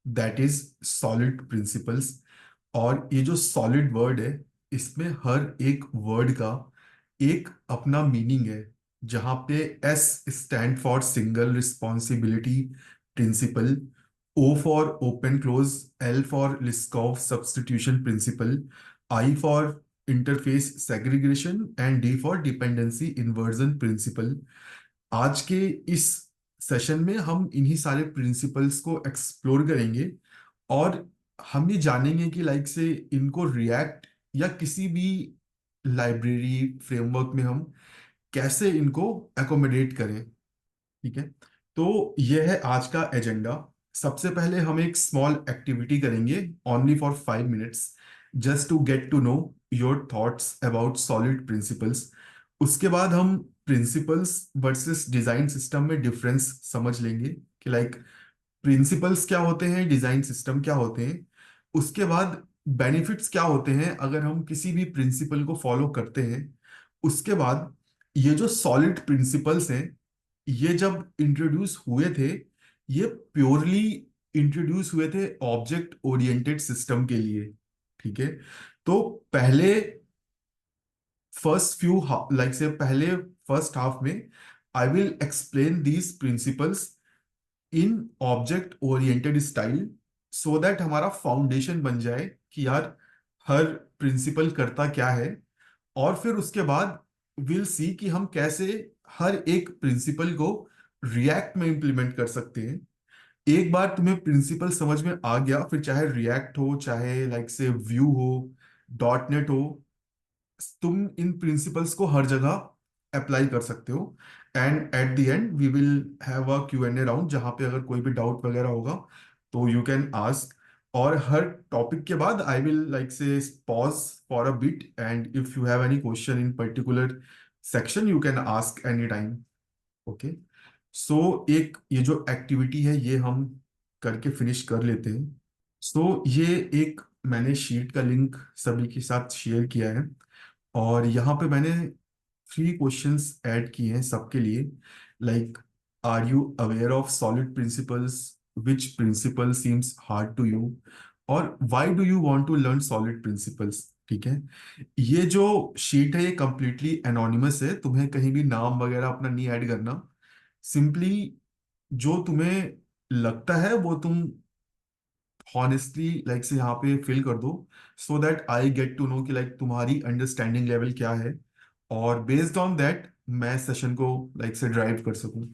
That is solid principles. और ये जो सॉलिड वर्ड है, इसमें हर एक वर्ड का एक अपना मीनिंग है। जहां पे S stand for single responsibility principle, O for open close, L for Liskov substitution principle, I for interface segregation and D for dependency inversion principle. आज के इस सेशन में हम इन्हीं सारे प्रिंसिपल्स को एक्सप्लोर करेंगे, और हम ये जानेंगे कि लाइक से इनको रिएक्ट या किसी भी लाइब्रेरी फ्रेमवर्क में हम कैसे इनको एकोमोडेट करें। ठीक है, तो ये है आज का एजेंडा। सबसे पहले हम एक स्मॉल एक्टिविटी करेंगे, only for 5 minutes, just to get to know your thoughts about solid principles. उसके बाद हम प्रिंसिपल्स वर्सेस डिजाइन सिस्टम में डिफरेंस समझ लेंगे कि लाइक प्रिंसिपल्स क्या होते हैं, डिजाइन सिस्टम क्या होते हैं। उसके बाद बेनिफिट्स क्या होते हैं अगर हम किसी भी प्रिंसिपल को फॉलो करते हैं। उसके बाद ये जो सॉलिड प्रिंसिपल्स हैं, ये जब इंट्रोड्यूस हुए थे, ये प्योरली इंट्रोड्यूस हुए थे ऑब्जेक्ट ओरिएंटेड सिस्टम के लिए। ठीक है, तो पहले फर्स्ट फ्यू लाइक से पहले फर्स्ट हाफ में आई will explain these principles in object oriented style, so that हमारा फाउंडेशन बन जाए कि यार हर प्रिंसिपल करता क्या है। और फिर उसके बाद विल सी कि हम कैसे हर एक प्रिंसिपल को रिएक्ट में इंप्लीमेंट कर सकते हैं। एक बार तुम्हें प्रिंसिपल समझ में आ गया, फिर चाहे रिएक्ट हो, चाहे लाइक से व्यू हो, डॉट नेट हो, तुम इन प्रिंसिपल्स को हर जगह अप्लाई कर सकते हो। And at the end we will have a Q and A round, जहां पे अगर कोई भी डाउट वगैरह होगा तो यू कैन आस्क। और हर टॉपिक के बाद I will like say pause for a bit, and if you have any question in particular section you can ask any time. Okay, so एक ये जो एक्टिविटी है ये हम करके फिनिश कर लेते हैं। सो ये एक मैंने शीट का लिंक सभी के साथ शेयर किया है, और यहाँ पे मैंने 3 क्वेश्चंस ऐड किए हैं सबके लिए। Like, are you aware of SOLID principles, which principle seems hard to you, और why do you want to learn SOLID principles. ठीक है, ये जो शीट है ये कंप्लीटली एनोनिमस है, तुम्हें कहीं भी नाम वगैरह अपना नहीं ऐड करना। सिंपली जो तुम्हें लगता है वो तुम हॉनेस्टली लाइक से यहाँ पे फिल कर दो, so that I get to know कि लाइक तुम्हारी अंडरस्टैंडिंग लेवल क्या है, और बेस्ड ऑन दैट मैं सेशन को लाइक से ड्राइव कर सकूं।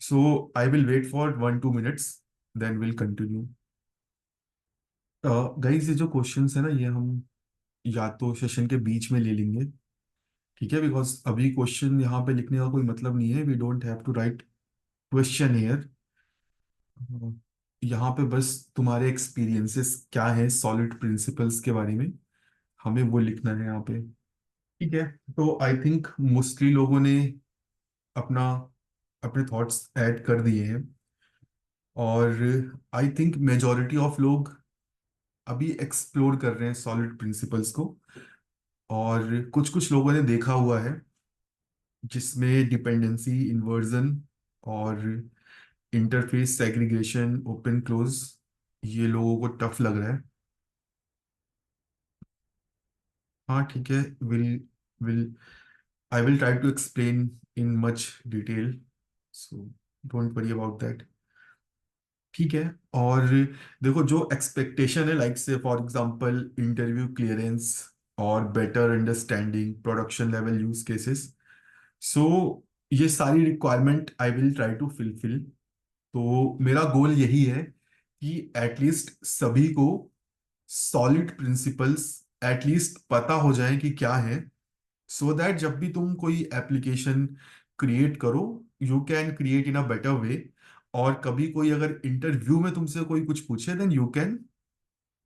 So I will wait for 1-2 minutes, then will continue. Guys, ये जो क्वेश्चंस है ना, ये हम या तो सेशन के बीच में ले लेंगे। ठीक है, बिकॉज अभी क्वेश्चन यहाँ पे लिखने का कोई मतलब नहीं है, we don't have to write question here. यहाँ पे बस तुम्हारे एक्सपीरियंसेस क्या है सॉलिड प्रिंसिपल्स के बारे में, हमें वो लिखना है यहाँ पे। ठीक है, तो आई थिंक मोस्टली लोगों ने अपना अपने थॉट्स ऐड कर दिए हैं, और आई थिंक मेजॉरिटी ऑफ लोग अभी एक्सप्लोर कर रहे हैं सॉलिड प्रिंसिपल्स को। और कुछ कुछ लोगों ने देखा हुआ है जिसमें डिपेंडेंसी इन्वर्जन और इंटरफेस सेग्रीगेशन ओपन क्लोज ये लोगों को टफ लग रहा है। हाँ ठीक है, will will I will try to explain in much detail, so don't worry about that. ठीक है, और देखो जो एक्सपेक्टेशन है like say for example interview clearance और better understanding production level use cases, so ये सारी requirement I will try to fulfil. तो मेरा गोल यही है कि एटलीस्ट सभी को सॉलिड प्रिंसिपल्स एटलीस्ट पता हो जाए कि क्या है, सो दैट जब भी तुम कोई एप्लीकेशन क्रिएट करो you can create in a better way. और कभी कोई अगर इंटरव्यू में तुमसे कोई कुछ पूछे then you can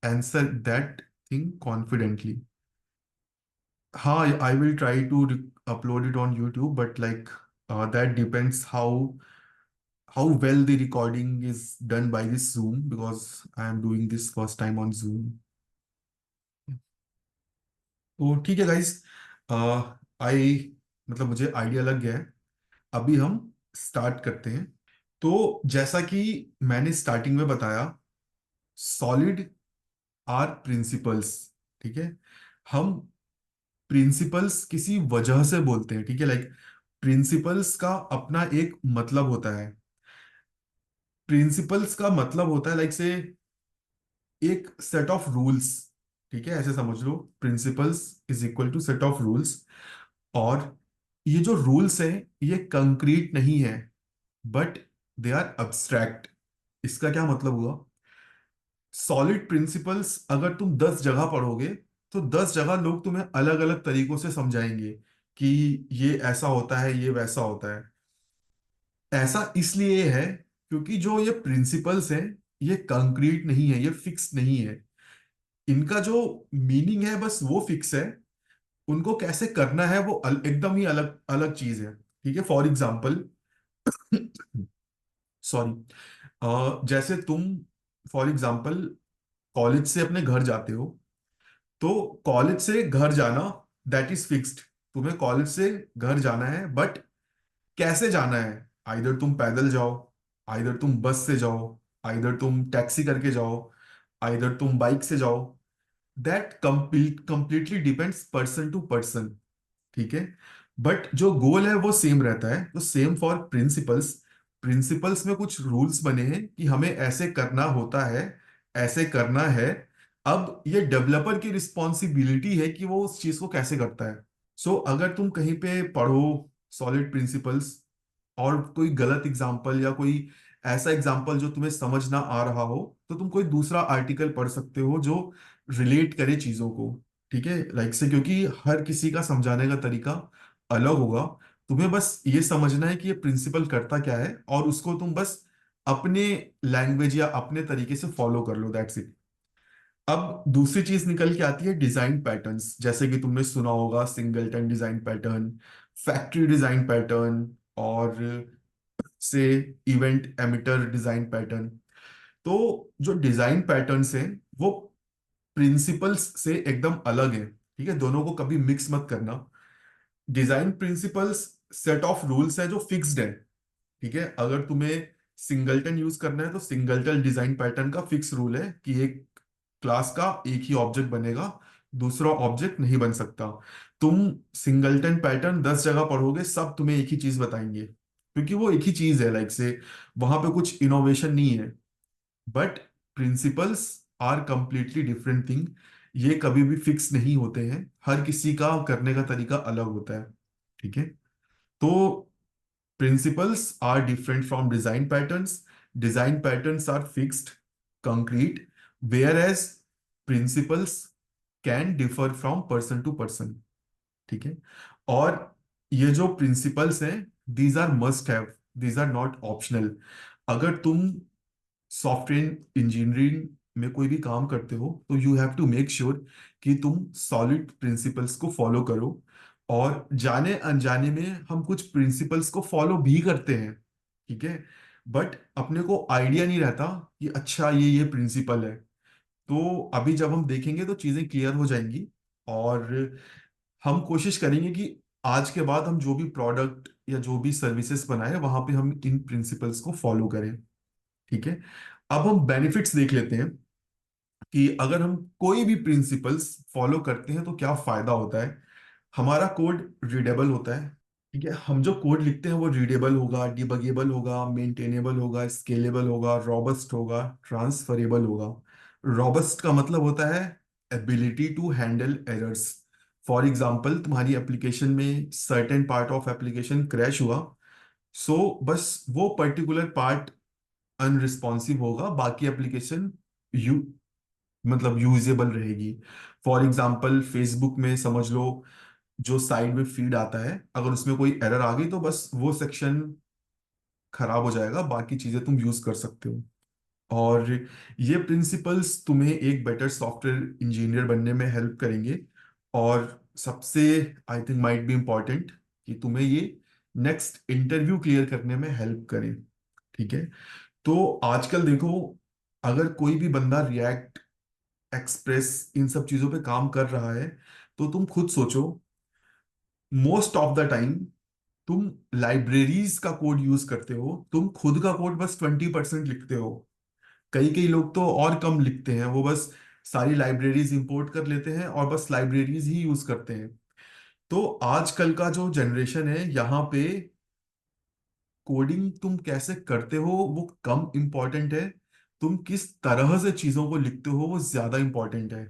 answer that thing confidently. हाँ, I will try to upload it on YouTube, but like that depends how well the recording is done by this Zoom, because I am doing this first time on Zoom. तो ठीक है guys, आई मतलब मुझे idea लग गया है। अभी हम स्टार्ट करते हैं। तो जैसा कि मैंने स्टार्टिंग में बताया सॉलिड आर प्रिंसिपल्स, ठीक है। हम प्रिंसिपल्स किसी वजह से बोलते हैं, ठीक है, लाइक प्रिंसिपल्स का अपना एक मतलब होता है। प्रिंसिपल्स का मतलब होता है लाइक से एक सेट ऑफ रूल्स, ठीक है, ऐसे समझ लो, principles is equal to set of rules. और ये जो रूल्स है ये कंक्रीट नहीं है, बट दे आर अब्स्ट्रैक्ट। इसका क्या मतलब हुआ? सॉलिड प्रिंसिपल्स अगर तुम 10 जगह पढ़ोगे तो 10 जगह लोग तुम्हें अलग अलग तरीकों से समझाएंगे कि ये ऐसा होता है, ये वैसा होता है। ऐसा इसलिए है क्योंकि जो ये प्रिंसिपल्स हैं ये कंक्रीट नहीं है, ये फिक्स नहीं है। इनका जो मीनिंग है बस वो फिक्स है, उनको कैसे करना है वो एकदम ही अलग अलग चीज है, ठीक है। फॉर एग्जाम्पल, सॉरी, जैसे तुम फॉर एग्जाम्पल कॉलेज से अपने घर जाते हो, तो कॉलेज से घर जाना दैट इज फिक्स्ड। तुम्हें कॉलेज से घर जाना है, बट कैसे जाना है? आइदर तुम पैदल जाओ, आइदर तुम बस से जाओ, आइदर तुम टैक्सी करके जाओ, आइदर तुम बाइक से जाओ। That completely depends person to person, ठीक है। बट जो गोल है वो सेम रहता है। तो सेम फॉर प्रिंसिपल्स, प्रिंसिपल्स में कुछ रूल्स बने हैं कि हमें ऐसे करना होता है, ऐसे करना है। अब ये डेवलपर की रिस्पॉन्सिबिलिटी है कि वो उस चीज को कैसे करता है। सो अगर तुम कहीं पे पढ़ो सॉलिड प्रिंसिपल्स और कोई गलत एग्जाम्पल या कोई ऐसा एग्जाम्पल जो तुम्हें समझ ना आ रहा हो, तो तुम कोई दूसरा आर्टिकल पढ़ सकते हो जो रिलेट करे चीजों को, ठीक है, लाइक से, क्योंकि हर किसी का समझाने का तरीका अलग होगा। तुम्हें बस ये समझना है कि ये प्रिंसिपल करता क्या है और उसको तुम बस अपने लैंग्वेज या अपने तरीके से फॉलो कर लो, दैट्स इट। अब दूसरी चीज निकल के आती है डिजाइन पैटर्न्स। जैसे कि तुमने सुना होगा singleton design pattern, factory design pattern, और से इवेंट एमिटर डिजाइन पैटर्न। तो जो डिजाइन पैटर्न्स हैं वो प्रिंसिपल्स से एकदम अलग है, ठीक है, दोनों को कभी मिक्स मत करना। Design principles set of rules है जो फिक्स्ड है, ठीक है। अगर तुम्हें सिंगलटन यूज करना है तो सिंगलटन डिजाइन पैटर्न का फिक्स रूल है कि एक क्लास का एक ही ऑब्जेक्ट बनेगा, दूसरा ऑब्जेक्ट नहीं बन सकता। तुम सिंगलटन पैटर्न 10 जगह पढ़ोगे, सब तुम्हें एक ही चीज बताएंगे क्योंकि वो एक ही चीज है, लाइक से वहां पे कुछ इनोवेशन नहीं है। But principles are completely different thing. ये कभी भी फिक्स नहीं होते हैं, हर किसी का करने का तरीका अलग होता है, ठीक है। तो principles are different from design patterns. Design patterns are fixed, concrete, whereas principles can differ from person to person. ठीक है। और ये जो प्रिंसिपल्स हैं, these are must have, these are not optional. अगर तुम सॉफ्टवेयर इंजीनियरिंग में कोई भी काम करते हो तो you have to make sure कि तुम सॉलिड प्रिंसिपल्स को फॉलो करो। और जाने अनजाने में हम कुछ प्रिंसिपल्स को फॉलो भी करते हैं, ठीक है, बट अपने को आइडिया नहीं रहता कि अच्छा ये प्रिंसिपल है। तो अभी जब हम देखेंगे तो चीजें क्लियर हो जाएंगी। और हम कोशिश करेंगे कि आज के बाद हम जो भी प्रोडक्ट या जो भी सर्विसेज बनाए वहां पे हम इन प्रिंसिपल्स को फॉलो करें, ठीक है। अब हम बेनिफिट्स देख लेते हैं कि अगर हम कोई भी प्रिंसिपल्स फॉलो करते हैं तो क्या फायदा होता है। हमारा कोड रीडेबल होता है, ठीक है। हम जो कोड लिखते हैं वो रीडेबल होगा, डिबगेबल होगा, मेंटेनेबल होगा, स्केलेबल होगा, रॉबस्ट होगा, ट्रांसफरेबल होगा। रॉबस्ट का मतलब होता है ability to handle errors. For example तुम्हारी एप्लीकेशन में certain part of application crash हुआ, सो बस वो पर्टिकुलर पार्ट अनरिस्पॉन्सिव होगा, बाकी एप्लीकेशन यू मतलब यूजेबल रहेगी। फॉर एग्जांपल फेसबुक में समझ लो, जो साइड में फीड आता है अगर उसमें कोई एरर आ गई तो बस वो सेक्शन खराब हो जाएगा, बाकी चीजें तुम यूज कर सकते हो। और ये प्रिंसिपल्स तुम्हें एक बेटर सॉफ्टवेयर इंजीनियर बनने में हेल्प करेंगे। और सबसे I think might be important कि तुम्हें ये नेक्स्ट इंटरव्यू क्लियर करने में हेल्प करें, ठीक है। तो आजकल देखो, अगर कोई भी बंदा रिएक्ट, एक्सप्रेस इन सब चीजों पे काम कर रहा है, तो तुम खुद सोचो, मोस्ट ऑफ द टाइम तुम लाइब्रेरीज का कोड यूज करते हो, तुम खुद का कोड बस 20% लिखते हो। कई कई लोग तो और कम लिखते हैं, वो बस सारी लाइब्रेरीज इंपोर्ट कर लेते हैं और बस लाइब्रेरीज ही यूज करते हैं। तो आजकल का जो जनरेशन है यहाँ पे, कोडिंग तुम कैसे करते हो वो कम इम्पोर्टेंट है, तुम किस तरह से चीजों को लिखते हो वो ज्यादा इम्पोर्टेंट है।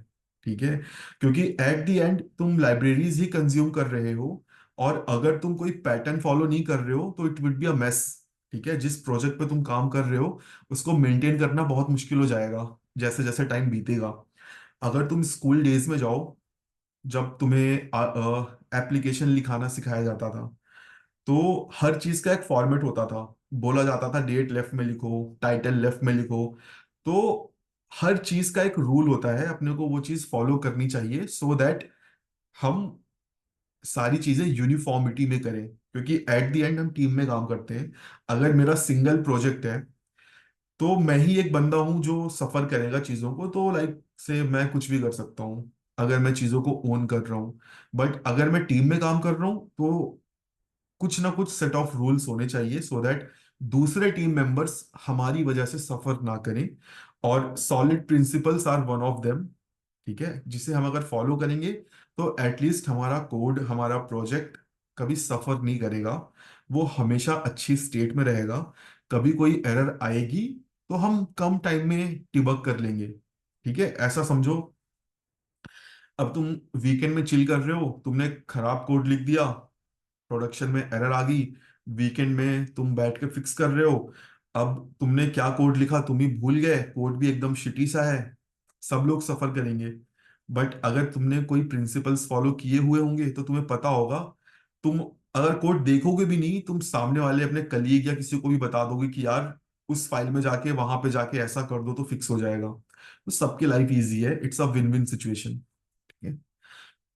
ठीक है, क्योंकि एट द एंड तुम लाइब्रेरीज ही कंज्यूम कर रहे हो, और अगर तुम कोई पैटर्न फॉलो नहीं कर रहे हो तो it will be a mess. ठीक है, जिस प्रोजेक्ट पे तुम काम कर रहे हो उसको मेंटेन करना बहुत मुश्किल हो जाएगा जैसे जैसे टाइम बीतेगा। अगर तुम स्कूल डेज में जाओ, जब तुम्हें एप्लीकेशन लिखाना सिखाया जाता था, तो हर चीज का एक फॉर्मेट होता था। बोला जाता था डेट लेफ्ट में लिखो, टाइटल लेफ्ट में लिखो। तो हर चीज का एक रूल होता है, अपने को वो चीज फॉलो करनी चाहिए सो दैट हम सारी चीजें यूनिफॉर्मिटी में करें, क्योंकि एट द एंड हम टीम में काम करते हैं। अगर मेरा सिंगल प्रोजेक्ट है तो मैं ही एक बंदा हूं जो सफर करेगा चीजों को, तो लाइक से मैं कुछ भी कर सकता हूँ अगर मैं चीजों को ओन कर रहा हूँ। बट अगर मैं टीम में काम कर रहा हूँ तो कुछ ना कुछ सेट ऑफ रूल्स होने चाहिए सो दैट दूसरे टीम मेंबर्स हमारी वजह से सफर ना करें। और solid principles are one of them. ठीक है, जिसे हम अगर फॉलो करेंगे तो एटलीस्ट हमारा कोड, हमारा प्रोजेक्ट कभी सफर नहीं करेगा, वो हमेशा अच्छी स्टेट में रहेगा। कभी कोई एरर आएगी तो हम कम टाइम में डिबग कर लेंगे। ठीक है, ऐसा समझो, अब तुम वीकेंड में चिल कर रहे हो, तुमने खराब कोड लिख दिया, प्रोडक्शन में एरर आ गई, वीकेंड में तुम बैठ के फिक्स कर रहे हो। अब तुमने क्या कोड लिखा तुम ही भूल गए, कोड भी एकदम शिटी सा है, सब लोग सफर करेंगे। बट अगर तुमने कोई प्रिंसिपल्स फॉलो किए हुए होंगे तो तुम्हें पता होगा, तुम अगर कोड देखोगे भी नहीं, तुम सामने वाले अपने कलीग या किसी को भी बता दोगे कि यार उस फाइल में जाके वहां पे जाके ऐसा कर दो तो फिक्स हो जाएगा। तो सबकी लाइफ इजी है, it's a win win situation. ठीक है,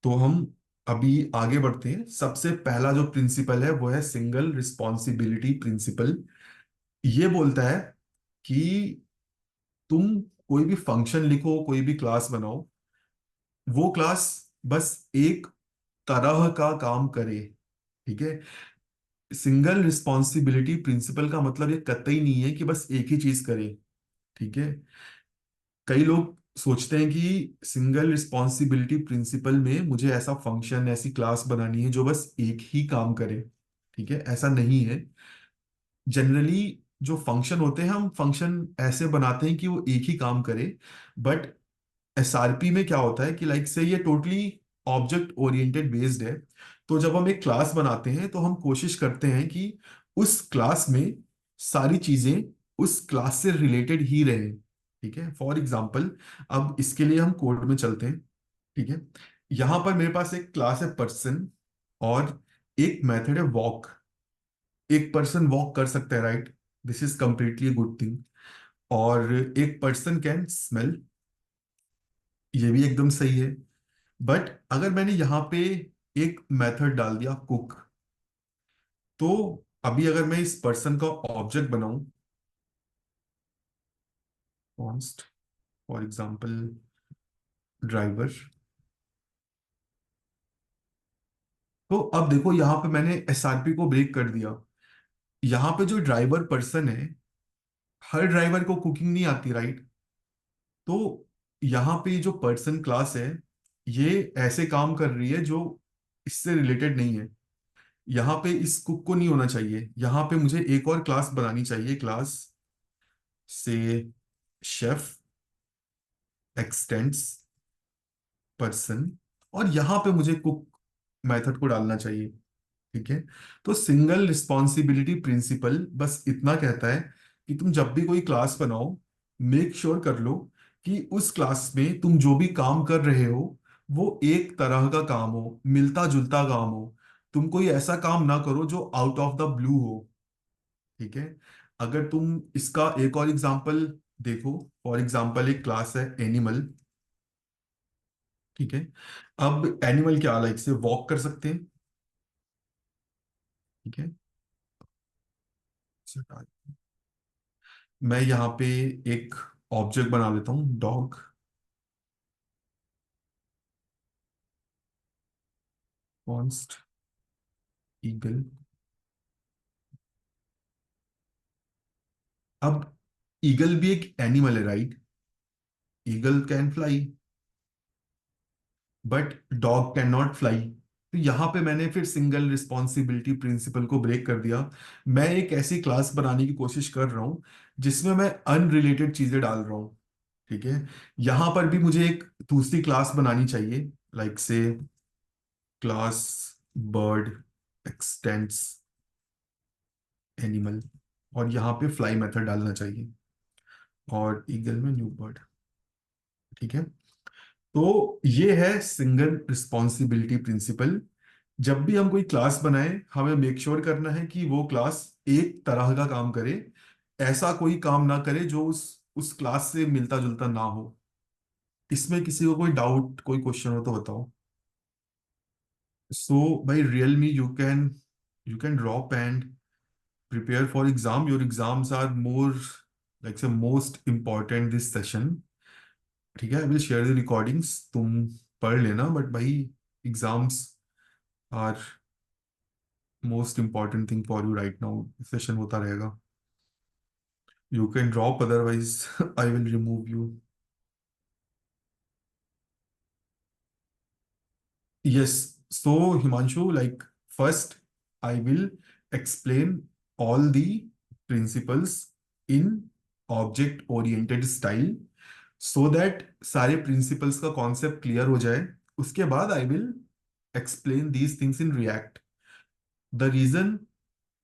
तो हम अभी आगे बढ़ते हैं। सबसे पहला जो प्रिंसिपल है वो है सिंगल रिस्पॉन्सिबिलिटी प्रिंसिपल। ये बोलता है कि तुम कोई भी फंक्शन लिखो, कोई भी क्लास बनाओ, वो क्लास बस एक तरह का काम करे। ठीक है, सिंगल रिस्पॉन्सिबिलिटी प्रिंसिपल का मतलब ये कतई नहीं है कि बस एक ही चीज करे। ठीक है, कई लोग सोचते हैं कि सिंगल रिस्पॉन्सिबिलिटी प्रिंसिपल में मुझे ऐसा फंक्शन, ऐसी क्लास बनानी है जो बस एक ही काम करे। ठीक है, ऐसा नहीं है। जनरली जो फंक्शन होते हैं, हम फंक्शन ऐसे बनाते हैं कि वो एक ही काम करे। बट एसआरपी में क्या होता है कि लाइक से ये टोटली ऑब्जेक्ट ओरिएंटेड बेस्ड है। तो जब हम एक क्लास बनाते हैं तो हम कोशिश करते हैं कि उस क्लास में सारी चीजें उस क्लास से रिलेटेड ही रहे। ठीक है, फॉर एग्जाम्पल, अब इसके लिए हम कोड में चलते हैं। ठीक है, यहां पर मेरे पास एक क्लास है पर्सन, और एक मेथड है वॉक। एक पर्सन वॉक कर सकता है, right? This is completely good thing. और एक पर्सन कैन स्मेल, ये भी एकदम सही है। बट अगर मैंने यहाँ पे एक मेथड डाल दिया कुक, तो अभी अगर मैं इस पर्सन का ऑब्जेक्ट बनाऊं, कॉन्स्ट फॉर एग्जांपल ड्राइवर, तो अब देखो यहाँ पे मैंने एसआरपी को ब्रेक कर दिया। यहाँ पे जो ड्राइवर पर्सन है, हर ड्राइवर को कुकिंग नहीं आती, राइट? तो यहाँ पे जो पर्सन क्लास है, ये ऐसे काम कर रही है जो इससे रिलेटेड नहीं है। यहाँ पे इस कुक को नहीं होना चाहिए, यहाँ पे मुझे एक और क्लास बनानी चाहिए, क्लास से शेफ एक्सटेंड्स पर्सन, और यहाँ पे मुझे कुक मेथड को डालना चाहिए। ठीक है, तो सिंगल रिस्पॉन्सिबिलिटी प्रिंसिपल बस इतना कहता है कि तुम जब भी कोई क्लास बनाओ, मेक श्योर कर लो कि उस क्लास में तुम जो भी काम कर रहे हो वो एक तरह का काम हो, मिलता जुलता काम हो। तुम कोई ऐसा काम ना करो जो आउट ऑफ द ब्लू हो। ठीक है, अगर तुम इसका एक और एग्जांपल देखो, फॉर एग्जांपल एक क्लास है एनिमल। ठीक है, अब एनिमल क्या लाइक से वॉक कर सकते हैं। ठीक है, मैं यहाँ पे एक ऑब्जेक्ट बना लेता हूँ, डॉग, कॉन्स्ट ईगल। अब ईगल भी एक एनिमल है, right? Eagle can fly, but dog can not fly. तो यहाँ पे मैंने फिर सिंगल रिस्पॉन्सिबिलिटी प्रिंसिपल को ब्रेक कर दिया। मैं एक ऐसी क्लास बनाने की कोशिश कर रहा हूँ जिसमें मैं अनरिलेटेड चीजें डाल रहा हूँ, ठीक है? यहाँ पर भी मुझे एक दूसरी क्लास बनानी चाहिए, लाइक से क्लास बर्ड एक्सटेंड्स एनिमल, और यहाँ पे फ्लाई मेथड डालना चाहिए, और ईगल में न्यू बर्ड, ठीक है? तो ये है सिंगल रिस्पॉन्सिबिलिटी प्रिंसिपल। जब भी हम कोई क्लास बनाएं, हमें मेक श्योर करना है कि वो क्लास एक तरह का काम करे, ऐसा कोई काम ना करे जो उस क्लास से मिलता जुलता ना हो। इसमें किसी को कोई डाउट, कोई क्वेश्चन हो तो बताओ। सो भाई, real me, you can drop and prepare for exam. Your exams are more, like say most important this session, ठीक है? I will share the recordings, तुम पढ़ लेना, बट भाई exams are most important thing for you right now. Session होता रहेगा। You can drop, otherwise I will remove you. Yes. So Himanshu, like first I will explain all the principles in object oriented style, so that सारे principles का concept clear हो जाए। उसके बाद I will explain these things in React. The reason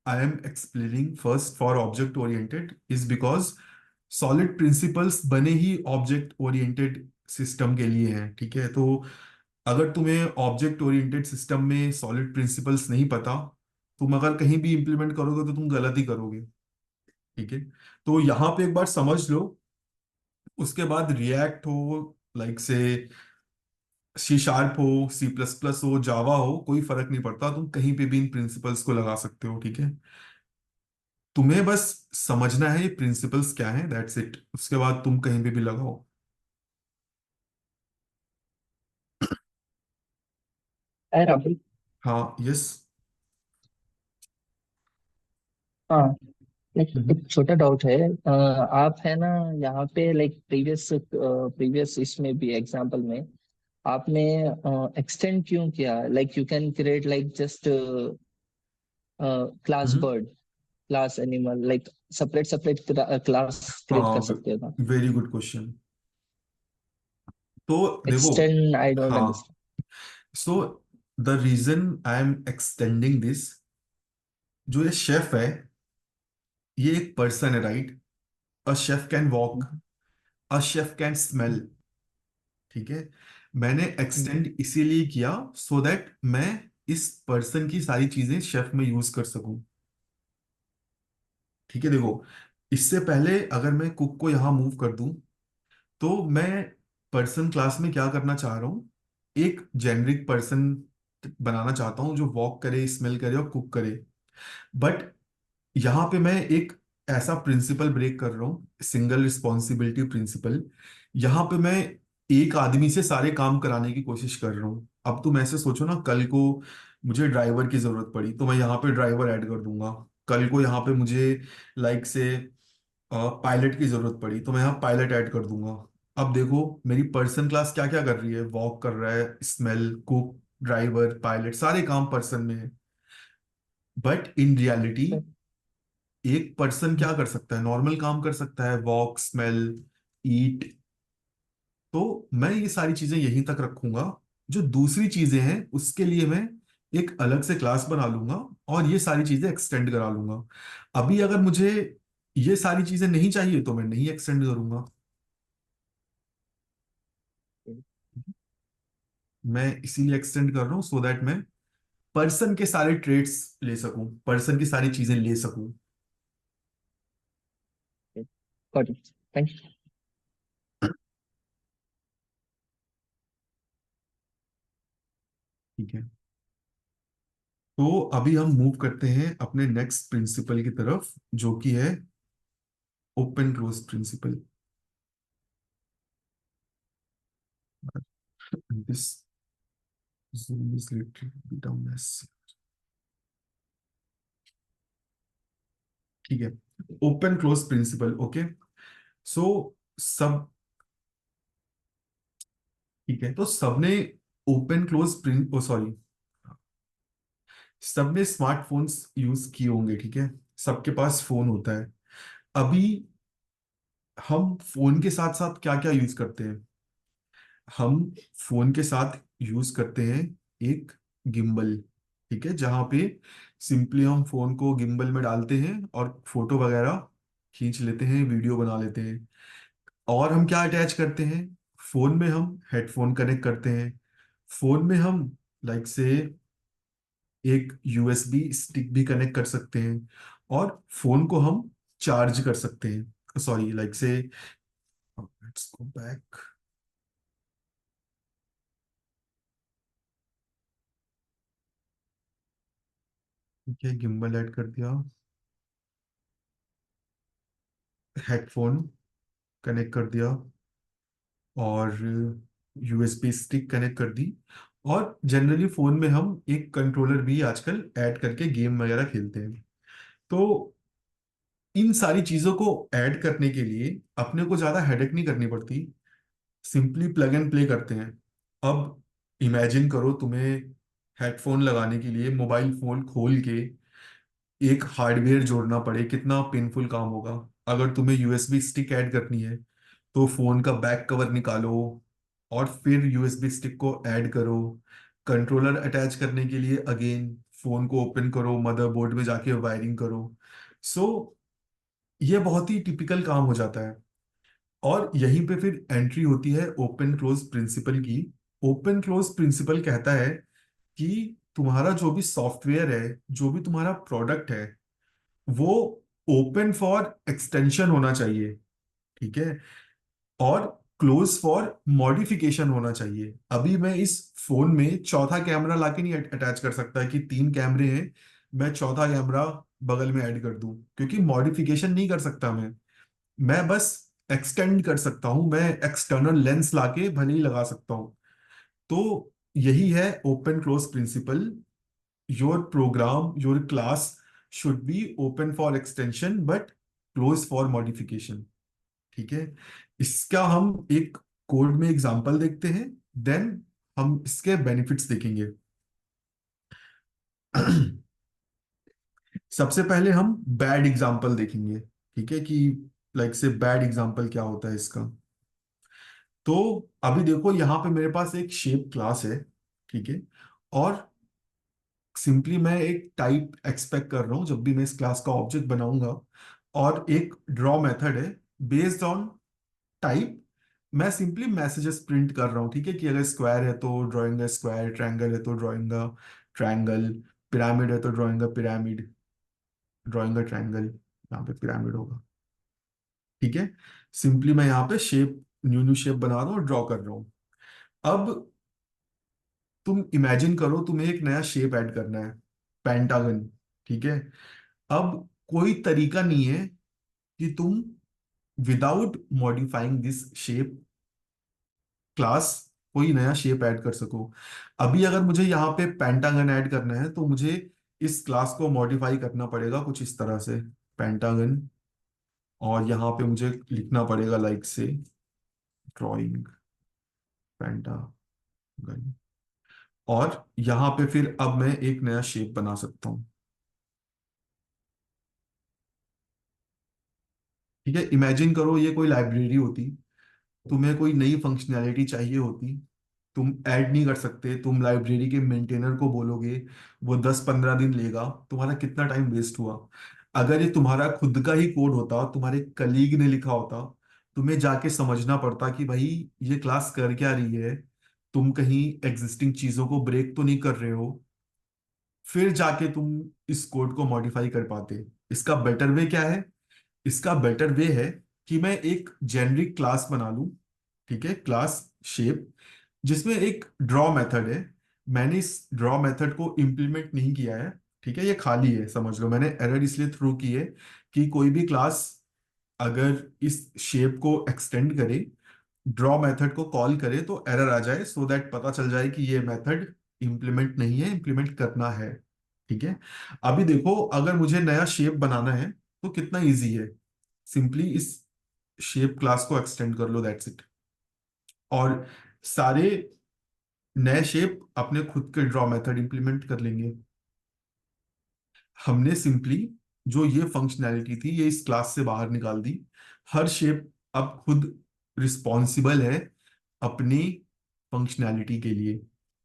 I am explaining first for object oriented is because solid principles बने ही object oriented system के लिए हैं, ठीक है? तो अगर तुम्हें ऑब्जेक्ट ओरिएंटेड सिस्टम में सॉलिड प्रिंसिपल्स नहीं पता, तुम अगर कहीं भी इंप्लीमेंट करोगे तो तुम गलत ही करोगे, ठीक है? तो यहाँ पे एक बार समझ लो। उसके बाद रिएक्ट हो, लाइक से सी शार्प हो, सी प्लस प्लस हो, जावा हो, कोई फर्क नहीं पड़ता, तुम कहीं पे भी इन प्रिंसिपल्स को लगा सकते हो, ठीक है? तुम्हें बस समझना है ये प्रिंसिपल्स क्या है, दैट्स इट। उसके बाद तुम कहीं पे भी लगाओ। है राहुल। हाँ, यस। हाँ, लाइक एक छोटा डाउट है। आप है ना, यहाँ पे लाइक प्रीवियस प्रीवियस इसमें भी एग्जांपल में आपने एक्सटेंड क्यों किया? Like you can create like just class bird, class animal, like separate separate class create कर हाँ, सकते हो ना? Very good question. तो देखो, एक्सटेंड आई डोंट हाँ, understand. So the reason I am extending this, जो ये शेफ है, ये एक पर्सन है, right? A chef can walk, a chef can smell, ठीक है? मैंने एक्सटेंड इसीलिए किया सो दैट मैं इस पर्सन की सारी चीजें शेफ में यूज कर सकूं, ठीक है? देखो, इससे पहले अगर मैं कुक को यहां मूव कर दूं, तो मैं पर्सन क्लास में क्या करना चाह रहा हूँ, एक जेनरिक पर्सन बनाना चाहता हूँ जो वॉक करे, स्मेल करे और कुक करे। बट यहाँ पे मैं एक ऐसा प्रिंसिपल ब्रेक कर रहा हूँ, सिंगल रिस्पॉन्सिबिलिटी प्रिंसिपल। यहाँ पे मैं एक आदमी से सारे काम कराने की कोशिश कर रहा हूँ। अब तुम ऐसे सोचो ना, कल को मुझे ड्राइवर की जरूरत पड़ी तो मैं यहाँ पे ड्राइवर ऐड कर दूंगा। कल को यहाँ पे मुझे लाइक से पायलट की जरूरत पड़ी तो मैं यहाँ पायलट ऐड कर दूंगा। अब देखो, मेरी पर्सन क्लास क्या क्या कर रही है, वॉक कर रहा है, स्मेल, कुक, ड्राइवर, पायलट, सारे काम पर्सन में है। बट इन रियलिटी एक पर्सन क्या कर सकता है, नॉर्मल काम कर सकता है, वॉक, स्मेल, ईट। तो मैं ये सारी चीजें यहीं तक रखूंगा। जो दूसरी चीजें हैं उसके लिए मैं एक अलग से क्लास बना लूंगा और ये सारी चीजें एक्सटेंड करा लूंगा। अभी अगर मुझे ये सारी चीजें नहीं चाहिए तो मैं नहीं एक्सटेंड करूंगा। मैं इसीलिए एक्सटेंड कर रहा हूँ सो दैट मैं पर्सन के सारे ट्रेड्स ले सकूं, पर्सन की सारी चीजें ले सकूं। Got it, thank you. ठीक है। तो अभी हम मूव करते हैं अपने नेक्स्ट प्रिंसिपल की तरफ, जो कि है open close principle. This zoom is little bit down as, ठीक है? Open close principle, okay. So सब ठीक है, तो सबने open close print, oh sorry, सबने स्मार्टफोन्स यूज किए होंगे, ठीक है, सबके पास फोन होता है। अभी हम फोन के साथ साथ क्या क्या यूज करते हैं? हम फोन के साथ यूज करते हैं एक गिम्बल, ठीक है, जहां पे सिंपली हम फोन को गिम्बल में डालते हैं और फोटो वगैरह खींच लेते हैं, वीडियो बना लेते हैं। और हम क्या अटैच करते हैं? फोन में हम हेडफोन कनेक्ट करते हैं। फोन में हम लाइक से एक यूएसबी स्टिक भी कनेक्ट कर सकते हैं, और फोन को हम चार्ज कर सकते हैं, सॉरी लाइक से, लेट्स गो बैक, ठीक है, गिम्बल ऐड कर दिया, हेडफोन कनेक्ट कर दिया, और यूएसबी स्टिक कनेक्ट कर दी। और जनरली फोन में हम एक कंट्रोलर भी आजकल ऐड करके गेम वगैरह खेलते हैं। तो इन सारी चीजों को ऐड करने के लिए अपने को ज्यादा हेडेक नहीं करनी पड़ती, सिंपली प्लग एंड प्ले करते हैं। अब इमेजिन करो तुम्हें हेडफोन लगाने के लिए मोबाइल फोन खोल के एक हार्डवेयर जोड़ना पड़े, कितना पेनफुल काम होगा। अगर तुम्हें यूएसबी स्टिक ऐड करनी है तो फोन का बैक कवर निकालो, और फिर यूएसबी स्टिक को ऐड करो। कंट्रोलर अटैच करने के लिए अगेन फोन को ओपन करो, मदरबोर्ड में जाके वायरिंग करो। सो ये बहुत ही टिपिकल काम हो जाता है। और यहीं पे फिर एंट्री होती है ओपन क्लोज प्रिंसिपल की। ओपन क्लोज प्रिंसिपल कहता है कि तुम्हारा जो भी सॉफ्टवेयर है, जो भी तुम्हारा प्रोडक्ट है, वो ओपन फॉर एक्सटेंशन होना चाहिए, ठीक है, और क्लोज फॉर मॉडिफिकेशन होना चाहिए। अभी मैं इस फोन में चौथा कैमरा लाके नहीं अटैच कर सकता कि तीन कैमरे हैं, मैं चौथा कैमरा बगल में ऐड कर दूं, क्योंकि मॉडिफिकेशन नहीं कर सकता मैं बस एक्सटेंड कर सकता हूं, मैं एक्सटर्नल लेंस लाके भले ही लगा सकता हूं। तो यही है open close principle. Your program, your class should be open for extension but close for modification, ठीक है। इसका हम एक कोड में एग्जांपल देखते हैं, देन हम इसके बेनिफिट्स देखेंगे। सबसे पहले हम बैड एग्जांपल देखेंगे, ठीक है, कि लाइक से बैड एग्जांपल क्या होता है इसका। तो अभी देखो यहाँ पे मेरे पास एक शेप क्लास है, ठीक है, और सिंपली मैं एक टाइप एक्सपेक्ट कर रहा हूँ जब भी मैं इस क्लास का ऑब्जेक्ट बनाऊंगा। और एक ड्रॉ मेथड है, बेस्ड ऑन टाइप मैं सिंपली मैसेजेस प्रिंट कर रहा हूँ, ठीक है, कि अगर स्क्वायर है तो ड्राइंग अ स्क्वायर, ट्रायंगल है तो ड्राइंग अ ट्रायंगल, पिरामिड है तो drawing a pyramid, drawing a triangle, यहाँ पे पिरामिड होगा, ठीक है। सिंपली मैं यहाँ पे शेप, न्यू न्यू शेप बना रहा हूँ और ड्रॉ कर रहा हूँ। अब तुम इमेजिन करो तुम्हें एक नया शेप ऐड करना है, पेंटागन, ठीक है। अब कोई तरीका नहीं है कि तुम without modifying this shape class कोई नया शेप ऐड कर सको। अभी अगर मुझे यहाँ पे पेंटागन ऐड करना है तो मुझे इस क्लास को मॉडिफाई करना पड़ेगा कुछ इस तरह से, पेंटागन, और यहाँ पे मुझे लिखना पड़ेगा लाइक से ड्राइंग पेंटागन, और यहाँ पे फिर अब मैं एक नया शेप बना सकता हूँ, ठीक है। इमेजिन करो ये कोई लाइब्रेरी होती, तुम्हें कोई नई फंक्शनैलिटी चाहिए होती, तुम ऐड नहीं कर सकते, तुम लाइब्रेरी के मेंटेनर को बोलोगे, वो 10-15 दिन लेगा, तुम्हारा कितना टाइम वेस्ट हुआ। अगर ये तुम्हारा खुद का ही कोड होता, तुम्हारे कलीग ने लिखा होता, तुम्हें जाके समझना पड़ता कि भाई ये क्लास कर क्या रही है, तुम कहीं एग्जिस्टिंग चीजों को ब्रेक तो नहीं कर रहे हो, फिर जाके तुम इस कोड को मॉडिफाई कर पाते। इसका बेटर वे क्या है? इसका बेटर वे है कि मैं एक जेनरिक क्लास बना लूं, ठीक है, क्लास शेप, जिसमें एक ड्रॉ मेथड है। मैंने इस ड्रॉ मेथड को इम्प्लीमेंट नहीं किया है, ठीक है, ये खाली है, समझ लो मैंने एरर इसलिए थ्रू की है कि कोई भी क्लास अगर इस शेप को एक्सटेंड करे, ड्रॉ मेथड को कॉल करे, तो एरर आ जाए, सो दैट पता चल जाए कि ये मेथड इम्प्लीमेंट नहीं है, इम्प्लीमेंट करना है, ठीक है। अभी देखो अगर मुझे नया शेप बनाना है तो कितना इजी है, सिंपली इस शेप क्लास को एक्सटेंड कर लो, दैट्स इट। और सारे नए शेप अपने खुद के ड्रॉ मेथड इंप्लीमेंट कर लेंगे। हमने सिंपली जो ये फंक्शनैलिटी थी ये इस क्लास से बाहर निकाल दी। हर शेप अब खुद रिस्पॉन्सिबल है अपनी फंक्शनैलिटी के लिए।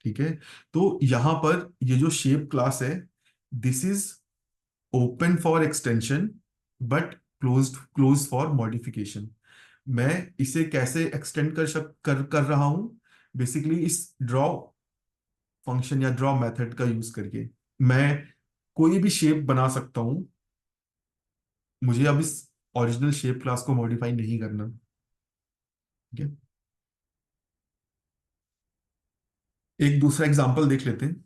ठीक है। तो यहां पर ये जो शेप क्लास है, this is open for extension but close for modification. मैं इसे कैसे एक्सटेंड कर रहा हूं? बेसिकली इस ड्रॉ फंक्शन या ड्रॉ मेथड का यूज करके मैं कोई भी शेप बना सकता हूं। मुझे अब इस ओरिजिनल शेप क्लास को मॉडिफाई नहीं करना। ठीक है। एक दूसरा एग्जांपल देख लेते हैं।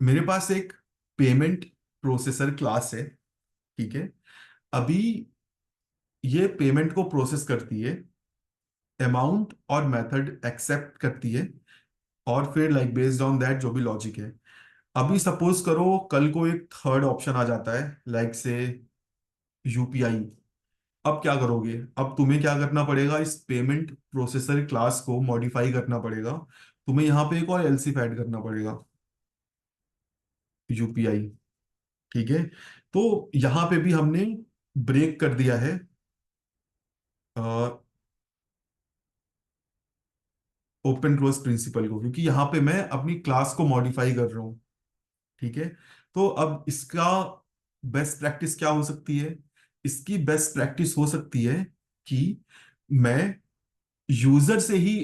मेरे पास एक पेमेंट प्रोसेसर क्लास है। ठीक है। अभी ये पेमेंट को प्रोसेस करती है, अमाउंट और मेथड एक्सेप्ट करती है, और फिर लाइक बेस्ड ऑन दैट जो भी लॉजिक है। अभी सपोज करो कल को एक थर्ड ऑप्शन आ जाता है, लाइक से यूपीआई। अब क्या करोगे? अब तुम्हें क्या करना पड़ेगा? इस पेमेंट प्रोसेसर क्लास को मॉडिफाई करना पड़ेगा। तुम्हें यहाँ पे एक और एलसिफ ऐड करना पड़ेगा, यूपीआई। ठीक है। तो यहाँ पे भी हमने ब्रेक कर दिया है ओपन क्लोज प्रिंसिपल को, क्योंकि यहाँ पे मैं अपनी क्लास को मॉडिफाई कर रहा हूँ। ठीक है। तो अब इसका बेस्ट प्रैक्टिस क्या हो सकती है? इसकी बेस्ट प्रैक्टिस हो सकती है कि मैं यूजर से ही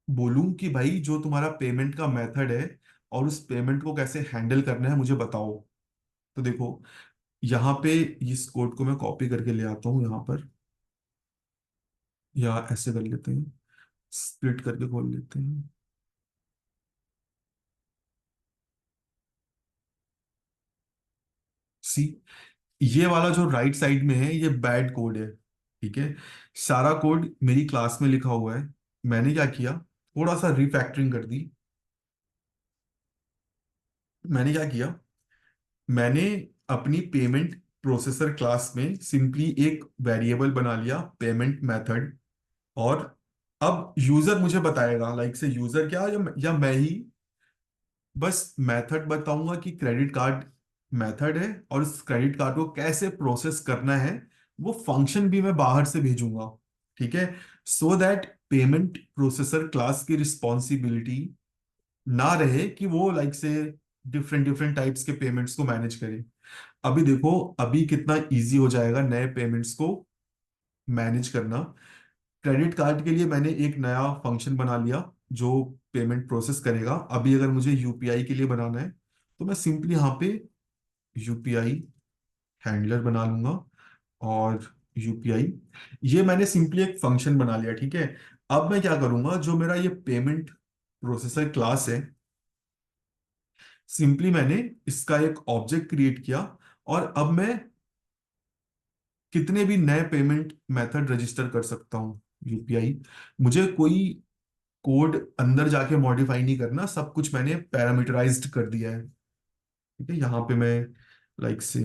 बोलूं कि भाई जो तुम्हारा पेमेंट का मेथड है और उस पेमेंट को कैसे हैंडल करना है मुझे बताओ। तो देखो, यहाँ पे इस कोड को मैं कॉपी करके ले आता हूँ यहाँ पर, या ऐसे कर लेते हैं, स्प्लिट करके खोल लेते हैं। सी, ये वाला जो राइट साइड में है ये बैड कोड है। ठीक है। सारा कोड मेरी क्लास में लिखा हुआ है। मैंने क्या किया, थोड़ा सा रिफैक्टरिंग कर दी। मैंने क्या किया, मैंने अपनी पेमेंट प्रोसेसर क्लास में सिंपली एक वेरिएबल बना लिया, पेमेंट मेथड। और अब यूजर मुझे बताएगा, लाइक से यूजर क्या, या मैं ही बस मेथड बताऊंगा कि क्रेडिट कार्ड मेथड है और उस क्रेडिट कार्ड को कैसे प्रोसेस करना है। वो फंक्शन भी मैं बाहर से भेजूंगा। ठीक है। So that payment processor class की रिस्पॉन्सिबिलिटी ना रहे कि वो लाइक से डिफरेंट डिफरेंट टाइप्स के पेमेंट्स को मैनेज करे। अभी देखो, अभी कितना इजी हो जाएगा नए पेमेंट्स को मैनेज करना। क्रेडिट कार्ड के लिए मैंने एक नया फंक्शन बना लिया जो पेमेंट प्रोसेस करेगा। अभी अगर मुझे यूपीआई के लिए बनाना है तो मैं सिंपली यहाँ पे यूपीआई हैंडलर बना लूंगा, और यूपीआई, ये मैंने सिंपली एक फंक्शन बना लिया। ठीक है। अब मैं क्या करूंगा, जो मेरा ये पेमेंट प्रोसेसर क्लास है, सिंपली मैंने इसका एक ऑब्जेक्ट क्रिएट किया, और अब मैं कितने भी नए पेमेंट मेथड रजिस्टर कर सकता हूँ यूपीआई। मुझे कोई कोड अंदर जाके मॉडिफाई नहीं करना, सब कुछ मैंने पैरामीटराइज्ड कर दिया है। ठीक है। यहाँ पे मैं लाइक से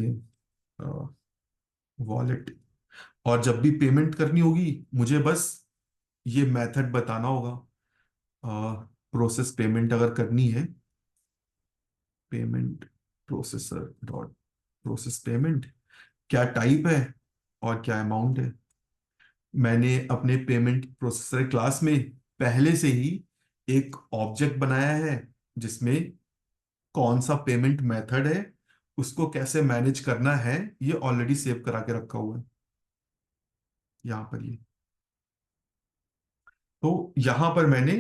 वॉलेट, और जब भी पेमेंट करनी होगी मुझे बस ये मेथड बताना होगा। प्रोसेस पेमेंट अगर करनी है, payment processor dot process payment, क्या टाइप है और क्या अमाउंट है। मैंने अपने पेमेंट प्रोसेसर क्लास में पहले से ही एक ऑब्जेक्ट बनाया है जिसमें कौन सा पेमेंट मेथड है, उसको कैसे मैनेज करना है, ये ऑलरेडी सेव करा के रखा हुआ है यहाँ पर ये। तो यहाँ पर मैंने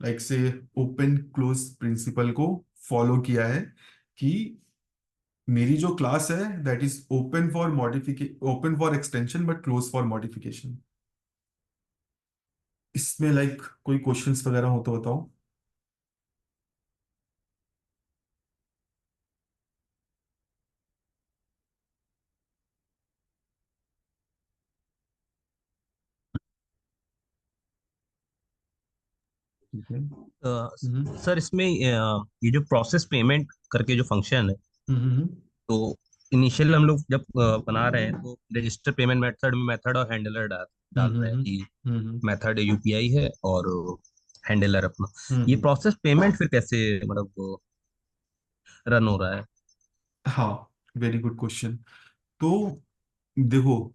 लाइक से ओपन क्लोज प्रिंसिपल को फॉलो किया है कि मेरी जो क्लास है that is open for modification, open for extension but close for modification. इसमें लाइक कोई क्वेश्चंस वगैरह हो तो बताओ। ठीक है। हम्म सर इसमें ये जो प्रोसेस पेमेंट करके जो फंक्शन है, हम्म हम्म तो इनिशियल हम लोग जब बना रहे हैं तो रजिस्टर पेमेंट मेथड में मेथड और हैंडलर डाल डाल रहे हैं हम्म। कि हम्म। मेथड यूपीआई है और हैंडलर अपना। ये हम्म। प्रोसेस पेमेंट फिर कैसे मतलब रन हो रहा है? हाँ, वेरी गुड क्वेश्चन। तो देखो,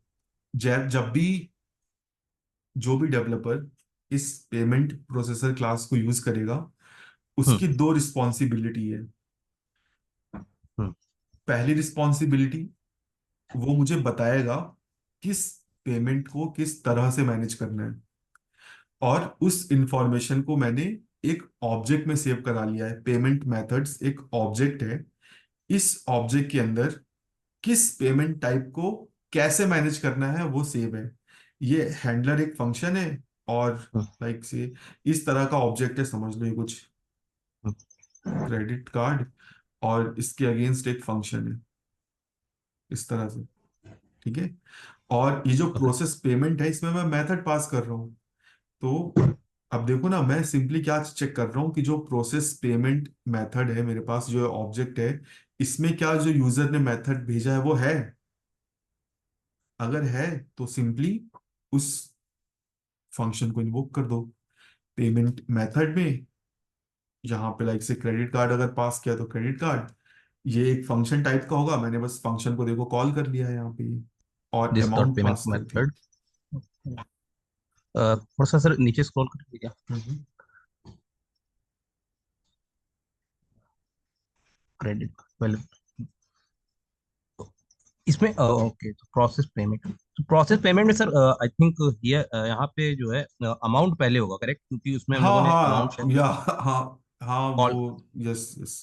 जब जब भी जो भी डेवलपर इस पेमेंट प्रोसेसर क्लास को यूज करेगा, हम्म। उसकी दो रिस्पॉन्सिबिलिटी है। हम्म। पहली रिस्पॉन्सिबिलिटी, वो मुझे बताएगा किस पेमेंट को किस तरह से मैनेज करना है, और उस इंफॉर्मेशन को मैंने एक ऑब्जेक्ट में सेव करा लिया है। पेमेंट मेथड्स एक ऑब्जेक्ट है। इस ऑब्जेक्ट के अंदर किस पेमेंट टाइप को कैसे मैनेज करना है वो सेव है। ये हैंडलर एक फंक्शन है, और हम्म। लाइक से इस तरह का ऑब्जेक्ट है, समझ लो ये कुछ क्रेडिट कार्ड, और इसके अगेंस्ट एक फंक्शन है इस तरह से। ठीक है। और ये जो ओके। प्रोसेस पेमेंट है, इसमें मैं मेथड पास कर रहा हूँ। तो अब देखो ना, मैं सिंपली क्या चेक कर रहा हूँ कि जो प्रोसेस पेमेंट मेथड है मेरे पास, जो ऑब्जेक्ट है, इसमें क्या जो यूजर ने मेथड भेजा है वो है। अगर है तो सिंपली उस फंक्शन को इन्वोक कर दो पेमेंट मेथड में। यहाँ पे लाइक से क्रेडिट कार्ड अगर पास किया तो क्रेडिट कार्ड, ये एक फंक्शन टाइप का होगा, मैंने बस फंक्शन को देखो कॉल कर लिया है यहाँ पे, और दिस डॉट अमाउंट पेमेंट पास कर दी। मेथड। थोड़ा सा सर नीचे स्क्रॉल करिए क्या? हम्म। क्रेडिट पहले इसमें ओके, तो प्रोसेस पेमेंट, तो प्रोसेस पेमेंट में सर आई थिंक ये यहाँ पे जो है अमाउंट पहले होगा करेक्ट, क्योंकि उसमें हम हाँ लोगों ने अमाउंट हाँ शायद या हाँ। हाँ वो, call. Yes yes,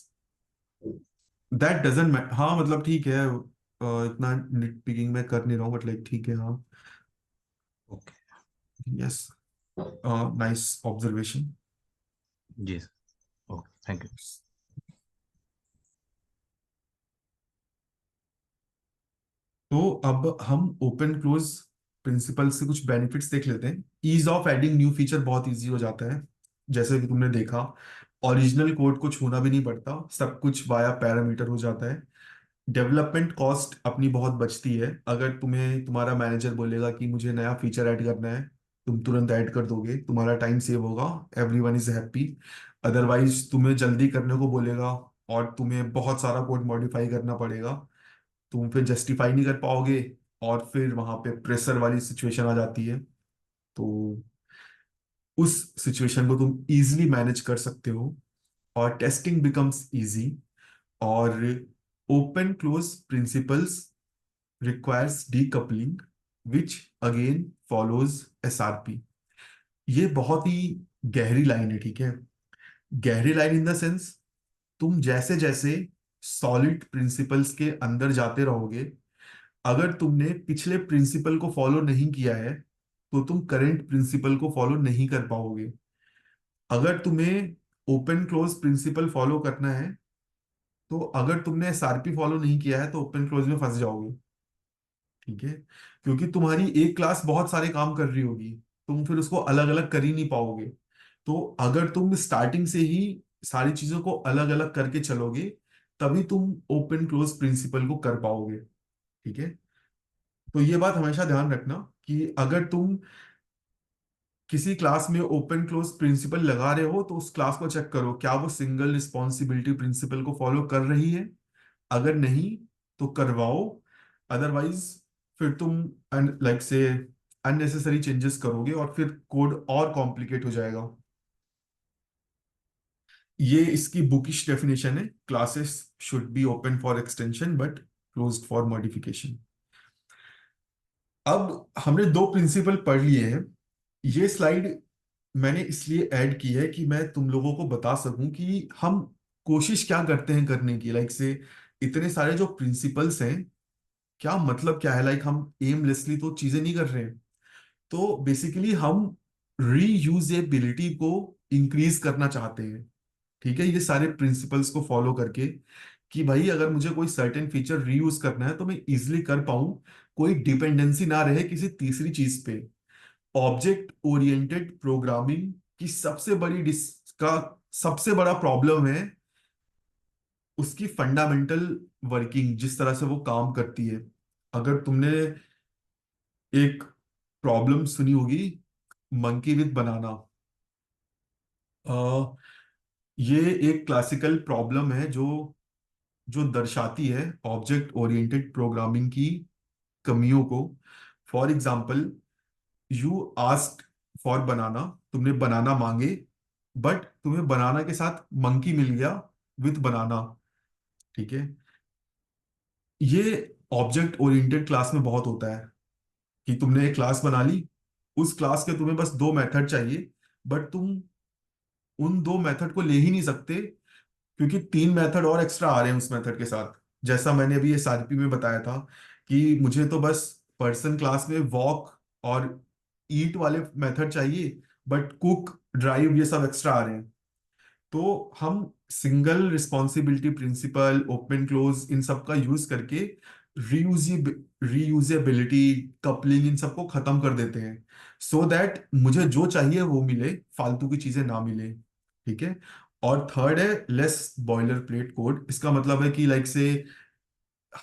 that doesn't matter. हाँ मतलब ठीक है, इतना निट पिकिंग में कर नहीं रहा हूँ, बट लाइक ठीक है, हाँ। ओके। Yes, nice observation. जी सर। Okay, thank you. तो अब हम ओपन क्लोज प्रिंसिपल से कुछ बेनिफिट्स देख लेते हैं। Ease of adding new feature बहुत इजी हो जाता है। जैसे कि तुमने देखा, ओरिजिनल कोड को छूना भी नहीं पड़ता, सब कुछ बाया पैरामीटर हो जाता है। डेवलपमेंट कॉस्ट अपनी बहुत बचती है। अगर तुम्हें तुम्हारा मैनेजर बोलेगा कि मुझे नया फीचर ऐड करना है, तुम तुरंत ऐड कर दोगे, तुम्हारा टाइम सेव होगा, एवरीवन इज हैप्पी। अदरवाइज तुम्हें जल्दी करने को बोलेगा और तुम्हें बहुत सारा कोड मॉडिफाई करना पड़ेगा, तुम फिर जस्टिफाई नहीं कर पाओगे, और फिर वहां पे प्रेशर वाली सिचुएशन आ जाती है। तो उस सिचुएशन को तुम इजीली मैनेज कर सकते हो, और टेस्टिंग बिकम्स इजी। और open close principles requires decoupling, which again follows SRP। ये बहुत ही गहरी लाइन है, ठीक है। गहरी लाइन इन द सेंस, तुम जैसे जैसे सॉलिड प्रिंसिपल्स के अंदर जाते रहोगे, अगर तुमने पिछले प्रिंसिपल को फॉलो नहीं किया है तो तुम करंट प्रिंसिपल को फॉलो नहीं कर पाओगे। अगर तुम्हें ओपन क्लोज प्रिंसिपल फॉलो करना है, तो अगर तुमने एसआरपी फॉलो नहीं किया है तो ओपन क्लोज में फंस जाओगे। ठीक है, क्योंकि तुम्हारी एक क्लास बहुत सारे काम कर रही होगी, तुम फिर उसको अलग अलग कर ही नहीं पाओगे। तो अगर तुम स्टार्टिंग से ही सारी चीजों को अलग अलग करके चलोगे, तभी तुम ओपन क्लोज प्रिंसिपल को कर पाओगे। ठीक है। तो ये बात हमेशा ध्यान रखना कि अगर तुम किसी क्लास में ओपन क्लोज प्रिंसिपल लगा रहे हो, तो उस क्लास को चेक करो क्या वो सिंगल रिस्पॉन्सिबिलिटी प्रिंसिपल को फॉलो कर रही है। अगर नहीं तो करवाओ, अदरवाइज फिर तुम लाइक से अननेसेसरी चेंजेस करोगे और फिर कोड और कॉम्प्लिकेट हो जाएगा। ये इसकी बुकिश डेफिनेशन है, classes should be open for extension but closed for modification. अब हमने दो प्रिंसिपल पढ़ लिए हैं। ये स्लाइड मैंने इसलिए ऐड की है कि मैं तुम लोगों को बता सकूं कि हम कोशिश क्या करते हैं करने की, लाइक से इतने सारे जो प्रिंसिपल्स हैं, क्या मतलब क्या है, लाइक हम एमलेसली तो चीजें नहीं कर रहे हैं। तो बेसिकली हम रीयूजेबिलिटी को इंक्रीज करना चाहते हैं। ठीक है, ये सारे प्रिंसिपल्स को फॉलो करके, कि भाई अगर मुझे कोई सर्टेन फीचर रीयूज करना है तो मैं इजिली कर पाऊं, कोई डिपेंडेंसी ना रहे किसी तीसरी चीज पे। ऑब्जेक्ट ओरिएंटेड प्रोग्रामिंग की सबसे बड़ी का सबसे बड़ा प्रॉब्लम है उसकी फंडामेंटल वर्किंग, जिस तरह से वो काम करती है। अगर तुमने एक प्रॉब्लम सुनी होगी, मंकी विद बनाना, ये एक क्लासिकल प्रॉब्लम है जो जो दर्शाती है ऑब्जेक्ट ओरिएंटेड प्रोग्रामिंग की कमियों को। For example, you asked for बनाना, तुमने बनाना मांगे, बट तुम्हें बनाना के साथ मंकी मिल गया विथ बनाना। ठीक है, ये ऑब्जेक्ट ओरिएंटेड क्लास में बहुत होता है कि तुमने एक क्लास बना ली, उस क्लास के तुम्हें बस दो मेथड चाहिए, बट तुम उन दो मेथड को ले ही नहीं सकते क्योंकि तीन मेथड और एक्स्ट्रा आ रहे हैं उस मेथड के साथ। जैसा मैंने अभी एसआरपी में बताया था कि मुझे तो बस पर्सन क्लास में वॉक और ईट वाले मेथड चाहिए, बट कुक, ड्राइव, ये सब एक्स्ट्रा आ रहे हैं। तो हम single responsibility principle, open close, इन सब का यूज करके रीयूजेबिलिटी, कपलिंग, इन सबको खत्म कर देते हैं, सो दैट मुझे जो चाहिए वो मिले, फालतू की चीजें ना मिले। ठीक है। और थर्ड है लेस बॉयलर प्लेट कोड। इसका मतलब है कि लाइक से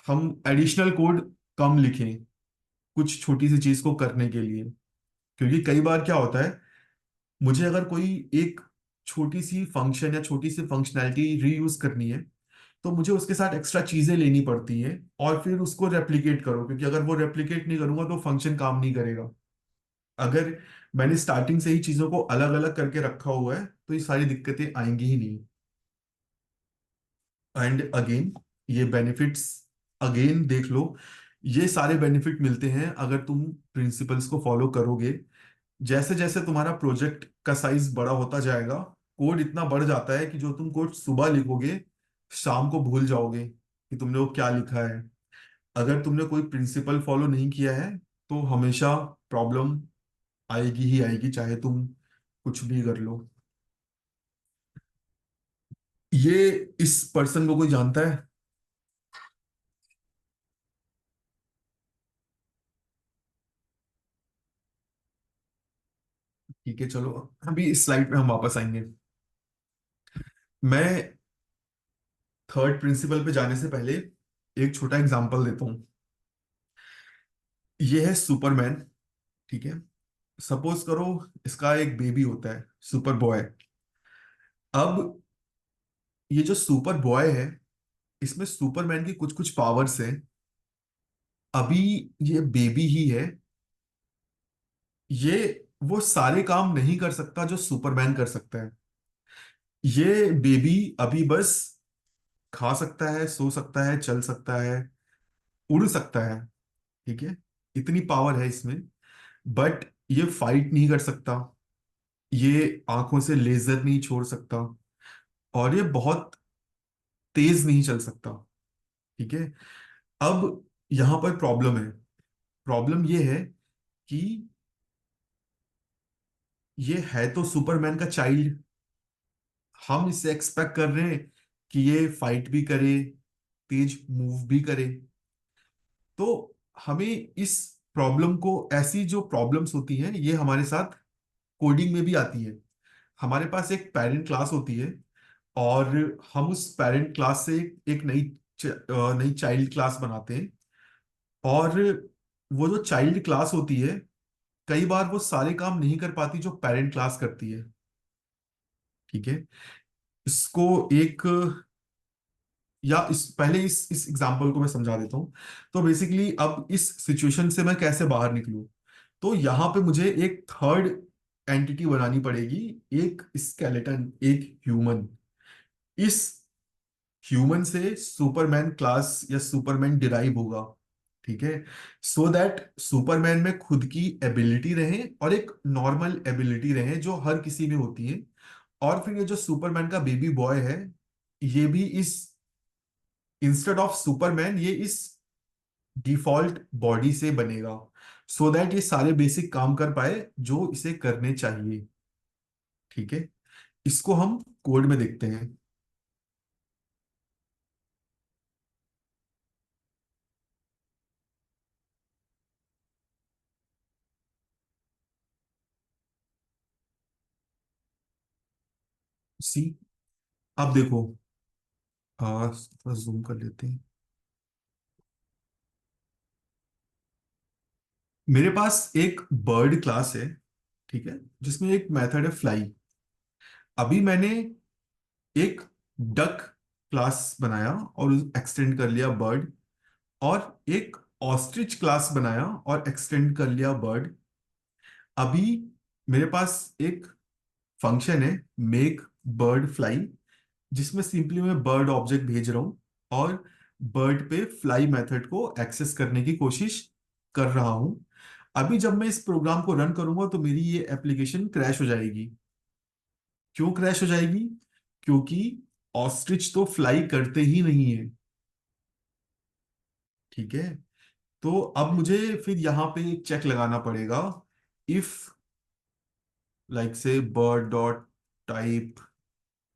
हम एडिशनल कोड कम लिखें कुछ छोटी सी चीज को करने के लिए। क्योंकि कई बार क्या होता है, मुझे अगर कोई एक छोटी सी फंक्शन या छोटी सी फंक्शनैलिटी रीयूज करनी है, तो मुझे उसके साथ एक्स्ट्रा चीजें लेनी पड़ती हैं और फिर उसको रेप्लिकेट करो, क्योंकि अगर वो रेप्लिकेट नहीं करूंगा तो फंक्शन काम नहीं करेगा। अगर मैंने स्टार्टिंग से ही चीजों को अलग अलग करके रखा हुआ है तो ये सारी दिक्कतें आएंगी ही नहीं। एंड अगेन, ये बेनिफिट्स अगेन देख लो, ये सारे बेनिफिट मिलते हैं अगर तुम प्रिंसिपल्स को फॉलो करोगे। जैसे जैसे तुम्हारा प्रोजेक्ट का साइज बड़ा होता जाएगा, कोड इतना बढ़ जाता है कि जो तुम कोड सुबह लिखोगे, शाम को भूल जाओगे कि तुमने वो क्या लिखा है। अगर तुमने कोई प्रिंसिपल फॉलो नहीं किया है तो हमेशा प्रॉब्लम आएगी ही आएगी, चाहे तुम कुछ भी कर लो। ये इस पर्सन को कोई जानता है? ठीक है, चलो अभी इस स्लाइड पे हम वापस आएंगे। मैं थर्ड प्रिंसिपल पे जाने से पहले एक छोटा एग्जांपल देता हूँ। ये है सुपरमैन। ठीक है, सपोज करो इसका एक बेबी होता है, सुपर बॉय। अब ये जो सुपर बॉय है, इसमें सुपरमैन की कुछ कुछ पावर्स हैं। अभी ये बेबी ही है, ये वो सारे काम नहीं कर सकता जो सुपरमैन कर सकता है। ये बेबी अभी बस खा सकता है, सो सकता है, चल सकता है, उड़ सकता है। ठीक है, इतनी पावर है इसमें। बट ये फाइट नहीं कर सकता, ये आंखों से लेजर नहीं छोड़ सकता, और ये बहुत तेज नहीं चल सकता। ठीक है। अब यहां पर प्रॉब्लम है। प्रॉब्लम ये है कि ये है तो सुपरमैन का चाइल्ड, हम इससे एक्सपेक्ट कर रहे हैं कि ये फाइट भी करे, तेज मूव भी करे। तो हमें इस प्रॉब्लम को, ऐसी जो प्रॉब्लम्स होती हैं ये हमारे साथ कोडिंग में भी आती है। हमारे पास एक पेरेंट क्लास होती है और हम उस पेरेंट क्लास से एक नई चाइल्ड क्लास बनाते हैं। और वो जो चाइल्ड क्लास होती है, कई बार वो सारे काम नहीं कर पाती जो पेरेंट क्लास करती है। ठीक है, इसको एक, या इस पहले इस एग्जांपल को मैं समझा देता हूँ। तो बेसिकली अब इस सिचुएशन से मैं कैसे बाहर निकलूं, तो यहाँ पे मुझे एक थर्ड एंटिटी बनानी पड़ेगी, एक स्केलेटन, एक ह्यूमन। इस ह्यूमन से सुपरमैन क्लास या सुपरमैन डिराइव होगा। ठीक है, सो दैट सुपरमैन में खुद की एबिलिटी रहे और एक नॉर्मल एबिलिटी रहे जो हर किसी में होती है। और फिर ये जो सुपरमैन का बेबी बॉय है, ये भी इस, इंस्टेड ऑफ सुपरमैन, ये इस डिफॉल्ट बॉडी से बनेगा, सो दैट ये सारे बेसिक काम कर पाए जो इसे करने चाहिए। ठीक है, इसको हम कोड में देखते हैं। सी, अब देखो, थोड़ा जूम कर लेते हैं। मेरे पास एक बर्ड क्लास है, ठीक है, जिसमें एक मेथड है फ्लाई। अभी मैंने एक डक क्लास बनाया और एक्सटेंड कर लिया बर्ड, और एक ऑस्ट्रिच क्लास बनाया और एक्सटेंड कर लिया बर्ड। अभी मेरे पास एक फंक्शन है मेक बर्ड फ्लाई, जिसमें सिंपली मैं बर्ड ऑब्जेक्ट भेज रहा हूं और बर्ड पे फ्लाई मेथड को एक्सेस करने की कोशिश कर रहा हूं। अभी जब मैं इस प्रोग्राम को रन करूंगा तो मेरी ये एप्लीकेशन क्रैश हो जाएगी। क्यों क्रैश हो जाएगी? क्योंकि ऑस्ट्रिच तो फ्लाई करते ही नहीं है। ठीक है, तो अब मुझे फिर यहां पे एक चेक लगाना पड़ेगा। If like say bird dot type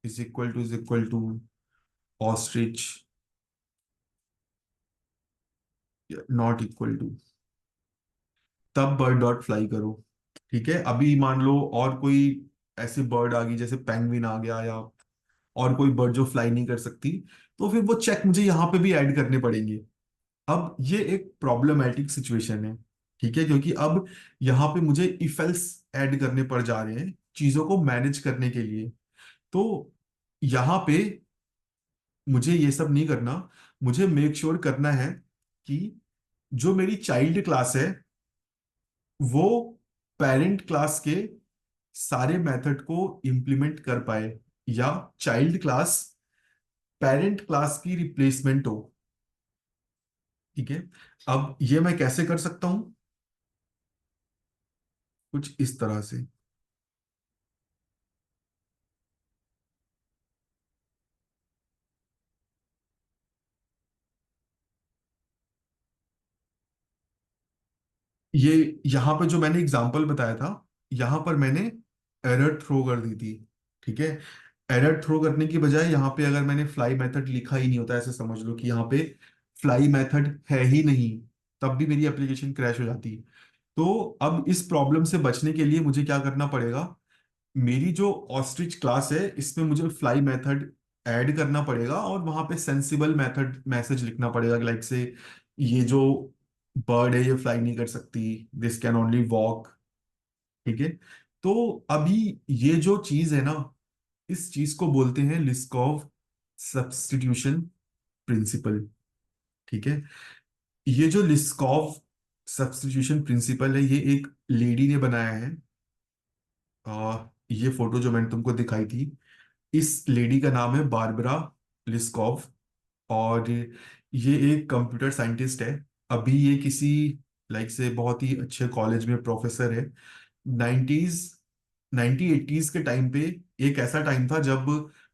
is equal to ostrich not equal to, तब बर्ड डॉट फ्लाई करो। ठीक है, अभी मान लो और कोई ऐसी बर्ड आ गई, जैसे पेंगुइन आ गया या और कोई बर्ड जो फ्लाई नहीं कर सकती, तो फिर वो चेक मुझे यहाँ पे भी ऐड करने पड़ेंगे। अब ये एक प्रॉब्लमेटिक सिचुएशन है, ठीक है, क्योंकि अब यहाँ पे मुझे इफ एल्स ऐड करने पड़ जा रहे हैं चीजों को मैनेज करने के लिए। तो यहाँ पे मुझे ये सब नहीं करना। मुझे मेक श्योर करना है कि जो मेरी चाइल्ड क्लास है वो पेरेंट क्लास के सारे मेथड को इंप्लीमेंट कर पाए, या चाइल्ड क्लास पेरेंट क्लास की रिप्लेसमेंट हो। ठीक है, अब ये मैं कैसे कर सकता हूं? कुछ इस तरह से। ये यहां पर जो मैंने एग्जांपल बताया था, यहां पर मैंने एरर थ्रो कर दी थी। ठीक है, एरर थ्रो करने की बजाय यहाँ पे अगर मैंने फ्लाई मेथड लिखा ही नहीं होता, ऐसे समझ लो कि यहाँ पे फ्लाई मेथड है ही नहीं, तब भी मेरी एप्लीकेशन क्रैश हो जाती। तो अब इस प्रॉब्लम से बचने के लिए मुझे क्या करना पड़ेगा? मेरी जो ऑस्ट्रिच क्लास है इसमें मुझे फ्लाई मेथड ऐड करना पड़ेगा और वहां पे सेंसिबल मेथड मैसेज लिखना पड़ेगा, लाइक से ये जो बर्ड है ये फ्लाई नहीं कर सकती, दिस कैन ओनली वॉक। ठीक है, तो अभी ये जो चीज है ना, इस चीज को बोलते हैं लिस्कोव सब्स्टिट्यूशन प्रिंसिपल। ठीक है, ये जो लिस्कोव सब्स्टिट्यूशन प्रिंसिपल है ये एक लेडी ने बनाया है। ये फोटो जो मैंने तुमको दिखाई थी, इस लेडी का नाम है बारबरा लिस्कोव, और ये एक कंप्यूटर साइंटिस्ट है। अभी ये किसी लाइक से बहुत ही अच्छे कॉलेज में प्रोफेसर है। 90s 1980s के टाइम पे एक ऐसा टाइम था जब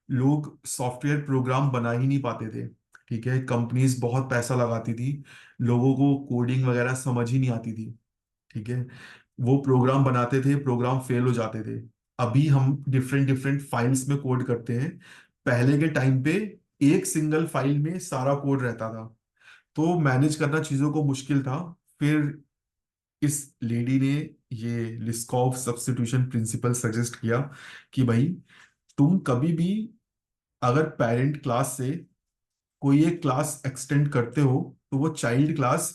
लोग सॉफ्टवेयर प्रोग्राम बना ही नहीं पाते थे। ठीक है, कंपनीज बहुत पैसा लगाती थी, लोगों को कोडिंग वगैरह समझ ही नहीं आती थी। ठीक है, वो प्रोग्राम बनाते थे, प्रोग्राम फेल हो जाते थे। अभी हम डिफरेंट डिफरेंट फाइल्स में कोड करते हैं, पहले के टाइम पे एक सिंगल फाइल में सारा कोड रहता था, तो मैनेज करना चीजों को मुश्किल था। फिर इस लेडी ने ये लिस्कोव सब्स्टिट्यूशन प्रिंसिपल सजेस्ट किया कि भाई तुम कभी भी अगर पेरेंट क्लास से कोई एक क्लास एक्सटेंड करते हो तो वो चाइल्ड क्लास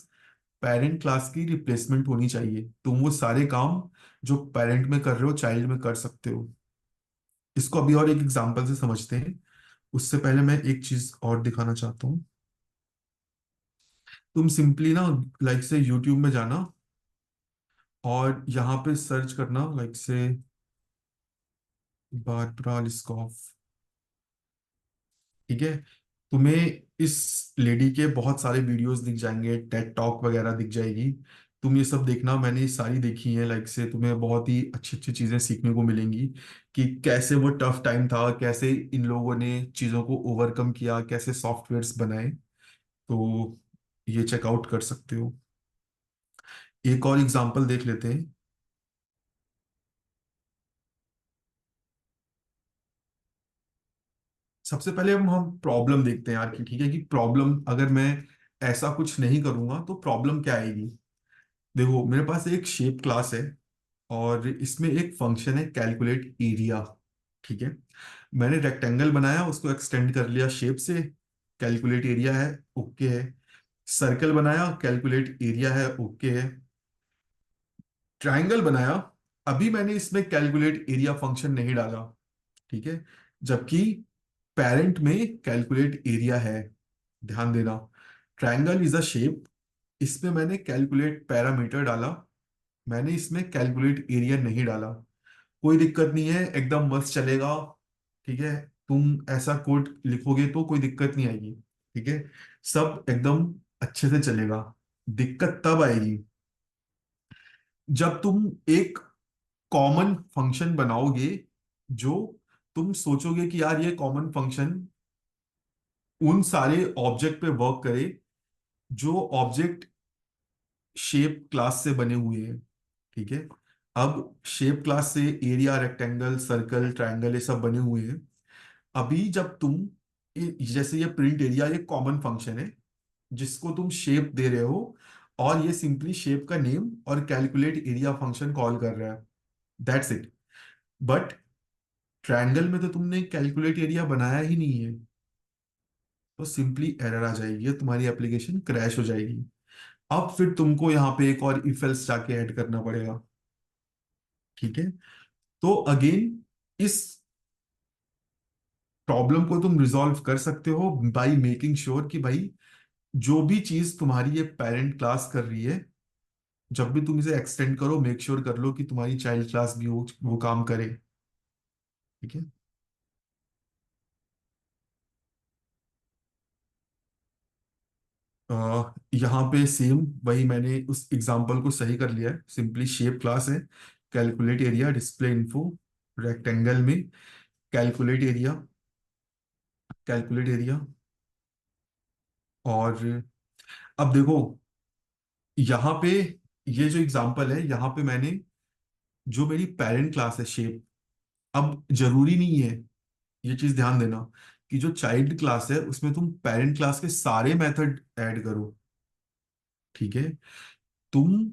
पेरेंट क्लास की रिप्लेसमेंट होनी चाहिए। तुम वो सारे काम जो पेरेंट में कर रहे हो चाइल्ड में कर सकते हो। इसको अभी और एक एग्जांपल से समझते हैं। उससे पहले मैं एक चीज और दिखाना चाहता हूँ। तुम सिंपली ना लाइक से यूट्यूब में जाना और यहाँ पे सर्च करना लाइक से बारबरा लिस्कोव। ठीक है, तुम्हें इस लेडी के बहुत सारे वीडियोस दिख जाएंगे, टेड टॉक वगैरह दिख जाएगी। तुम ये सब देखना, मैंने ये सारी देखी है, लाइक से तुम्हें बहुत ही अच्छी अच्छी चीजें सीखने को मिलेंगी कि कैसे वो टफ टाइम था, कैसे इन लोगों ने चीजों को ओवरकम किया, कैसे सॉफ्टवेयर्स बनाए। तो ये चेकआउट कर सकते हो। एक और एग्जांपल देख लेते हैं। सबसे पहले हम प्रॉब्लम देखते हैं यार, कि ठीक है कि प्रॉब्लम अगर मैं ऐसा कुछ नहीं करूंगा तो प्रॉब्लम क्या आएगी। देखो मेरे पास एक शेप क्लास है और इसमें एक फंक्शन है कैलकुलेट एरिया। ठीक है, मैंने रेक्टेंगल बनाया, उसको एक्सटेंड कर लिया शेप से, कैलकुलेट एरिया है, ओके है। सर्कल बनाया, कैलकुलेट एरिया है, ओके है। ट्रायंगल बनाया, अभी मैंने इसमें कैलकुलेट एरिया फंक्शन नहीं डाला, ठीक है, जबकि पेरेंट में कैलकुलेट एरिया है। ध्यान देना, ट्रायंगल इज अ शेप, इसमें मैंने कैलकुलेट पैरामीटर डाला, मैंने इसमें कैलकुलेट एरिया नहीं डाला। कोई दिक्कत नहीं है, एकदम मस्त चलेगा, ठीक है। तुम ऐसा कोड लिखोगे तो कोई दिक्कत नहीं आएगी, ठीक है, सब एकदम अच्छे से चलेगा। दिक्कत तब आएगी जब तुम एक कॉमन फंक्शन बनाओगे, जो तुम सोचोगे कि यार ये कॉमन फंक्शन उन सारे ऑब्जेक्ट पे वर्क करे जो ऑब्जेक्ट शेप क्लास से बने हुए हैं, ठीक है। अब शेप क्लास से एरिया, रेक्टेंगल, सर्कल, ट्रायंगल ये सब बने हुए हैं। अभी जब तुम जैसे ये प्रिंट एरिया, ये कॉमन फंक्शन है जिसको तुम शेप दे रहे हो, और ये सिंपली शेप का नेम और कैलकुलेट एरिया फंक्शन कॉल कर रहा है, दैट्स इट। बट ट्रायंगल में तो तुमने कैलकुलेट एरिया बनाया ही नहीं है, तो सिंपली एरर आ जाएगी, तुम्हारी एप्लीकेशन क्रैश हो जाएगी। अब फिर तुमको यहाँ पे एक और इफ एल्स जाके ऐड करना पड़ेगा, ठीक है। तो अगेन, इस प्रॉब्लम को तुम रिजॉल्व कर सकते हो बाय मेकिंग श्योर कि भाई जो भी चीज तुम्हारी ये पेरेंट क्लास कर रही है, जब भी तुम इसे एक्सटेंड करो, मेक श्योर कर लो कि तुम्हारी चाइल्ड क्लास भी वो काम करे, ठीक है। यहाँ पे सेम वही, मैंने उस एग्जांपल को सही कर लिया है, सिंपली शेप क्लास है, calculate area, display info, rectangle में कैलकुलेट एरिया, कैलकुलेट एरिया। और अब देखो, यहाँ पे ये जो एग्जांपल है, यहाँ पे मैंने जो मेरी पेरेंट क्लास है शेप, अब जरूरी नहीं है, ये चीज ध्यान देना कि जो चाइल्ड क्लास है उसमें तुम पेरेंट क्लास के सारे मेथड ऐड करो, ठीक है। तुम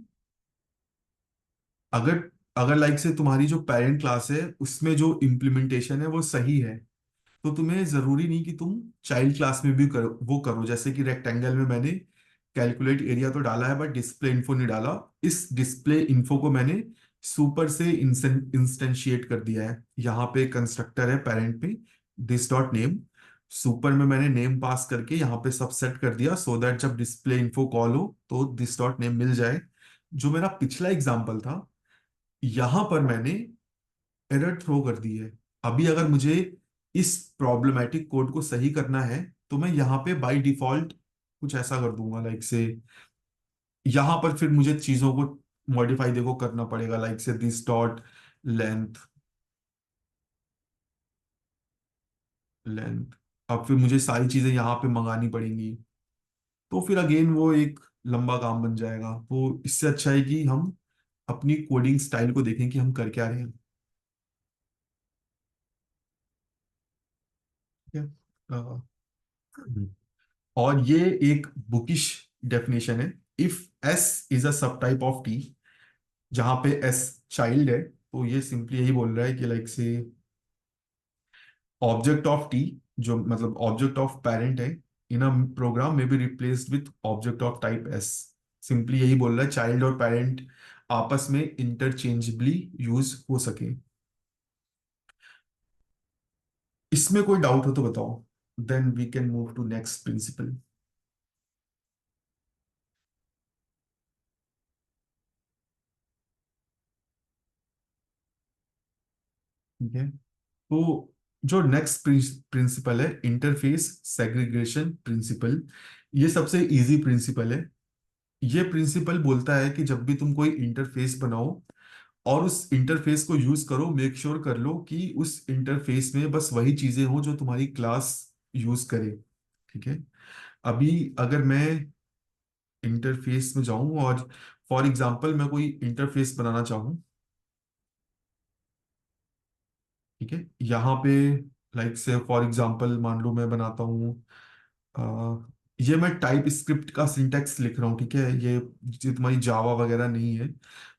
अगर अगर लाइक से तुम्हारी जो पेरेंट क्लास है उसमें जो इम्प्लीमेंटेशन है वो सही है, तो तुम्हें जरूरी नहीं कि तुम चाइल्ड क्लास में भी करो, वो करो। जैसे कि रेक्टेंगल में मैंने कैलकुलेट एरिया तो डाला है बट डिस्प्ले इन्फो नहीं डाला। इस डिस्प्ले इन्फो को मैंने सुपर से इंस्टेंशिएट कर दिया है। यहाँ पे कंस्ट्रक्टर है पेरेंट में, दिस डॉट नेम, सुपर में मैंने नेम पास करके यहाँ पे सब सेट कर दिया, सो दैट जब डिस्प्ले इन्फो कॉल हो तो दिस डॉट नेम मिल जाए। जो मेरा पिछला एग्जाम्पल था, यहां पर मैंने एरर थ्रो कर दी है। अभी अगर मुझे इस प्रॉब्लमेटिक कोड को सही करना है, तो मैं यहाँ पे बाय डिफॉल्ट कुछ ऐसा कर दूंगा, लाइक से यहाँ पर फिर मुझे चीजों को मॉडिफाई देखो करना पड़ेगा, लाइक से दिस डॉट लेंथ, लेंथ। अब फिर मुझे सारी चीजें यहाँ पे मंगानी पड़ेंगी, तो फिर अगेन वो एक लंबा काम बन जाएगा। तो इससे अच्छा है कि हम अपनी कोडिंग स्टाइल को देखें कि हम कर क्या रहे हैं, ठीक है। और ये एक बुकिश डेफिनेशन है, इफ एस इज अ सब टाइप ऑफ टी, जहां पे एस चाइल्ड है, तो ये सिंपली यही बोल रहा है कि लाइक से ऑब्जेक्ट ऑफ टी, जो मतलब ऑब्जेक्ट ऑफ पेरेंट है, इन अ प्रोग्राम में be replaced with object of type S. Simply यही बोल रहा है, चाइल्ड और पेरेंट आपस में इंटरचेंजेबली यूज हो सके। इसमें कोई डाउट हो तो बताओ, then we can move to next principle, ठीक है। तो जो नेक्स्ट प्रिंसिपल है, इंटरफेस सेग्रीगेशन प्रिंसिपल, ये सबसे इजी प्रिंसिपल है। ये प्रिंसिपल बोलता है कि जब भी तुम कोई इंटरफेस बनाओ और उस इंटरफेस को यूज करो, मेक श्योर कर लो कि उस इंटरफेस में बस वही चीजें हो जो तुम्हारी क्लास यूज करे, ठीक है। अभी अगर मैं इंटरफेस में जाऊं और फॉर एग्जांपल मैं कोई इंटरफेस बनाना चाहूं, ठीक है, यहाँ पे लाइक से फॉर एग्जांपल मान लो मैं बनाता हूँ, ये मैं टाइप स्क्रिप्ट का सिंटेक्स लिख रहा हूँ, ठीक है। ये तुम्हारी जावा वगैरह नहीं है,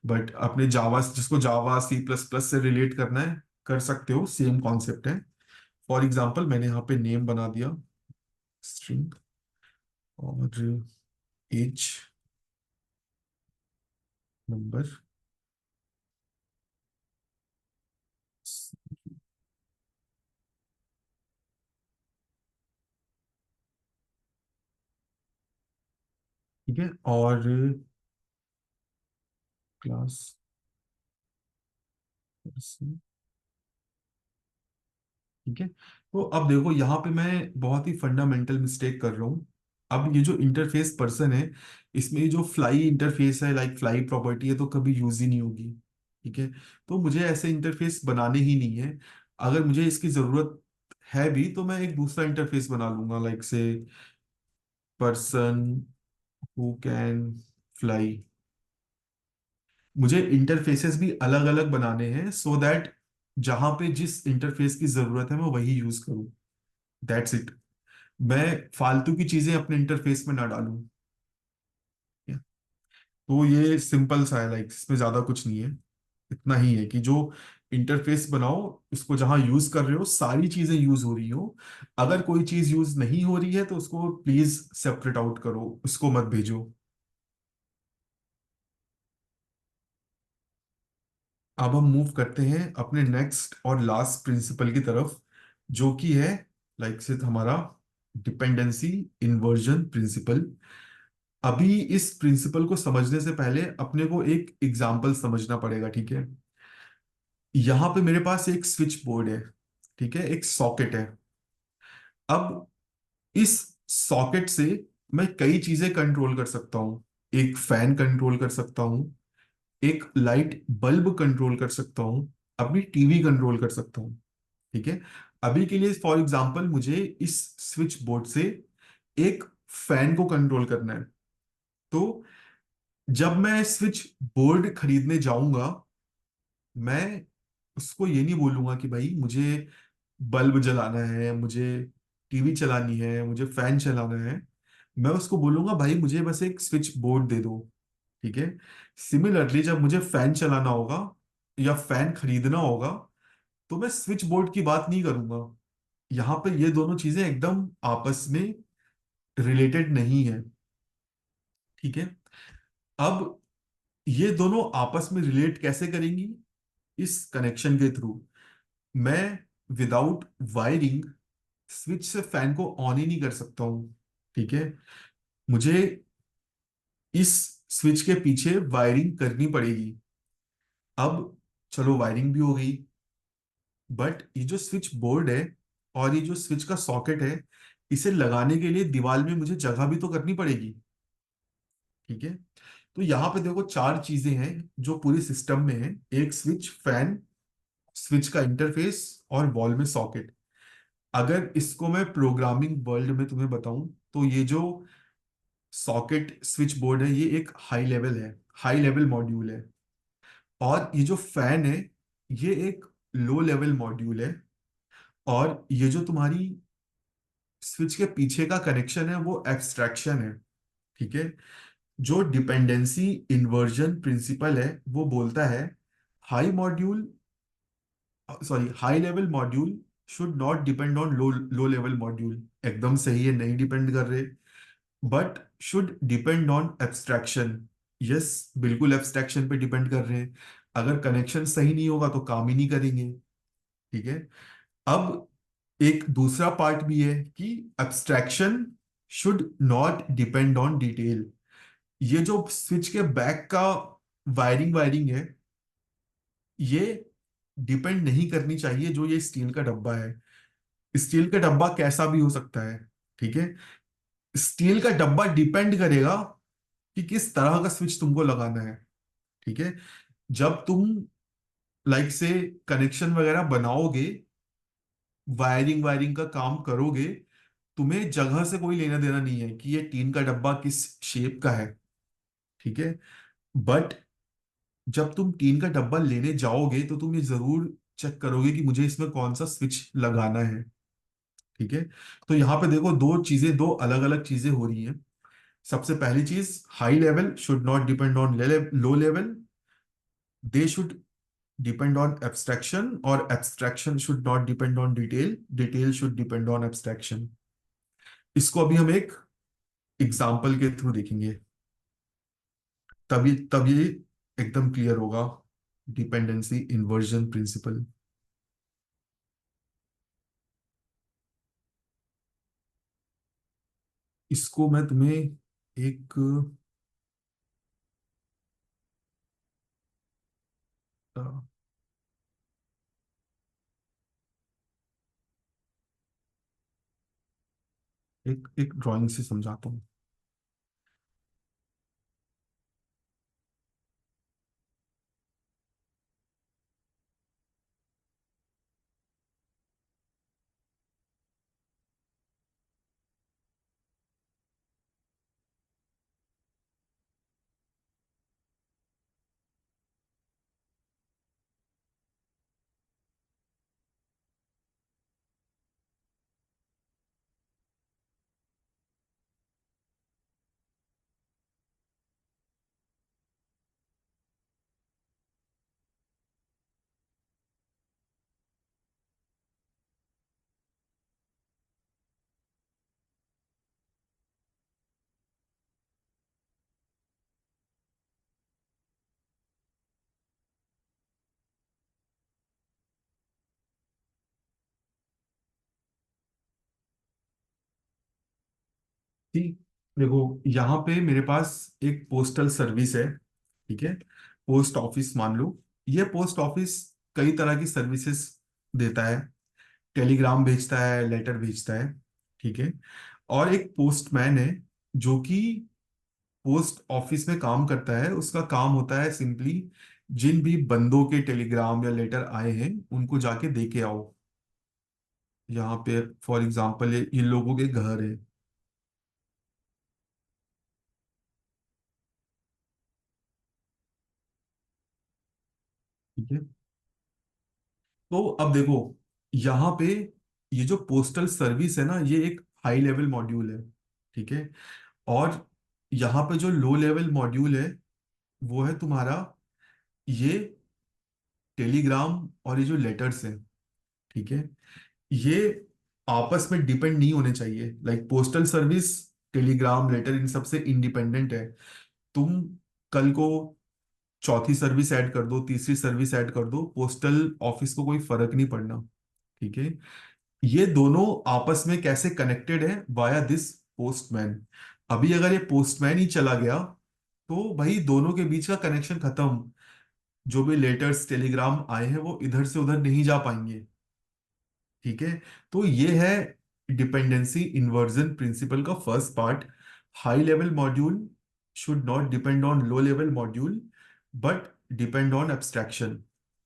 बट अपने जावा, जिसको जावा सी प्लस प्लस से रिलेट करना है कर सकते हो, सेम कॉन्सेप्ट है। फॉर एग्जांपल मैंने यहाँ पे नेम बना दिया, स्ट्रिंग और एज नंबर, ठीक है, और क्लास पर्सन, ठीक है। तो अब देखो यहाँ पे मैं बहुत ही फंडामेंटल मिस्टेक कर रहा हूँ। अब ये जो इंटरफेस पर्सन है, इसमें ये जो फ्लाई इंटरफेस है, लाइक फ्लाई प्रॉपर्टी है, तो कभी यूज ही नहीं होगी, ठीक है। तो मुझे ऐसे इंटरफेस बनाने ही नहीं है। अगर मुझे इसकी जरूरत है भी तो मैं एक दूसरा इंटरफेस बना लूंगा, लाइक से पर्सन हु कैन फ्लाई। मुझे इंटरफेसेस भी अलग अलग बनाने हैं सो दैट जहां पे जिस इंटरफेस की जरूरत है मैं वही यूज करूं, दैट्स इट। मैं फालतू की चीजें अपने इंटरफेस में ना डालूं। तो ये सिंपल सा है, लाइक इसमें ज्यादा कुछ नहीं है। इतना ही है कि जो इंटरफेस बनाओ, उसको जहां यूज कर रहे हो सारी चीजें यूज हो रही हो। अगर कोई चीज यूज नहीं हो रही है तो उसको प्लीज सेपरेट आउट करो, उसको मत भेजो। अब हम मूव करते हैं अपने नेक्स्ट और लास्ट प्रिंसिपल की तरफ, जो कि है लाइक से हमारा डिपेंडेंसी इन्वर्जन प्रिंसिपल। अभी इस प्रिंसिपल को समझने से पहले अपने को एक एग्जाम्पल समझना पड़ेगा, ठीक है। यहां पे मेरे पास एक स्विच बोर्ड है, ठीक है, एक सॉकेट है। अब इस सॉकेट से मैं कई चीजें कंट्रोल कर सकता हूं। एक फैन कंट्रोल कर सकता हूं, एक लाइट बल्ब कंट्रोल कर सकता हूं, अपनी टीवी कंट्रोल कर सकता हूं, ठीक है। अभी के लिए फॉर एग्जांपल मुझे इस स्विच बोर्ड से एक फैन को कंट्रोल करना है। तो जब मैं स्विच बोर्ड खरीदने जाऊंगा, मैं उसको ये नहीं बोलूंगा कि भाई मुझे बल्ब जलाना है, मुझे टीवी चलानी है, मुझे फैन चलाना है। मैं उसको बोलूंगा भाई मुझे बस एक स्विच बोर्ड दे दो, ठीक है। सिमिलरली जब मुझे फैन चलाना होगा या फैन खरीदना होगा, तो मैं स्विच बोर्ड की बात नहीं करूंगा। यहाँ पे ये दोनों चीजें एकदम आपस में रिलेटेड नहीं है, ठीक है। अब ये दोनों आपस में रिलेट कैसे करेंगी? इस कनेक्शन के थ्रू। मैं विदाउट वायरिंग स्विच से फैन को ऑन ही नहीं कर सकता हूं, ठीक है। मुझे इस स्विच के पीछे वायरिंग करनी पड़ेगी। अब चलो वायरिंग भी हो गई, बट ये जो स्विच बोर्ड है और ये जो स्विच का सॉकेट है, इसे लगाने के लिए दीवार में मुझे जगह भी तो करनी पड़ेगी, ठीक है। तो यहाँ पे देखो चार चीजें हैं जो पूरे सिस्टम में है: एक स्विच, फैन, स्विच का इंटरफेस और वॉल में सॉकेट। अगर इसको मैं प्रोग्रामिंग वर्ल्ड में तुम्हें बताऊं, तो ये जो सॉकेट स्विच बोर्ड है ये एक हाई लेवल है, हाई लेवल मॉड्यूल है। और ये जो फैन है ये एक लो लेवल मॉड्यूल है। और ये जो तुम्हारी स्विच के पीछे का कनेक्शन है वो एब्स्ट्रैक्शन है, ठीक है। जो डिपेंडेंसी इन्वर्जन प्रिंसिपल है वो बोलता है high module, sorry, high level module should not depend on low low level module. एकदम सही है, नहीं डिपेंड कर रहे। But should depend on abstraction. Yes, बिल्कुल एब्स्ट्रैक्शन पे डिपेंड कर रहे हैं। अगर कनेक्शन सही नहीं होगा तो काम ही नहीं करेंगे, ठीक है। अब एक दूसरा पार्ट भी है कि abstraction should not depend on detail. ये जो स्विच के बैक का वायरिंग वायरिंग है, ये डिपेंड नहीं करनी चाहिए। जो ये स्टील का डब्बा है, स्टील का डब्बा कैसा भी हो सकता है, ठीक है। स्टील का डब्बा डिपेंड करेगा कि किस तरह का स्विच तुमको लगाना है, ठीक है। जब तुम लाइक से कनेक्शन वगैरह बनाओगे, वायरिंग वायरिंग का काम करोगे, तुम्हें जगह से कोई लेना देना नहीं है कि ये टीन का डब्बा किस शेप का है, ठीक है। बट जब तुम टीन का डब्बा लेने जाओगे तो तुम ये जरूर चेक करोगे कि मुझे इसमें कौन सा स्विच लगाना है, ठीक है। तो यहाँ पे देखो दो चीजें, दो अलग अलग चीजें हो रही हैं। सबसे पहली चीज, high level should not depend on low level, they should depend on abstraction, और abstraction should not depend on detail, detail should depend on abstraction. इसको अभी हम एक एग्जाम्पल के थ्रू देखेंगे, तभी तब ये एकदम क्लियर होगा। Dependency inversion principle. इसको मैं तुम्हें एक अ, एक एक ड्राइंग से समझाता हूँ। ठीक, देखो यहाँ पे मेरे पास एक पोस्टल सर्विस है, ठीक है। पोस्ट ऑफिस मान लो। ये पोस्ट ऑफिस कई तरह की सर्विसेज देता है, टेलीग्राम भेजता है, लेटर भेजता है, ठीक है। और एक पोस्टमैन है जो कि पोस्ट ऑफिस में काम करता है। उसका काम होता है सिंपली जिन भी बंदों के टेलीग्राम या लेटर आए हैं उनको जाके दे के आओ। यहाँ पे फॉर एग्जांपल ये लोगों के घर है, ठीक है। तो अब देखो यहाँ पे ये जो पोस्टल सर्विस है ना, ये एक हाई लेवल मॉड्यूल है, ठीक है। और यहाँ पे जो लो लेवल मॉड्यूल है वो है तुम्हारा ये टेलीग्राम और ये जो लेटर्स हैं, ठीक है। ये आपस में डिपेंड नहीं होने चाहिए। Like postal service, telegram, letter इन सब से इंडिपेंडेंट है। तुम कल को चौथी सर्विस ऐड कर दो, तीसरी सर्विस ऐड कर दो, पोस्टल ऑफिस को कोई फर्क नहीं पड़ना, ठीक है। ये दोनों आपस में कैसे कनेक्टेड है? Via this postman. अभी अगर ये पोस्टमैन ही चला गया तो भाई दोनों के बीच का कनेक्शन खत्म। जो भी लेटर्स टेलीग्राम आए हैं वो इधर से उधर नहीं जा पाएंगे, ठीक है। तो ये है डिपेंडेंसी इन्वर्जन प्रिंसिपल का first part. High level module should not depend on low level module but depend on abstraction.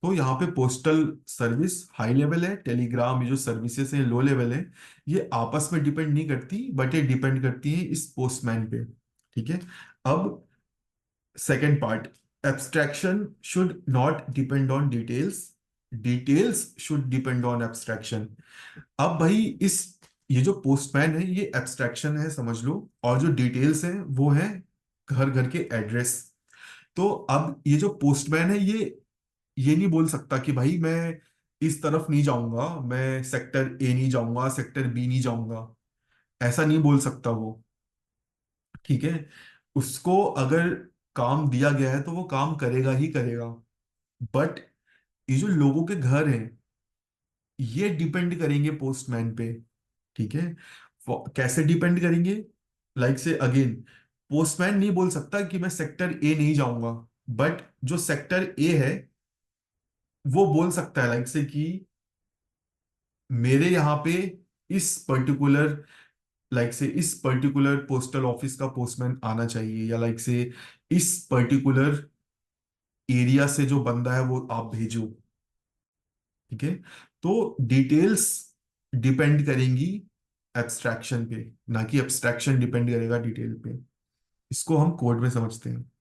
तो यहाँ पे पोस्टल सर्विस हाई लेवल है, टेलीग्राम ये जो सर्विसेज है लो लेवल है। ये आपस में डिपेंड नहीं करती बट ये डिपेंड करती है इस पोस्टमैन पे, ठीक है। अब second part, abstraction should not depend on details, details should depend on abstraction. अब भाई इस ये जो पोस्टमैन है ये एब्स्ट्रैक्शन है समझ लो, और जो डिटेल्स है वो है घर घर के एड्रेस। तो अब ये जो पोस्टमैन है ये नहीं बोल सकता कि भाई मैं इस तरफ नहीं जाऊंगा, मैं सेक्टर ए नहीं जाऊंगा, सेक्टर बी नहीं जाऊंगा। ऐसा नहीं बोल सकता वो, ठीक है। उसको अगर काम दिया गया है तो वो काम करेगा ही करेगा। बट ये जो लोगों के घर हैं ये डिपेंड करेंगे पोस्टमैन पे, ठीक है। कैसे डिपेंड करेंगे? लाइक से अगेन, पोस्टमैन नहीं बोल सकता कि मैं सेक्टर ए नहीं जाऊंगा, बट जो सेक्टर ए है वो बोल सकता है लाइक से कि मेरे यहाँ पे इस पर्टिकुलर लाइक से इस पर्टिकुलर पोस्टल ऑफिस का पोस्टमैन आना चाहिए, या लाइक से इस पर्टिकुलर एरिया से जो बंदा है वो आप भेजो, ठीक है। तो डिटेल्स डिपेंड करेंगी एब्स्ट्रैक्शन पे, ना कि एब्स्ट्रैक्शन डिपेंड करेगा डिटेल पे। इसको हम कोड में समझते हैं।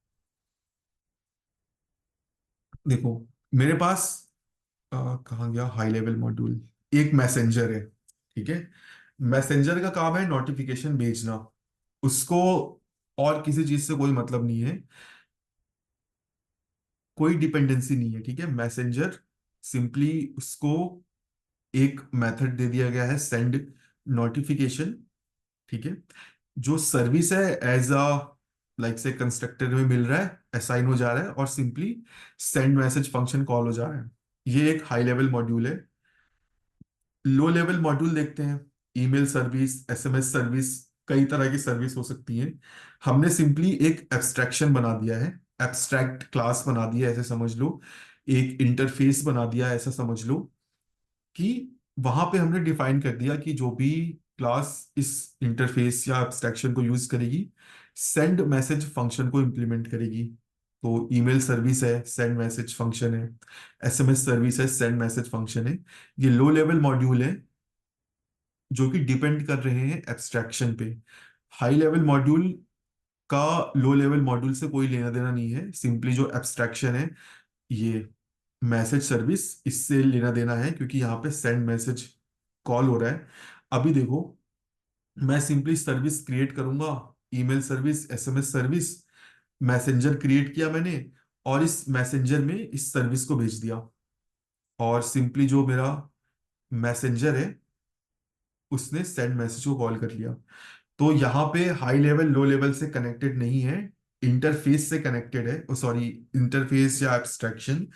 देखो मेरे पास कहाँ गया हाई लेवल मॉड्यूल, एक मैसेंजर है, ठीक है। मैसेंजर का काम है नोटिफिकेशन भेजना, उसको और किसी चीज से कोई मतलब नहीं है, कोई डिपेंडेंसी नहीं है, ठीक है। मैसेंजर सिंपली उसको एक मेथड दे दिया गया है सेंड नोटिफिकेशन, ठीक है। जो सर्विस है एज अ लाइक से कंस्ट्रक्टर में मिल रहा है, असाइन हो जा रहा है, और simply send message function call हो जा रहा है। ये एक हाई लेवल मॉड्यूल है। लो लेवल मॉड्यूल देखते हैं। ईमेल सर्विस, एसएमएस सर्विस, कई तरह की सर्विस हो सकती है। हमने सिंपली एक एब्स्ट्रैक्शन बना दिया है, एब्स्ट्रैक्ट क्लास बना दिया है, ऐसे समझ लो। एक इंटरफेस बना दिया है, ऐसा समझ लो कि वहां पे हमने डिफाइन कर दिया कि जो भी क्लास इस इंटरफेस या एब्स्ट्रैक्शन को यूज करेगी, सेंड मैसेज फंक्शन को इंप्लीमेंट करेगी। तो ईमेल सर्विस है, सेंड मैसेज फंक्शन है। एसएमएस सर्विस है, सेंड मैसेज फंक्शन है। ये लो लेवल मॉड्यूल है जो कि डिपेंड कर रहे हैं एब्स्ट्रैक्शन पे। हाई लेवल मॉड्यूल का लो लेवल मॉड्यूल से कोई लेना देना नहीं है। सिंपली जो एब्स्ट्रैक्शन है, ये मैसेज सर्विस, इससे लेना देना है, क्योंकि यहाँ पे सेंड मैसेज कॉल हो रहा है। अभी देखो, मैं सिंपली सर्विस क्रिएट करूंगा, email service, SMS service, messenger create किया मैंने, और इस मैसेंजर में इस सर्विस को भेज दिया, और सिंपली जो मेरा मैसेंजर है उसने सेंड मैसेज को कॉल कर लिया। तो यहाँ पे हाई लेवल लो लेवल से कनेक्टेड नहीं है, इंटरफेस से कनेक्टेड है, सॉरी, इंटरफेस या एब्स्ट्रैक्शन।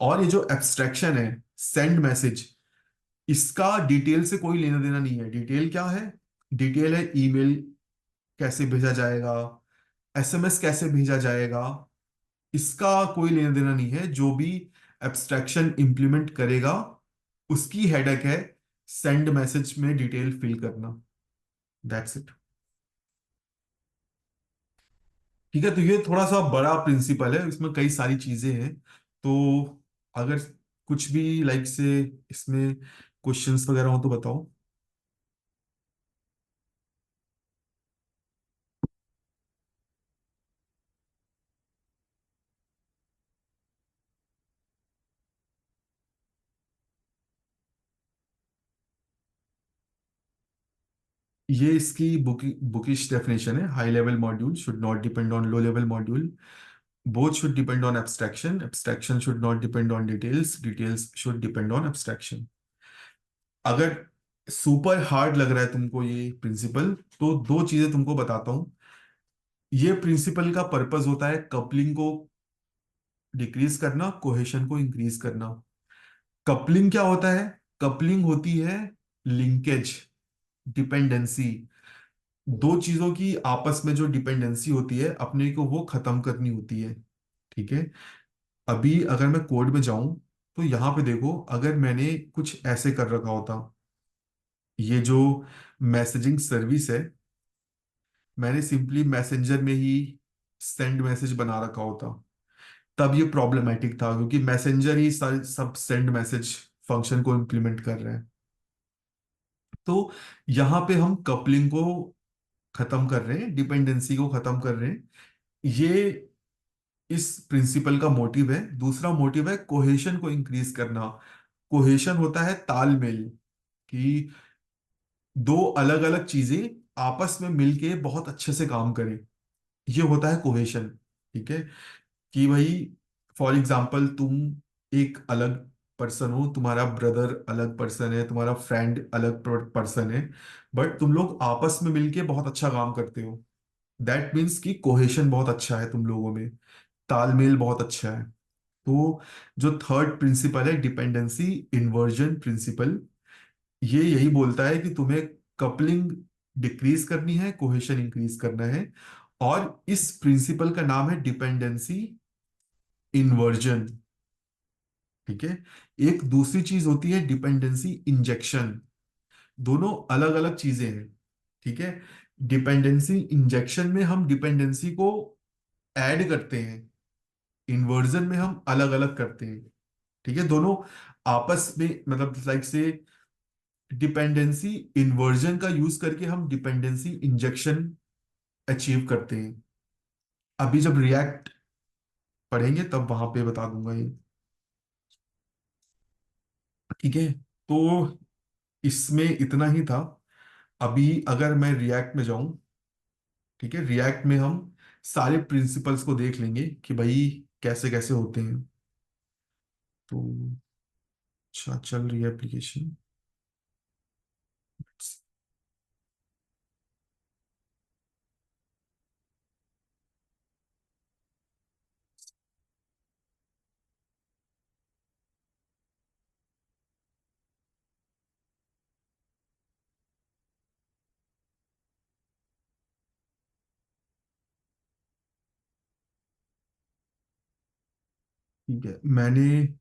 और ये जो एब्स्ट्रैक्शन है, सेंड मैसेज, इसका डिटेल से कोई लेना देना नहीं है। डिटेल क्या है? डिटेल है ईमेल कैसे भेजा जाएगा, एसएमएस कैसे भेजा जाएगा, इसका कोई लेना देना नहीं है। जो भी एब्स्ट्रैक्शन इंप्लीमेंट करेगा उसकी हेडक है सेंड मैसेज में डिटेल फिल करना। That's it. ठीक है, तो ये थोड़ा सा बड़ा प्रिंसिपल है, इसमें कई सारी चीजें हैं। तो अगर कुछ भी लाइक से इसमें क्वेश्चंस वगैरह हो तो बताओ। ये इसकी बुकिश डेफिनेशन है। High level module should not depend on low level module, both should depend on abstraction, abstraction should not depend on details, details should depend on abstraction। अगर सुपर हार्ड लग रहा है तुमको ये प्रिंसिपल, तो दो चीजें तुमको बताता हूं। ये प्रिंसिपल का पर्पस होता है कपलिंग को डिक्रीज करना, कोहेशन को इंक्रीज करना। कपलिंग क्या होता है? कपलिंग होती है लिंकेज, डिपेंडेंसी। दो चीजों की आपस में जो डिपेंडेंसी होती है, अपने को वो खत्म करनी होती है। ठीक है। अभी अगर मैं कोड में जाऊं, तो यहां पे देखो, अगर मैंने कुछ ऐसे कर रखा होता, ये जो मैसेजिंग सर्विस है, मैंने सिंपली मैसेंजर में ही सेंड मैसेज बना रखा होता, तब ये प्रॉब्लमेटिक था, क्योंकि मैसेंजर ही सब सेंड मैसेज फंक्शन को इम्प्लीमेंट कर रहे हैं। तो यहाँ पे हम कपलिंग को खत्म कर रहे हैं, डिपेंडेंसी को खत्म कर रहे हैं। ये इस प्रिंसिपल का मोटिव है। दूसरा मोटिव है कोहेशन को इंक्रीज करना। कोहेशन होता है तालमेल, कि दो अलग अलग चीजें आपस में मिलके बहुत अच्छे से काम करें, ये होता है कोहेशन। ठीक है। कि भाई, फॉर एग्जाम्पल, तुम एक अलग पर्सन हो, तुम्हारा ब्रदर अलग पर्सन है, तुम्हारा फ्रेंड अलग पर्सन है, बट तुम लोग आपस में मिलके बहुत अच्छा काम करते हो। दैट मीन्स कि कोहेशन बहुत अच्छा है तुम लोगों में, तालमेल बहुत अच्छा है। तो जो थर्ड प्रिंसिपल है, डिपेंडेंसी इन्वर्जन प्रिंसिपल, ये यही बोलता है कि तुम्हें कपलिंग डिक्रीज करनी है, कोहेशन इंक्रीज करना है। और इस प्रिंसिपल का नाम है डिपेंडेंसी इन्वर्जन। ठीक है। एक दूसरी चीज होती है डिपेंडेंसी इंजेक्शन। दोनों अलग अलग चीजें हैं। ठीक है। डिपेंडेंसी इंजेक्शन में हम डिपेंडेंसी को ऐड करते हैं, इन्वर्जन में हम अलग अलग करते हैं। ठीक है। दोनों आपस में, मतलब लाइक से, डिपेंडेंसी इन्वर्जन का यूज करके हम डिपेंडेंसी इंजेक्शन अचीव करते हैं। अभी जब रिएक्ट पढ़ेंगे तब वहां पे बता दूंगा ये। ठीक है। तो इसमें इतना ही था। अभी अगर मैं रिएक्ट में जाऊं, ठीक है, रिएक्ट में हम सारे प्रिंसिपल्स को देख लेंगे कि भाई कैसे कैसे होते हैं। तो अच्छा, चल रही है एप्लीकेशन। ठीक है, मैंने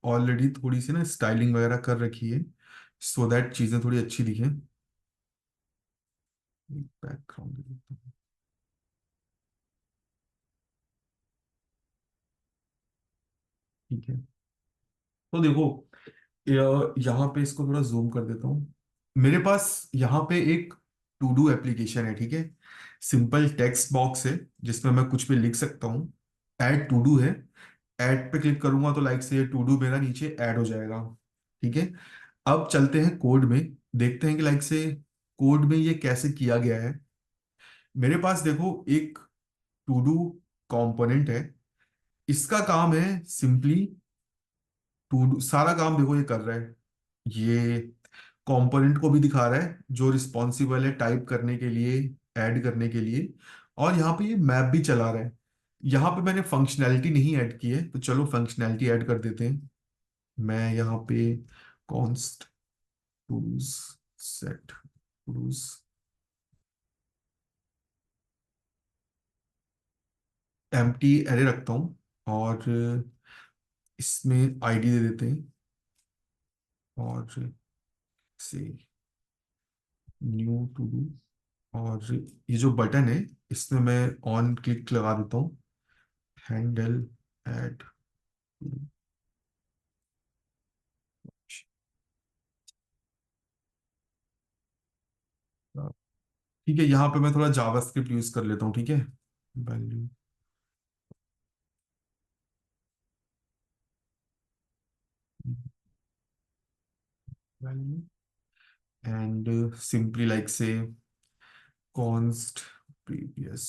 ऑलरेडी थोड़ी सी ना स्टाइलिंग वगैरह कर रखी है, सो दैट चीज़ें थोड़ी अच्छी दिखें। बैकग्राउंड दे देता हूँ। ठीक है, तो देखो, यहाँ पे इसको थोड़ा जूम कर देता हूँ। मेरे पास यहाँ पे एक टू डू एप्लीकेशन है, ठीक है। सिंपल टेक्स्ट बॉक्स है जिसमें मैं कुछ भी लिख सकता हूँ। ऐड टू डू है। ऐड पे क्लिक करूंगा तो लाइक से टू डू मेरा नीचे ऐड हो जाएगा। ठीक है, अब चलते हैं कोड में, देखते हैं कि लाइक से कोड में ये कैसे किया गया है। मेरे पास देखो एक टू डू कंपोनेंट है। इसका काम है सिंपली टू डू, सारा काम देखो ये कर रहा है। ये कंपोनेंट को भी दिखा रहा है जो रिस्पॉन्सिबल है टाइप करने के लिए, ऐड करने के लिए, और यहाँ पे ये मैप भी चला रहा है। यहाँ पे मैंने फंक्शनैलिटी नहीं ऐड की है, तो चलो फंक्शनैलिटी ऐड कर देते हैं। मैं यहाँ पे const tools set tools empty array रखता हूँ, और इसमें आईडी दे देते हैं, और से न्यू टू डू। और ये जो बटन है इसमें मैं ऑन क्लिक लगा देता हूँ, हैंडल ऐड। ठीक है, यहाँ पे मैं थोड़ा जावास्क्रिप्ट यूज कर लेता हूँ, ठीक है। Value value and simply like से कॉन्स्ट प्रीवियस,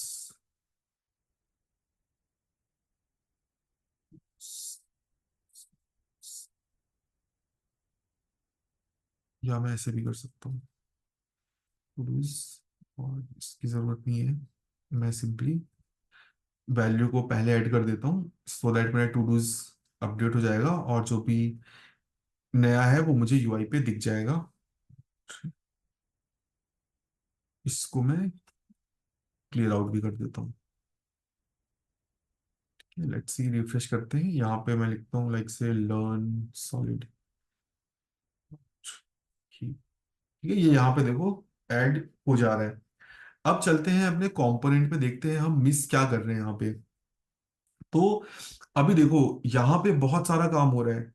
या मैं ऐसे भी कर सकता हूँ टूडूज, और इसकी जरूरत नहीं है। मैं सिंपली वैल्यू को पहले ऐड कर देता हूँ सो दैट मेरा टूडूज अपडेट हो जाएगा, और जो भी नया है वो मुझे यूआई पे दिख जाएगा। इसको मैं क्लियर आउट भी कर देता हूँ। लेट्स सी, रिफ्रेश करते हैं। यहाँ पे मैं लिखता हूँ लाइक से लर्न सॉलिड। ठीक है, ये यहाँ पे देखो ऐड हो जा रहा है। अब चलते हैं अपने कंपोनेंट पे, देखते हैं हम मिस क्या कर रहे हैं यहाँ पे। तो अभी देखो यहाँ पे बहुत सारा काम हो रहा है।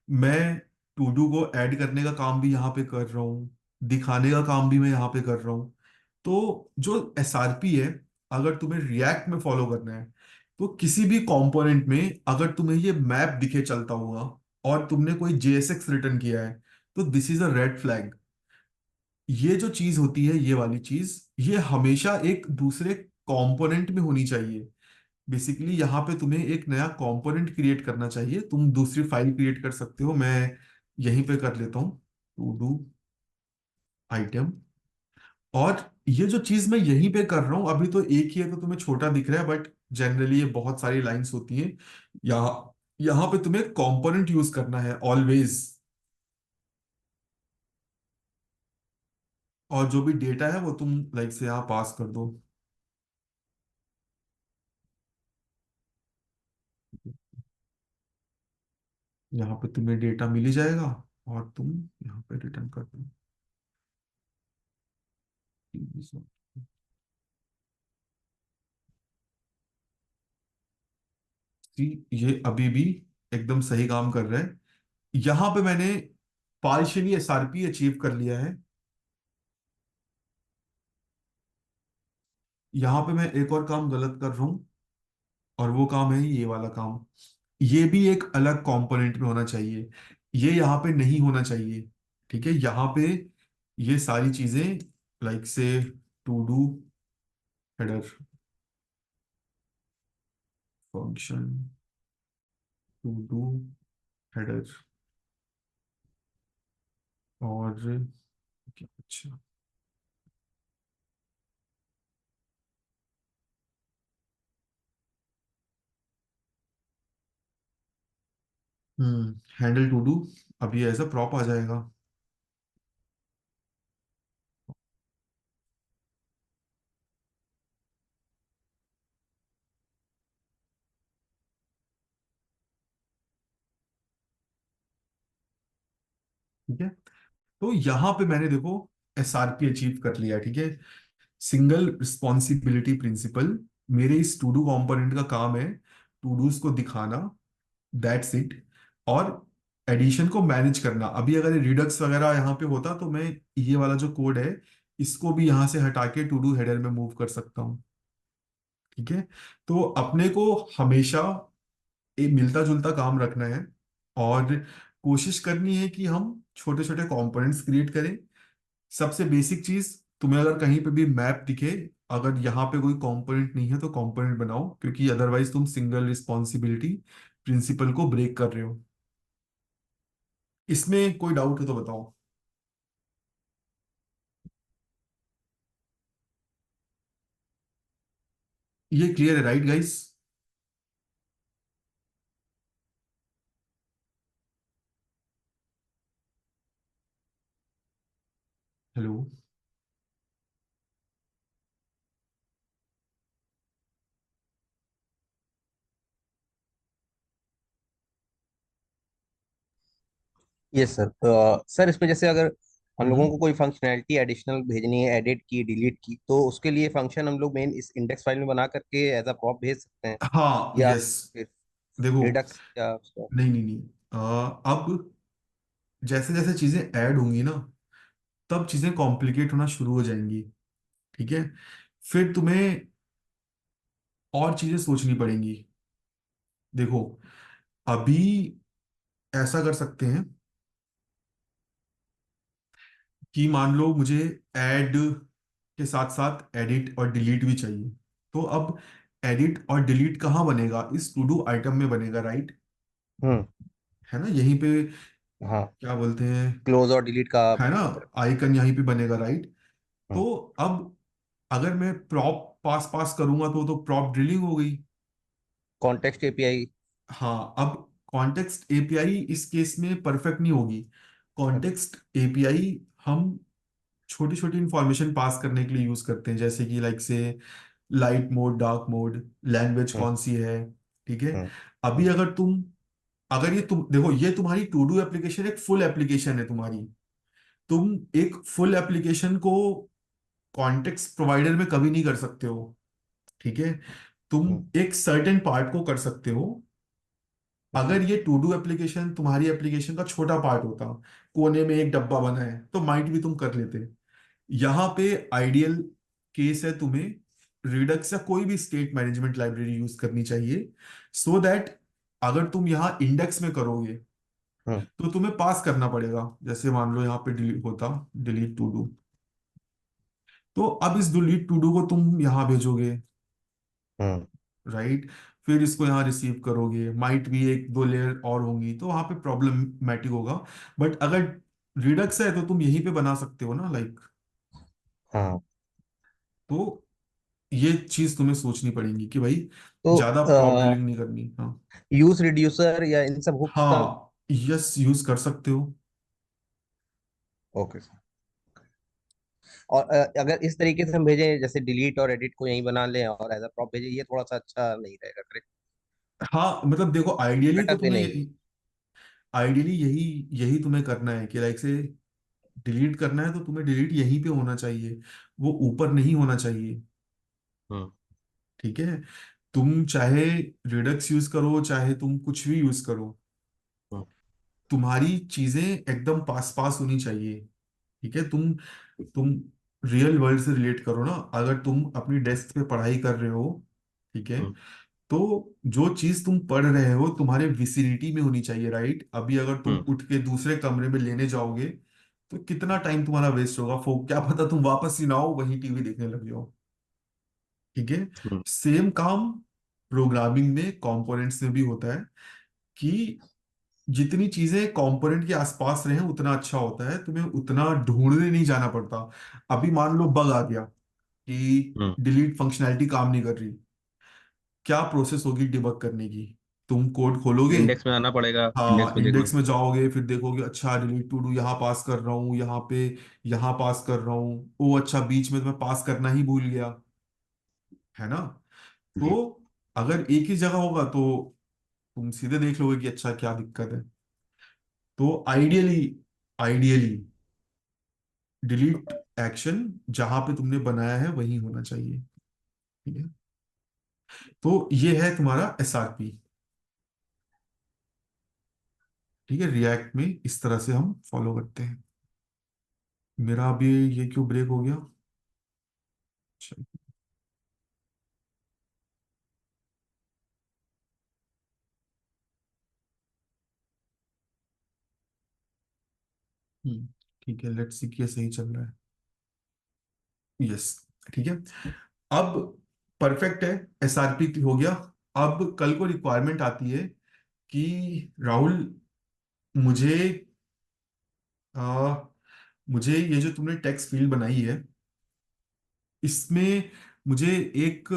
मैं टू डू को ऐड करने का काम भी यहाँ पे कर रहा हूँ, दिखाने का काम भी मैं यहाँ पे कर रहा हूँ। तो जो एसआरपी है, अगर तुम्हें रिएक्ट में फॉलो करना है, तो किसी भी कंपोनेंट में अगर तुम्हें ये मैप दिखे चलता हुआ और तुमने कोई जेएसएक्स रिटर्न किया है, तो this is a red flag. ये जो चीज होती है, ये वाली चीज, ये हमेशा एक दूसरे कंपोनेंट में होनी चाहिए। बेसिकली यहाँ पे तुम्हें एक नया कंपोनेंट क्रिएट करना चाहिए, तुम दूसरी फाइल क्रिएट कर सकते हो। मैं यहीं पे कर लेता हूँ टू डू आइटम। और ये जो चीज मैं यहीं पे कर रहा हूँ, अभी तो एक ही है तो तुम्हें छोटा दिख रहा है, बट जनरली ये बहुत सारी लाइंस होती हैं। यहाँ यहाँ पे तुम्हें कंपोनेंट यूज करना है ऑलवेज, और जो भी डेटा है वो तुम लाइक से यहाँ पास कर दो। यहाँ पे तुम्हें डेटा मिल ही जाएगा, और तुम यहाँ पे रिटर्न कर दो। ये अभी भी एकदम सही काम कर रहा है। यहां पे मैंने पार्शियली एसआरपी अचीव कर लिया है। यहां पे मैं एक और काम गलत कर रहा हूं, और वो काम है ये वाला काम। ये भी एक अलग कंपोनेंट में होना चाहिए, ये यहाँ पे नहीं होना चाहिए। ठीक है, यहाँ पे ये सारी चीजें like say to do header function, to do header, और क्या, अच्छा, हैंडल टू डू अभी एज अ प्रॉप आ जाएगा। ठीक है। तो यहां पे मैंने देखो एसआरपी अचीव कर लिया, ठीक है। सिंगल रिस्पॉन्सिबिलिटी प्रिंसिपल, मेरे इस टू डू कंपोनेंट का काम है टू डूज को दिखाना, दैट्स इट। और एडिशन को मैनेज करना। अभी अगर रिडक्स वगैरह यहाँ पे होता तो मैं ये वाला जो कोड है इसको भी यहाँ से हटा के टू डू हेडर में मूव कर सकता हूँ, ठीक है। तो अपने को हमेशा एक मिलता जुलता काम रखना है, और कोशिश करनी है कि हम छोटे छोटे कंपोनेंट्स क्रिएट करें। सबसे बेसिक चीज, तुम्हें अगर कहीं पे भी मैप दिखे, अगर यहाँ पे कोई कंपोनेंट नहीं है तो कंपोनेंट बनाओ, क्योंकि अदरवाइज तुम सिंगल रिस्पॉन्सिबिलिटी प्रिंसिपल को ब्रेक कर रहे हो। इसमें कोई डाउट है तो बताओ। ये क्लियर है right guys? Hello? Yes sir. Sir इसमें जैसे अगर हम लोगों हम्म। को कोई फंक्शनैलिटी एडिशनल भेजनी है, एडिट की, डिलीट की, तो उसके लिए फंक्शन हम लोग मेन इस इंडेक्स फाइल में बना करके एज अ प्रॉप भेज सकते हैं, हाँ या यस। फिर देखो, रिडक्स या उसका। नहीं नहीं नहीं, अब जैसे जैसे चीजें ऐड होंगी ना, तब चीजें कॉम्प्लिकेट होना शुरू हो जाएंगी, ठीक है। फिर तुम्हें और चीजें सोचनी पड़ेंगी। देखो, अभी ऐसा कर सकते हैं कि मान लो मुझे ऐड के साथ साथ एडिट और डिलीट भी चाहिए। तो अब एडिट और डिलीट कहाँ बनेगा? इस टू डू आइटम में बनेगा, राइट? हम्म। है ना, यहीं पे हाँ, क्या बोलते हैं, क्लोज और डिलीट का है ना, वो करें। आइकन यहीं पे बनेगा, राइट? हम्म। तो अब अगर मैं प्रॉप पास पास करूंगा तो प्रॉप ड्रिलिंग हो गई। Context API. हाँ, अब कॉन्टेक्स्ट एपीआई इस केस में परफेक्ट नहीं होगी। कॉन्टेक्स्ट एपीआई हम छोटी छोटी इंफॉर्मेशन पास करने के लिए यूज करते हैं, जैसे कि like say light mode, dark mode, language hmm. कौन सी है, ठीक है। हम्म। अभी हम्म। अगर ये तुम देखो, ये तुम्हारी टू डू एप्लीकेशन एक फुल एप्लीकेशन है तुम्हारी। तुम एक फुल एप्लीकेशन को कॉन्टेक्स्ट प्रोवाइडर में कभी नहीं कर सकते हो, ठीक है। तुम हम्म। एक सर्टेन पार्ट को कर सकते हो। हम्म। अगर ये टू डू एप्लीकेशन तुम्हारी एप्लीकेशन का छोटा पार्ट होता, कोने में एक डब्बा बना है, तो माइट भी तुम कर लेते। यहाँ पे आइडियल केस है तुम्हें रिडक्स या कोई भी स्टेट मैनेजमेंट लाइब्रेरी यूज करनी चाहिए, सो दैट अगर तुम यहाँ इंडेक्स में करोगे हम्म। तो तुम्हें पास करना पड़ेगा। जैसे मान लो यहाँ पे डिलीट होता, डिलीट टू डू, तो अब इस डिलीट टू डू को तुम यहाँ भेजोगे, हम्म। राइट? फिर इसको यहाँ रिसीव करोगे, माइट भी एक दो लेयर और होंगी, तो वहां पे प्रॉब्लमेटिक होगा। बट अगर रिडक्स है तो तुम यहीं पे बना सकते हो ना, लाइक। हाँ। तो ये चीज तुम्हें सोचनी पड़ेगी कि भाई तो ज्यादा प्रॉब्लम नहीं करनी। हाँ, यूज रिड्यूसर या इन सब हुक्स का। हाँ यस, यूज कर सकते हो। Okay sir. और अगर इस तरीके से हम भेजें, जैसे डिलीट और एडिट को यहीं बना लें और एज अ प्रॉप भेजें, ये थोड़ा सा अच्छा नहीं रहेगा, करेक्ट? हाँ मतलब देखो, आइडियली तो बेटर पे तुम्हें नहीं। आइडियली यही यही तुम्हें करना है कि लाइक से डिलीट करना है तो तुम्हें डिलीट यहीं पे होना चाहिए, वो ऊपर नहीं होना चाहिए, हम्म। ठीक है। तुम चाहे रिडक्स यूज करो, चाहे तुम कुछ भी यूज करो, हम्म। तुम्हारी चीजें एकदम पास पास होनी चाहिए, ठीक है। तुम रियल वर्ल्ड से रिलेट करो ना। अगर तुम अपनी डेस्क पे पढ़ाई कर रहे हो, ठीक है, हम्म। तो जो चीज तुम पढ़ रहे हो तुम्हारे विसिनिटी में होनी चाहिए, राइट? अभी अगर तुम हम्म। उठ के दूसरे कमरे में लेने जाओगे तो कितना टाइम तुम्हारा वेस्ट होगा, क्या पता तुम वापस ही ना हो, वहीं टीवी देखने लग जाओ, ठीक है। हम्म। सेम काम प्रोग्रामिंग में कंपोनेंट्स में भी होता है कि जितनी चीजें कंपोनेंट के आसपास रहे उतना अच्छा होता है, तुम्हें उतना ढूंढने नहीं जाना पड़ता। अभी मान लो बग आ गया कि हम्म। डिलीट फंक्शनैलिटी काम नहीं कर रही, क्या प्रोसेस होगी डिबग करने की? तुम कोड खोलोगे, इंडेक्स में आना पड़ेगा, इंडेक्स हाँ में देखना। इंडेक्स में जाओगे, फिर देखोगे अच्छा डिलीट टू डू यहाँ पास कर रहा हूँ, यहाँ पे यहाँ पास कर रहा हूँ, ओ अच्छा बीच में तो मैं पास करना ही भूल गया, है ना। तो जी। अगर एक ही जगह होगा तो तुम सीधे देख लोगे कि अच्छा क्या दिक्कत है। तो आइडियली आइडियली डिलीट एक्शन जहां पे तुमने बनाया है वही होना चाहिए। ठीक है, तो ये है तुम्हारा एसआरपी। ठीक है, रिएक्ट में इस तरह से हम फॉलो करते हैं। मेरा अभी ये क्यों ब्रेक हो गया? अच्छा, ठीक है, लेट्स सी कि ये सही चल रहा है। यस, ठीक है। अब परफेक्ट है, एसआरपी हो गया। अब कल को रिक्वायरमेंट आती है कि राहुल, मुझे आ, मुझे ये जो तुमने टेक्स्ट फील्ड बनाई है इसमें मुझे एक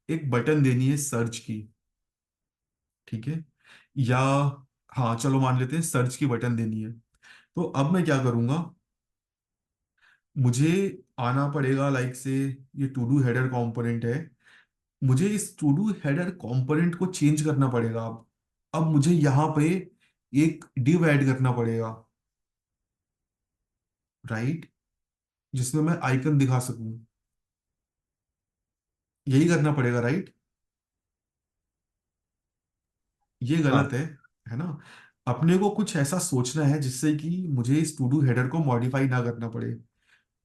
एक बटन देनी है सर्च की। ठीक है, या हाँ चलो मान लेते हैं सर्च की बटन देनी है। तो अब मैं क्या करूंगा, मुझे आना पड़ेगा लाइक से, ये टू डू हेडर कंपोनेंट है, मुझे इस टू डू हेडर कंपोनेंट को चेंज करना पड़ेगा। अब मुझे यहाँ पे एक डिव ऐड करना पड़ेगा, राइट, जिसमें मैं आइकन दिखा सकूं। यही करना पड़ेगा, राइट? ये हाँ, गलत है ना? अपने को कुछ ऐसा सोचना है जिससे कि मुझे इस टू डू हेडर को मॉडिफाई ना करना पड़े।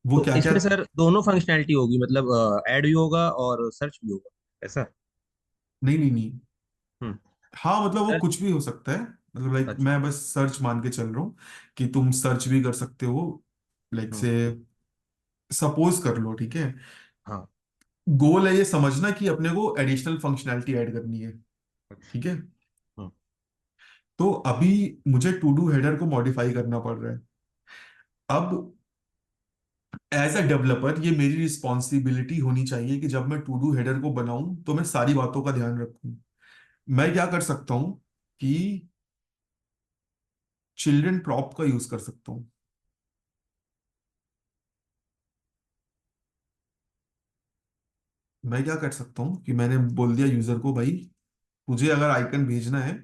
वो तो क्या क्या? इसमें सर दोनों फंक्शनैलिटी होगी, मतलब ऐड भी होगा और सर्च भी होगा, ऐसा? नहीं नहीं नहीं, हम्म। हाँ मतलब वो सर, कुछ भी हो सकता है। मतलब लाइक अच्छा। मैं बस सर्च मान के चल रहा हूँ कि तुम सर्च भी कर सकते हो, लाइक हम्म। से सपोज कर लो, ठीक है। हाँ। गोल है ये समझना कि अपने को एडिशनल फंक्शनैलिटी ऐड करनी है। अच्छा। ठीक है, हम्म। तो अभी मुझे टू डू हेडर को मॉडिफाई करना पड़ रहा है। अब एज अ डेवलपर ये मेरी रिस्पॉन्सिबिलिटी होनी चाहिए कि जब मैं टू डू हेडर को बनाऊं तो मैं सारी बातों का ध्यान रखूं। मैं क्या कर सकता हूं कि चिल्ड्रन प्रॉप का यूज कर सकता हूं। मैं क्या कर सकता हूं कि मैंने बोल दिया यूजर को, भाई तुझे अगर आइकन भेजना है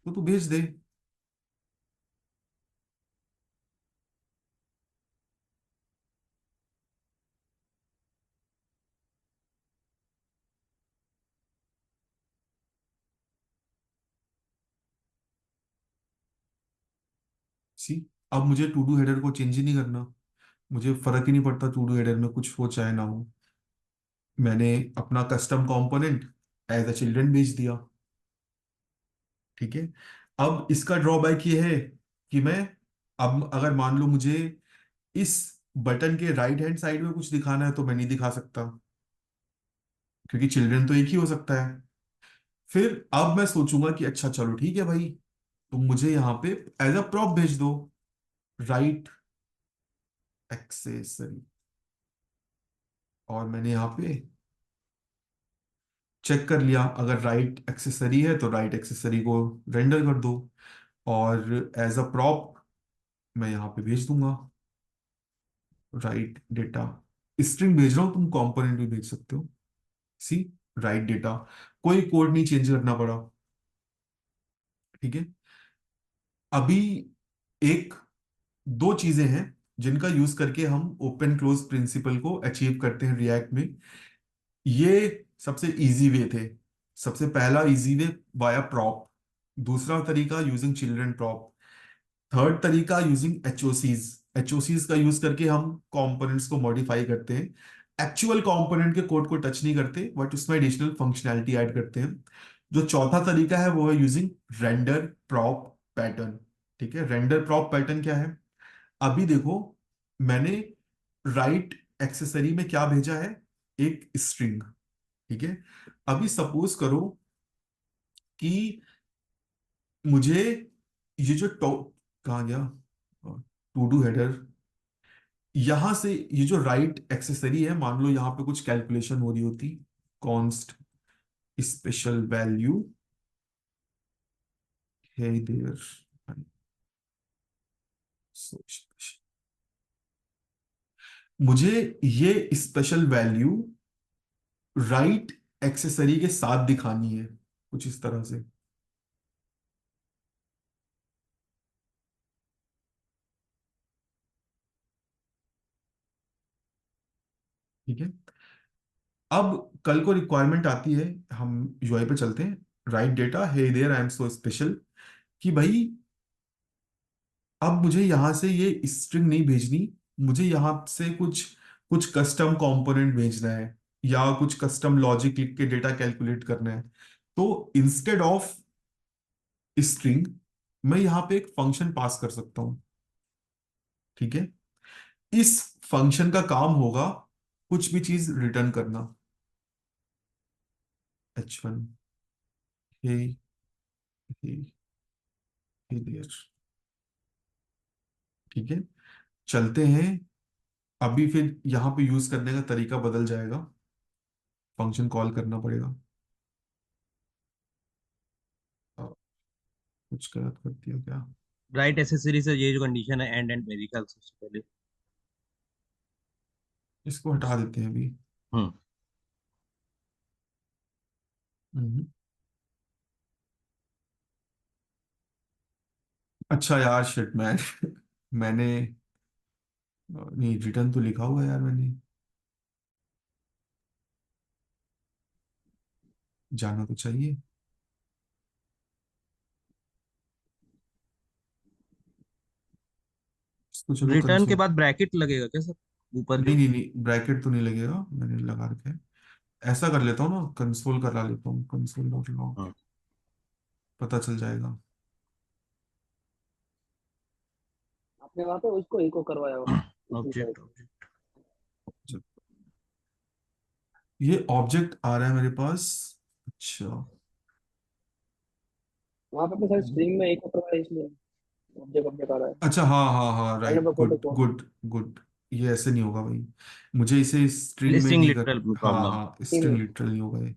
तो तू भेज दे। सी, अब मुझे टू डू हेडर को चेंज ही नहीं करना। मुझे फर्क ही नहीं पड़ता टू डू हेडर में कुछ हो चाहे ना हो। मैंने अपना custom component as a children भेज दिया। ठीक है, अब इसका ड्रॉबैक ये है कि मैं, अब अगर मान लो मुझे इस बटन के राइट हैंड साइड में कुछ दिखाना है तो मैं नहीं दिखा सकता, क्योंकि चिल्ड्रन तो एक ही हो सकता है। फिर अब मैं सोचूंगा कि अच्छा चलो ठीक है भाई, तुम मुझे यहाँ पे एज अ प्रॉप भेज दो, राइट एक्सेसरी। और मैंने यहाँ पे चेक कर लिया, अगर राइट एक्सेसरी है तो राइट एक्सेसरी को रेंडर कर दो, और एज अ प्रॉप मैं यहाँ पे भेज दूंगा राइट डेटा। स्ट्रिंग भेज रहा हूँ, तुम कंपोनेंट भी भेज सकते हो। सी, राइट डेटा, कोई कोड नहीं चेंज करना पड़ा। ठीक है, अभी एक दो चीजें हैं जिनका यूज करके हम ओपन क्लोज प्रिंसिपल को अचीव करते हैं रिएक्ट में। ये सबसे इजी वे थे। सबसे पहला इजी वे वाया प्रॉप, दूसरा तरीका यूजिंग चिल्ड्रन प्रॉप, थर्ड तरीका यूजिंग एचओसीज। एचओसीज का यूज करके हम कंपोनेंट्स को मॉडिफाई करते हैं। एक्चुअल कंपोनेंट के कोड को टच नहीं करते, बट उसमें एडिशनल फंक्शनैलिटी ऐड करते हैं। जो चौथा तरीका है वो है यूजिंग रेंडर प्रॉप पैटर्न। ठीक है, रेंडर प्रॉप पैटर्न क्या है? अभी देखो, मैंने राइट एक्सेसरी में क्या भेजा है, एक स्ट्रिंग। ठीक है, अभी सपोज करो कि मुझे ये जो टॉप, कहाँ गया, टू डू हेडर, यहां से ये जो राइट एक्सेसरी है, मान लो यहाँ पे कुछ कैलकुलेशन हो रही होती, कॉन्स्ट स्पेशल वैल्यू है देयर, मुझे ये स्पेशल वैल्यू राइट एक्सेसरी के साथ दिखानी है, कुछ इस तरह से। ठीक है। अब कल को रिक्वायरमेंट आती है, हम यूआई पे चलते हैं, right data hey there I am so special, कि भाई अब मुझे यहां से ये स्ट्रिंग नहीं भेजनी, मुझे यहां से कुछ कुछ कस्टम कंपोनेंट भेजना है, या कुछ कस्टम लॉजिक लिख के डेटा कैलकुलेट करना है। तो इंस्टेड ऑफ स्ट्रिंग मैं यहां पे एक फंक्शन पास कर सकता हूं। ठीक है। इस फंक्शन का काम होगा कुछ भी चीज रिटर्न करना। H1, hey hey hey there. ठीक है। चलते हैं। अभी फिर यहाँ पे यूज करने का तरीका बदल जाएगा, फंक्शन कॉल करना पड़ेगा। अ, कुछ गलत कर दिया क्या? राइट एसेसरी से ये जो कंडीशन है एंड एंड मेरे ख्याल से उससे पहले। इसको हटा देते हैं अभी। हम्म। हम्म। अच्छा यार, शिट मैन मैंने नहीं, रिटर्न तो लिखा हुआ है यार मैंने, जाना तो चाहिए। इसको चलो रिटर्न के कंसोल। बाद ब्रैकेट लगेगा क्या सर, ऊपर नहीं जो? नहीं नहीं, ब्रैकेट तो नहीं लगेगा, मैंने लगा रखा है। ऐसा कर लेता हूँ ना, कंसोल करा लेता हूँ, कंसोल डॉट लॉग, हाँ। पता चल जाएगा। आपने वहां पे उसको इको करवाया हो दूसरी साइड। Object object. जब ये ऑब्जेक्ट आ रहा है मेरे पास। अच्छा। वहां पे सर स्ट्रिंग में इको करवाया इसलिए ऑब्जेक्ट ऑब्जेक्ट आ रहा है। अच्छा, हाँ हाँ हाँ, line right, number good 44। Good good. ये ऐसे नहीं होगा भाई, मुझे इसे स्ट्रिंग में लिस्टिंग नहीं कर। लिटरल हाँ प्रॉब्लम। हाँ, तीन स्ट्रिंग में। लिटरल नहीं होगा ये।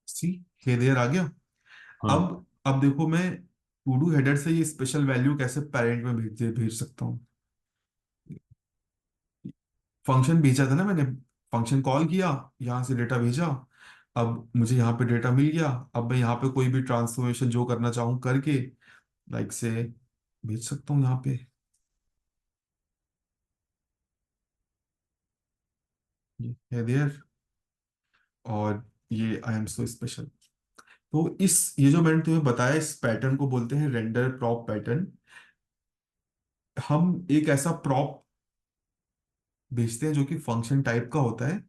सी, हे देयर आ गया। हाँ। अब देखो, मैं टू डू हेडर से ये स्पेशल वैल्यू कैसे पेरेंट में भेज सकता हूँ। फंक्शन भेजा था ना मैंने, फंक्शन कॉल किया, यहाँ से डेटा भेजा। अब मुझे यहाँ पे डेटा मिल गया। अब मैं यहाँ पे कोई भी ट्रांसफॉर्मेशन जो करना चाहूँ करके, लाइक से भेज सकता हूँ यहाँ पे, ये है देयर। और ये आई एम सो स्पेशल। तो इस ये जो मैंने तुम्हें बताया, इस पैटर्न को बोलते हैं रेंडर प्रॉप पैटर्न। हम एक ऐसा प्रॉप भेजते हैं जो कि फंक्शन टाइप का होता है,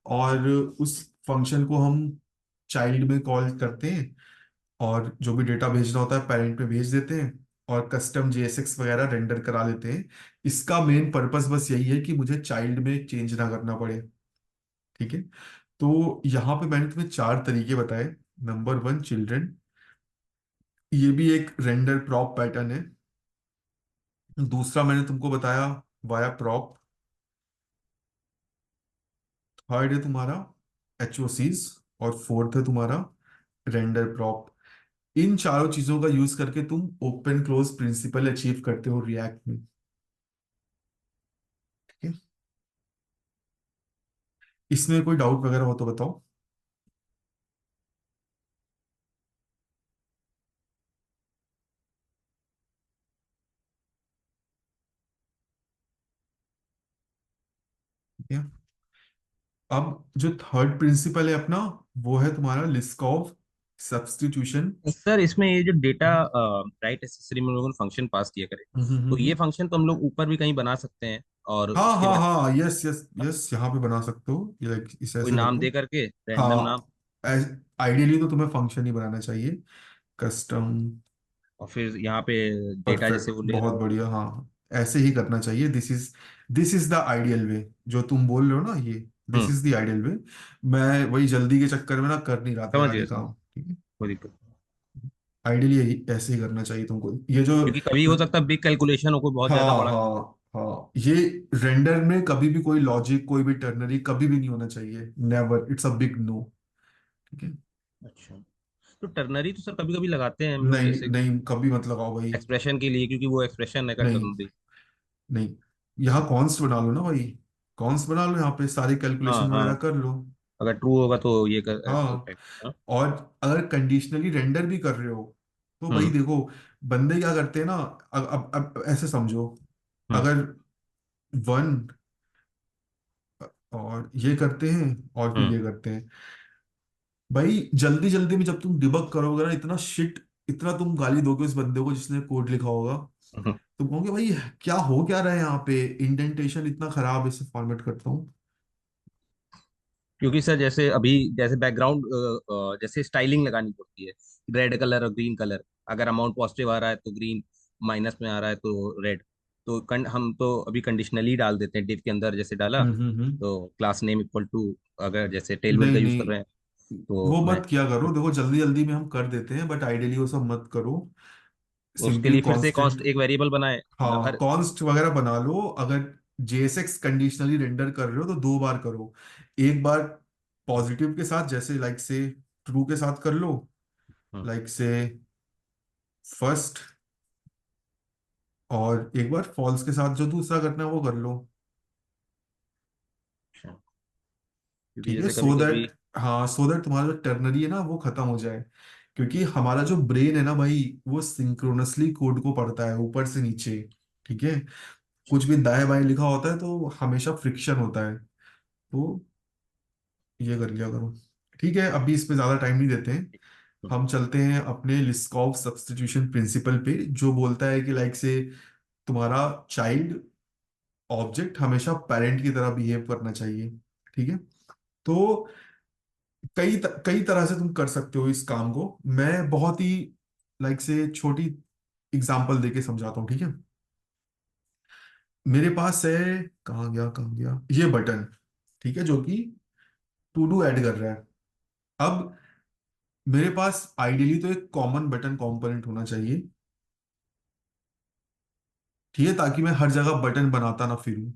और उस फंक्शन को हम चाइल्ड में कॉल करते हैं, और जो भी डेटा भेजना होता है पेरेंट में भेज देते हैं, और कस्टम जेएसएक्स वगैरह रेंडर करा लेते हैं। इसका मेन पर्पस बस यही है कि मुझे चाइल्ड में चेंज ना करना पड़े। ठीक है। तो यहाँ पे मैंने तुम्हें चार तरीके बताए। नंबर वन, चिल्ड्रन, ये भी एक रेंडर प्रॉप पैटर्न है। दूसरा मैंने तुमको बताया वाया प्रॉप। थर्ड है तुम्हारा एचओसीज, और फोर्थ है तुम्हारा रेंडर प्रॉप। इन चारों चीजों का यूज करके तुम ओपन क्लोज प्रिंसिपल अचीव करते हो रिएक्ट में। ठीक है। इसमें कोई डाउट वगैरह हो तो बताओ। ठीक है। अब जो थर्ड प्रिंसिपल है अपना, वो है तुम्हारा लिस्कॉव सब्स्टिट्यूशन। सर इसमें ये जो डेटा राइट एसेसरी में हम लोगों ने फंक्शन पास किया करे, तो ये फंक्शन तो हम लोग ऊपर भी कहीं बना सकते हैं और हाँ उसके हाँ बाद हाँ, यस यस यस, यहाँ पे बना सकते हो, ये like इसे कोई ऐसे नाम रखो। दे करके रैंडम नाम, हाँ, आइडियली तो तुम्हें फंक्शन ही बनाना चाहिए, कस्टम। और फिर यहाँ पे डेटा जैसे परफेक्ट, वो ले रहा बहुत हो। बढ़िया, हाँ। ऐसे ही करना चाहिए। This is the ideal way, जो तुम बोल रहे हो ना, ये this hmm. Is the ideal way. मैं वही जल्दी के चक्कर में ना कर नहीं रहा था समझ यार गया ये समझ, काम। ठीक है। कोई दिक्कत नहीं। आइडियली यही ऐसे ही करना चाहिए तुमको, ये जो। क्योंकि कभी हो सकता है बिग कैलकुलेशन हो, कोई बहुत ज्यादा हाँ बड़ा। हाँ हाँ, ये रेंडर में कभी भी कोई लॉजिक, कोई भी टर्नरी कभी भी नहीं होना चाहिए, never, it's a big no. ठीक है। अच्छा, तो टर्नरी तो सर कभी कभी लगाते हैं हम लोग नहीं जैसे नहीं, कभी मत लगाओ भाई। एक्सप्रेशन के लिए, क्योंकि वो एक्सप्रेशन है का नहीं टर्नरी। नहीं, यहाँ कॉन्स्ट बना लो ना भाई, कॉन्स बना लो, यहाँ पे सारी हाँ कैलकुलेशन वगैरह हाँ, कर लो। अगर ट्रू होगा तो ये कर ऐसे हाँ, टाइप। हाँ। और अगर कंडीशनली रेंडर भी कर रहे हो तो भाई हम्म देखो, बंदे क्या करते हैं ना, अब ऐसे समझो, हम्म अगर वन और ये करते हैं और फिर हम्म ये करते हैं, भाई जल्दी जल्दी में जब तुम डिबग करोगे ना, इतना शिट, इतना तुम गाली दोगे उस बंदे को जिसने कोड लिखा होगा, हम्म। तुम कहोगे भाई क्या हो क्या रहा है यहाँ पे, इंडेंटेशन इतना खराब, इसे फॉर्मेट करता हूँ। क्योंकि सर जैसे अभी जैसे बैकग्राउंड जैसे स्टाइलिंग लगानी पड़ती है, रेड कलर और ग्रीन कलर, अगर अमाउंट पॉजिटिव आ रहा है तो ग्रीन, माइनस में आ रहा है तो रेड। तो हम तो अभी कंडीशनली डाल देते हैं डिव के अंदर, जैसे डाला हम्म। तो क्लास नेम इक्वल टू, अगर जैसे टेलविल का नहीं यूज कर रहे हैं नहीं, तो वो मैं मत किया करो, देखो जल्दी जल्दी में हम कर देते हैं, बट आइडियली वो सब मत करो। उसके सिंपली लिए फिर से कॉन्स्ट कांस्टेंट, एक वेरिएबल बनाए, मतलब हाँ हर। कॉन्स्ट वगैरह बना लो। अगर JSX कंडीशनली रेंडर कर रहे हो तो 2 बार करो। एक बार पॉजिटिव के साथ, जैसे लाइक से ट्रू के साथ कर लो, हम्म, लाइक से फर्स्ट, और एक बार फॉल्स के साथ जो दूसरा करना है वो कर लो। अच्छा। क्योंकि ठीक है, जैसे कभी सो कभी। दैट, हाँ सो दैट तुम्हारा जो टर्नरी है ना वो खत्म हो जाए। क्योंकि हमारा जो ब्रेन है ना भाई, वो सिंक्रोनसली कोड को पढ़ता है ऊपर से नीचे। ठीक है, कुछ भी दाएं बाएं लिखा होता है तो हमेशा फ्रिक्शन होता है। तो ये कर लिया करो। ठीक है, अभी इस पे ज्यादा टाइम नहीं देते हैं। हम चलते हैं अपने लिस्कॉव सब्स्टिट्यूशन प्रिंसिपल पे, जो बोलता है कि लाइक से तुम्हारा चाइल्ड ऑब्जेक्ट हमेशा पेरेंट की तरह बिहेव करना चाहिए। ठीक है, तो कई तरह से तुम कर सकते हो इस काम को। मैं बहुत ही लाइक से छोटी एग्जांपल देके समझाता हूँ, ठीक है। मेरे पास है, कहाँ गया ये बटन, ठीक है, जो कि टू डू ऐड कर रहा है। अब मेरे पास आइडियली तो एक कॉमन बटन कंपोनेंट होना चाहिए, ठीक है, ताकि मैं हर जगह बटन बनाता ना फिरूं।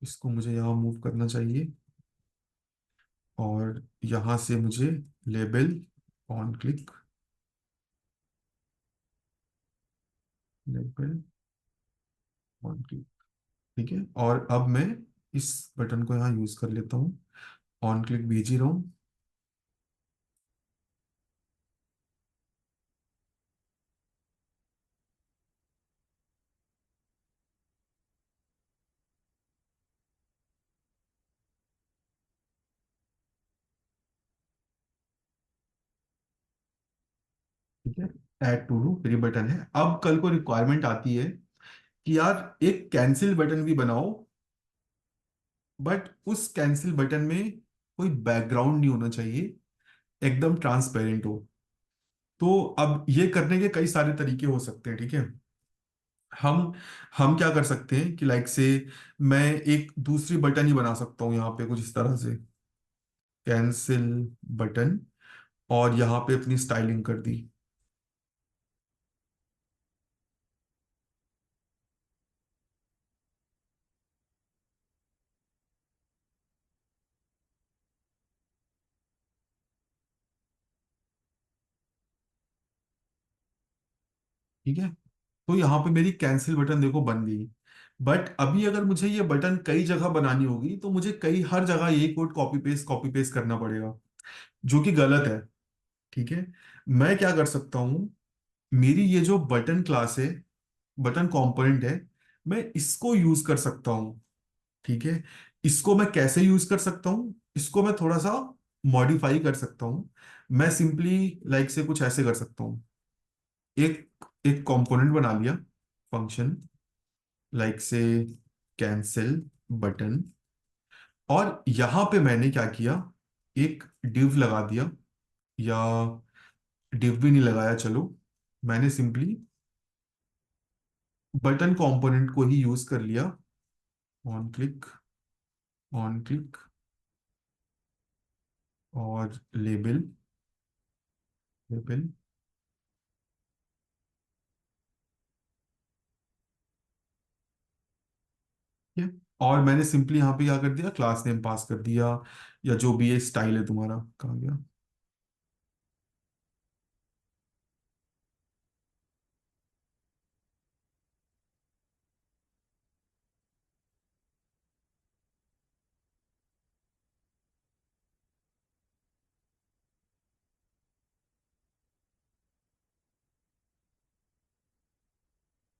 इसको मुझे यहाँ मूव करना चाहिए, और यहाँ से मुझे label, on click, label, on click. ठीक है, और अब मैं इस बटन को यहाँ यूज कर लेता हूँ, ऑन क्लिक भेज ही रहा हूँ। ठीक है, ऐड टू डू मेरी बटन है। अब कल को रिक्वायरमेंट आती है कि यार एक कैंसिल बटन भी बनाओ, बट उस कैंसिल बटन में कोई बैकग्राउंड नहीं होना चाहिए, एकदम ट्रांसपेरेंट हो। तो अब ये करने के कई सारे तरीके हो सकते हैं, ठीक है। हम हम क्या कर सकते हैं कि लाइक से मैं एक दूसरी बटन ही बना सकता हूँ यहाँ पे कुछ इस तरह से, कैंसिल बटन, और यहाँ पे अपनी स्टाइलिंग कर दी। ठीक है, तो यहाँ पे मेरी कैंसिल बटन देखो बन गई। बट अभी अगर मुझे ये बटन कई जगह बनानी होगी तो मुझे कई हर जगह यही कोड कॉपी पेस्ट करना पड़ेगा, जो कि गलत है। ठीक है, मैं क्या कर सकता हूँ, मेरी ये जो बटन क्लास है, बटन कंपोनेंट है, मैं इसको यूज कर सकता हूँ। ठीक है, इसको मैं कैसे यूज कर सकता हूँ, इसको मैं थोड़ा सा मॉडिफाई कर सकता हूँ। मैं सिंपली लाइक से कुछ ऐसे कर सकता हूँ, एक एक कंपोनेंट बना लिया, फंक्शन लाइक से कैंसिल बटन, और यहां पे मैंने क्या किया, एक डिव लगा दिया, या डिव भी नहीं लगाया, चलो मैंने सिंपली बटन कंपोनेंट को ही यूज कर लिया, ऑन क्लिक, ऑन क्लिक, और लेबल, लेबल, ठीक है। और मैंने सिंपली यहाँ पे क्या कर दिया, क्लास नेम पास कर दिया, या जो भी ये स्टाइल है तुम्हारा, कहाँ गया,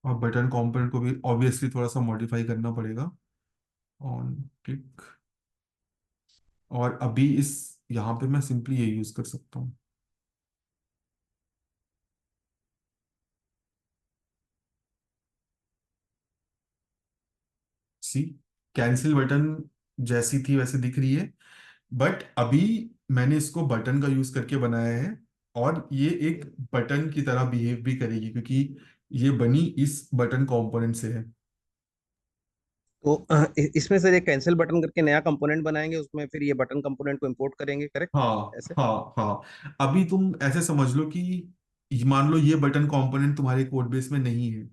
और बटन कंपोनेंट को भी ऑब्वियसली थोड़ा सा मॉडिफाई करना पड़ेगा। On click. और अभी इस यहाँ पे मैं सिंपली ये यूज कर सकता हूँ। सी, कैंसिल बटन जैसी थी वैसे दिख रही है, बट अभी मैंने इसको बटन का यूज करके बनाया है, और ये एक बटन की तरह बिहेव भी करेगी क्योंकि ये बनी इस बटन कंपोनेंट से है। तो इसमें से एक कैंसिल बटन करके नया कंपोनेंट बनाएंगे, उसमें फिर ये बटन कंपोनेंट को इंपोर्ट करेंगे, करेक्ट? हाँ ऐसे? हाँ हाँ। अभी तुम ऐसे समझ लो कि मान लो ये बटन कंपोनेंट तुम्हारे कोड बेस में नहीं है,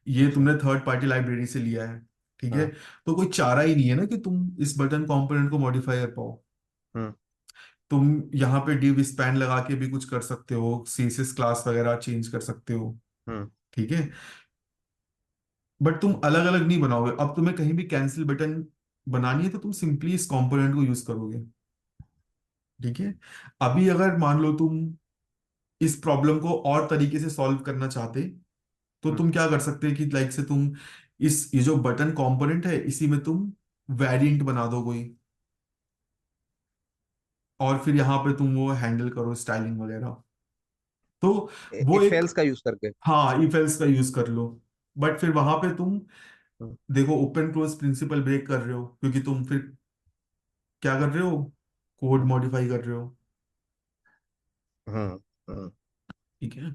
ये अच्छा। तुमने थर्ड पार्टी लाइब्रेरी से लिया है, ठीक है। हाँ। तो कोई चारा ही नहीं है ना कि तुम इस बटन कंपोनेंट को मॉडिफाई कर पाओ। हम्म। तुम यहाँ पे div स्पैन लगा के भी कुछ कर सकते हो, CSS क्लास वगैरह चेंज कर सकते हो, हम्म। ठीक है। बट तुम अलग अलग नहीं बनाओगे। अब तुम्हें कहीं भी कैंसिल बटन बनानी है तो तुम सिंपली इस कंपोनेंट को यूज करोगे, ठीक है। अभी अगर मान लो तुम इस प्रॉब्लम को और तरीके से सॉल्व करना चाहते, तो हम्म। तुम क्या कर सकते हैं कि लाइक से तुम इस ये जो बटन कंपोनेंट है इसी में तुम वेरिएंट बना दो कोई, और फिर यहाँ पे तुम वो हैंडल करो स्टाइलिंग वगैरह। तो वो इफ एक, एल्स का यूज करके। हाँ इफ एल्स का यूज कर लो। बट फिर वहां पे तुम हम्म। देखो ओपन क्लोज प्रिंसिपल ब्रेक कर रहे हो, क्योंकि तुम फिर क्या कर रहे हो, कोड हम्म। मॉडिफाई कर रहे हो, हम्म। हम्म। ठीक है।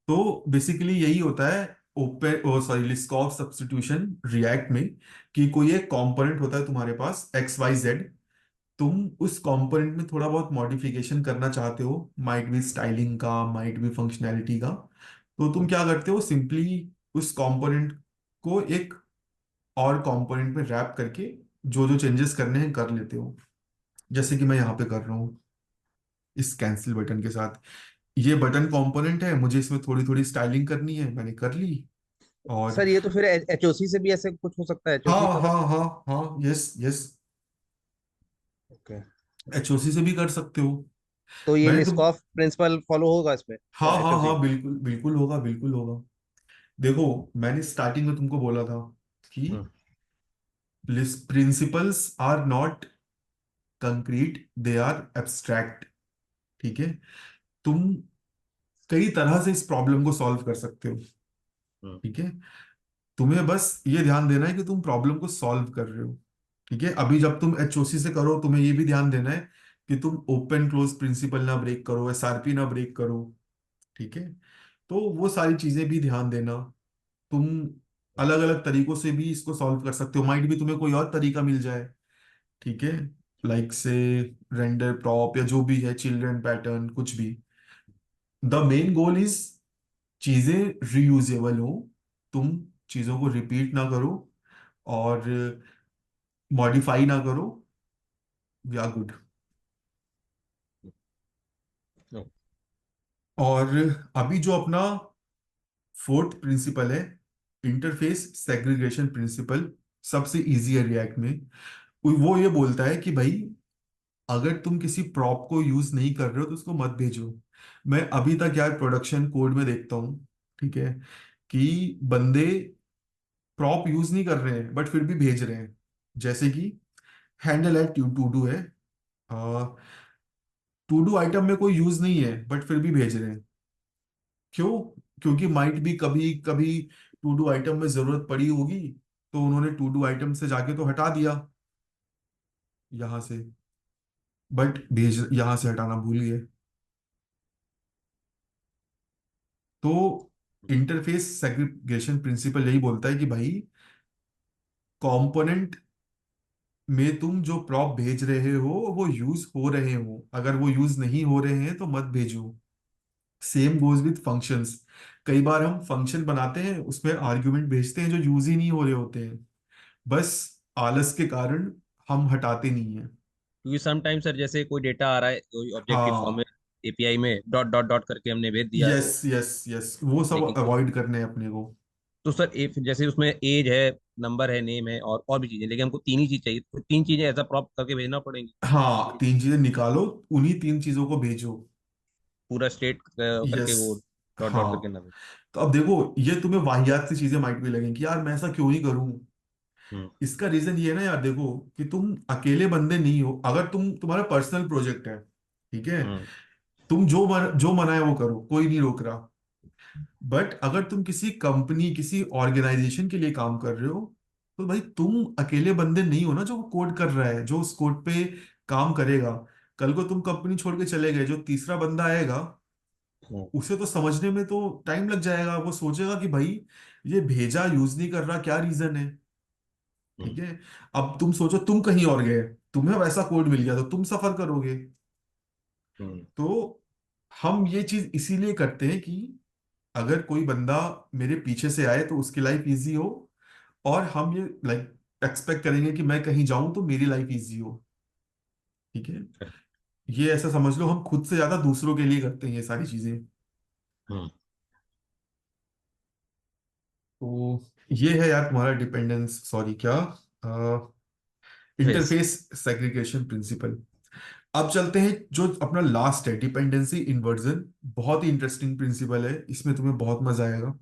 तो बेसिकली यही होता है open oh sorry Liskov substitution React में, कि कोई एक कंपोनेंट होता है तुम्हारे पास XYZ, तुम उस कंपोनेंट में थोड़ा बहुत मॉडिफिकेशन करना चाहते हो, माइट बी स्टाइलिंग का, माइट बी फंक्शनैलिटी का। तो तुम क्या करते हो, सिंपली उस कंपोनेंट को एक और कंपोनेंट में रैप करके जो जो चेंजेस करने हैं कर लेते हो, जैसे कि मैं यहाँ पे कर रहा हूँ इस कैंसिल बटन के साथ। ये बटन कंपोनेंट है, मुझे इसमें थोड़ी थोड़ी स्टाइलिंग करनी है, मैंने कर ली। और सर ये तो फिर HOC से भी ऐसे कुछ हो सकता है? हाँ HOC पता हाँ है? हाँ हाँ, यस यस, ओके। HOC से भी कर सकते हो। तो ये मैंने तो लिस्कॉफ प्रिंसिपल फॉलो होगा इसमें? हाँ हाँ HOC हाँ, में? बिल्कुल बिल्कुल होगा, बिल्कुल होगा। देखो, मैंने स्टार्टिंग में तुमको बोला था कि hmm. Principles are not concrete, they are abstract, ठीक है। तुम कई तरह से इस प्रॉब्लम को सॉल्व कर सकते हो, हम्म। ठीक है। तुम्हें बस ये ध्यान देना है कि तुम प्रॉब्लम को सॉल्व कर रहे हो, ठीक है। अभी जब तुम HOC से करो, तुम्हें ये भी ध्यान देना है कि तुम ओपन क्लोज प्रिंसिपल ना ब्रेक करो, SRP ना ब्रेक करो, ठीक है। तो वो सारी चीजें भी ध्यान देना। तुम अलग अलग तरीकों से भी इसको सॉल्व कर सकते हो, माइट भी तुम्हें कोई और तरीका मिल जाए, ठीक है। लाइक से रेंडर प्रॉप या जो भी है, चिल्ड्रन पैटर्न, कुछ भी। द मेन गोल इज चीजें रीयूजेबल हो, तुम चीजों को रिपीट ना करो और मॉडिफाई ना करो, वी आर गुड। हम्म। और अभी जो अपना फोर्थ प्रिंसिपल है, इंटरफेस सेग्रीगेशन प्रिंसिपल, सबसे इजी है रिएक्ट में। वो ये बोलता है कि भाई अगर तुम किसी प्रॉप को यूज नहीं कर रहे हो तो उसको मत भेजो। मैं अभी तक यार प्रोडक्शन कोड में देखता हूँ, ठीक है, कि बंदे प्रॉप यूज नहीं कर रहे हैं बट फिर भी भेज रहे हैं। जैसे कि हैंडल है, टू डू है, टू डू आइटम में कोई यूज नहीं है बट फिर भी भेज रहे हैं। क्यों? क्योंकि माइट भी कभी कभी टू डू आइटम में जरूरत पड़ी होगी, तो उन्होंने टू डू आइटम से जाके तो हटा दिया यहां से, बट भेज यहां से हटाना भूल गए। तो इंटरफेस सेग्रीगेशन प्रिंसिपल यही बोलता है कि भाई कंपोनेंट में तुम जो प्रॉप भेज रहे हो वो यूज हो रहे हो, अगर वो यूज नहीं हो रहे हैं तो मत भेजो। Same goes with functions. कई बार हम फंक्शन बनाते हैं, उसमें आर्ग्यूमेंट भेजते हैं जो यूज ही नहीं हो रहे होते हैं, बस आलस के कारण हम हटाते नहीं हैं। क्योंकि समटाइम सर जैसे कोई डेटा आ रहा है कोई ऑब्जेक्टिव फॉर्म में, हाँ, API में डॉट डॉट डॉट करके हमने भेज दिया यस तो, यस यस, वो सब लेकिन अवॉइड करने हैं अपने को। तो सर जैसे उसमें एज है, नंबर है, नेम है और भी चीजें, लेकिन हमको तीन ही चीज चाहिए, तो तीन चीजें ऐसा प्रॉप करके भेजना पड़ेंगी? हाँ, तीन चीजें निकालो, उन्हीं तीन चीजों को भेजो। पूरा स्टेट करके यस, वो डॉट डॉट करके हाँ। ना भेज। तो अब देखो, ये तुम्हें वाहियात सी चीजें माइट भी लगेंगी कि यार मैं ऐसा क्यों ही करूं। हम्म। इसका रीजन ये है ना यार, देखो कि तुम अकेले बंदे नहीं हो। अगर तुम्हारा पर्सनल प्रोजेक्ट है, ठीक है, हम्म। तुम जो मना है वो करो, कोई नहीं रोक रहा। बट अगर तुम किसी कंपनी, किसी ऑर्गेनाइजेशन के लिए काम कर रहे हो, तो भाई तुम अकेले बंदे नहीं हो ना जो कोड कर रहा है, जो उस कोड पे काम करेगा। कल को तुम कंपनी छोड़ के चले गए, जो तीसरा बंदा आएगा हम्म। उसे तो समझने में तो टाइम लग जाएगा। वो सोचेगा कि भाई ये भेजा यूज नहीं कर रहा, क्या रीजन है। हम्म। ठीक है। अब तुम सोचो, तुम कहीं और गए, तुम्हें वैसा कोड मिल गया तो तुम सफर करोगे। हम्म। तो हम ये चीज इसीलिए करते हैं कि अगर कोई बंदा मेरे पीछे से आए तो उसकी लाइफ इजी हो, और हम ये लाइक एक्सपेक्ट करेंगे कि मैं कहीं जाऊं तो मेरी लाइफ इजी हो। ठीक है। ये ऐसा समझ लो, हम खुद से ज्यादा दूसरों के लिए करते हैं ये सारी चीजें। हम्म। तो ये है यार तुम्हारा डिपेंडेंस, सॉरी क्या, फेस। Interface segregation principle. अब चलते हैं जो अपना लास्ट है, डिपेंडेंसी इन्वर्जन। बहुत ही इंटरेस्टिंग प्रिंसिपल है, इसमें तुम्हें बहुत मजा आएगा।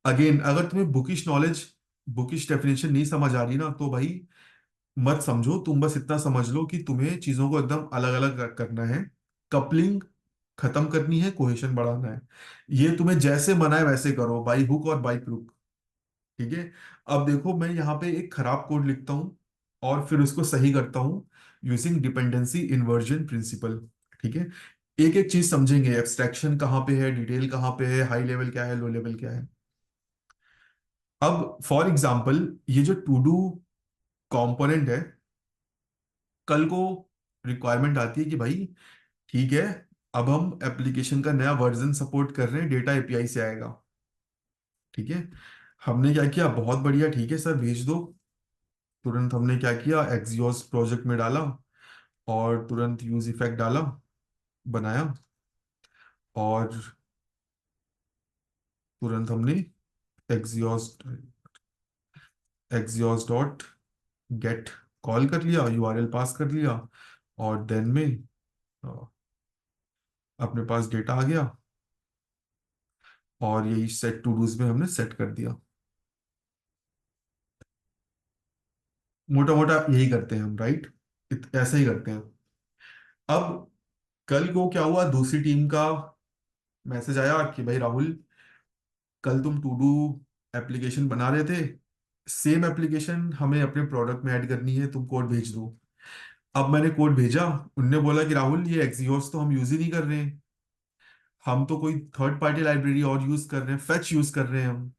अगेन, अगर तुम्हें बुकिश नॉलेज, बुकिश डेफिनेशन नहीं समझ आ रही ना, तो भाई मत समझो। तुम बस इतना समझ लो कि तुम्हें चीजों को एकदम अलग अलग करना है। कपलिंग खत्म करनी है, कोहेशन बढ़ाना है। ये तुम्हें जैसे मना है वैसे करो, बाई हुक और बाई क्रुक। ठीक है। अब देखो, मैं यहाँ पे एक खराब कोड लिखता हूँ और फिर उसको सही करता हूँ यूजिंग डिपेंडेंसी इन्वर्जन प्रिंसिपल। ठीक है। एक एक चीज समझेंगे, एब्स्ट्रैक्शन कहाँ पे है, डिटेल कहाँ पे है, हाई लेवल क्या है, लो लेवल क्या है। अब फॉर एग्जाम्पल, ये जो टू डू कंपोनेंट है, कल को रिक्वायरमेंट आती है कि भाई ठीक है, अब हम एप्लीकेशन का नया वर्जन सपोर्ट कर रहे हैं, डेटा एपीआई से आएगा। ठीक है। हमने क्या किया, बहुत बढ़िया, ठीक है सर भेज दो। तुरंत हमने क्या किया, एक्सियोस प्रोजेक्ट में डाला और तुरंत यूज इफेक्ट डाला, बनाया, और तुरंत हमने Axios Axios dot gate call कर लिया, यूआरएल पास कर लिया, और देन में अ, अपने पास डेटा आ गया, और यही सेट टू डूज में हमने सेट कर दिया। मोटा मोटा यही करते हैं हम, राइट। ऐसा ही करते हैं। अब कल को क्या हुआ, दूसरी टीम का मैसेज आया कि भाई राहुल, कल तुम टू डू एप्लीकेशन बना रहे थे, सेम एप्लीकेशन हमें अपने प्रोडक्ट में ऐड करनी है, तुम कोड भेज दो। अब मैंने कोड भेजा, उनने बोला कि राहुल ये एक्सियोस तो हम यूज ही नहीं कर रहे हैं, हम तो कोई थर्ड पार्टी लाइब्रेरी और यूज कर रहे हैं, फेच यूज कर रहे हैं हम।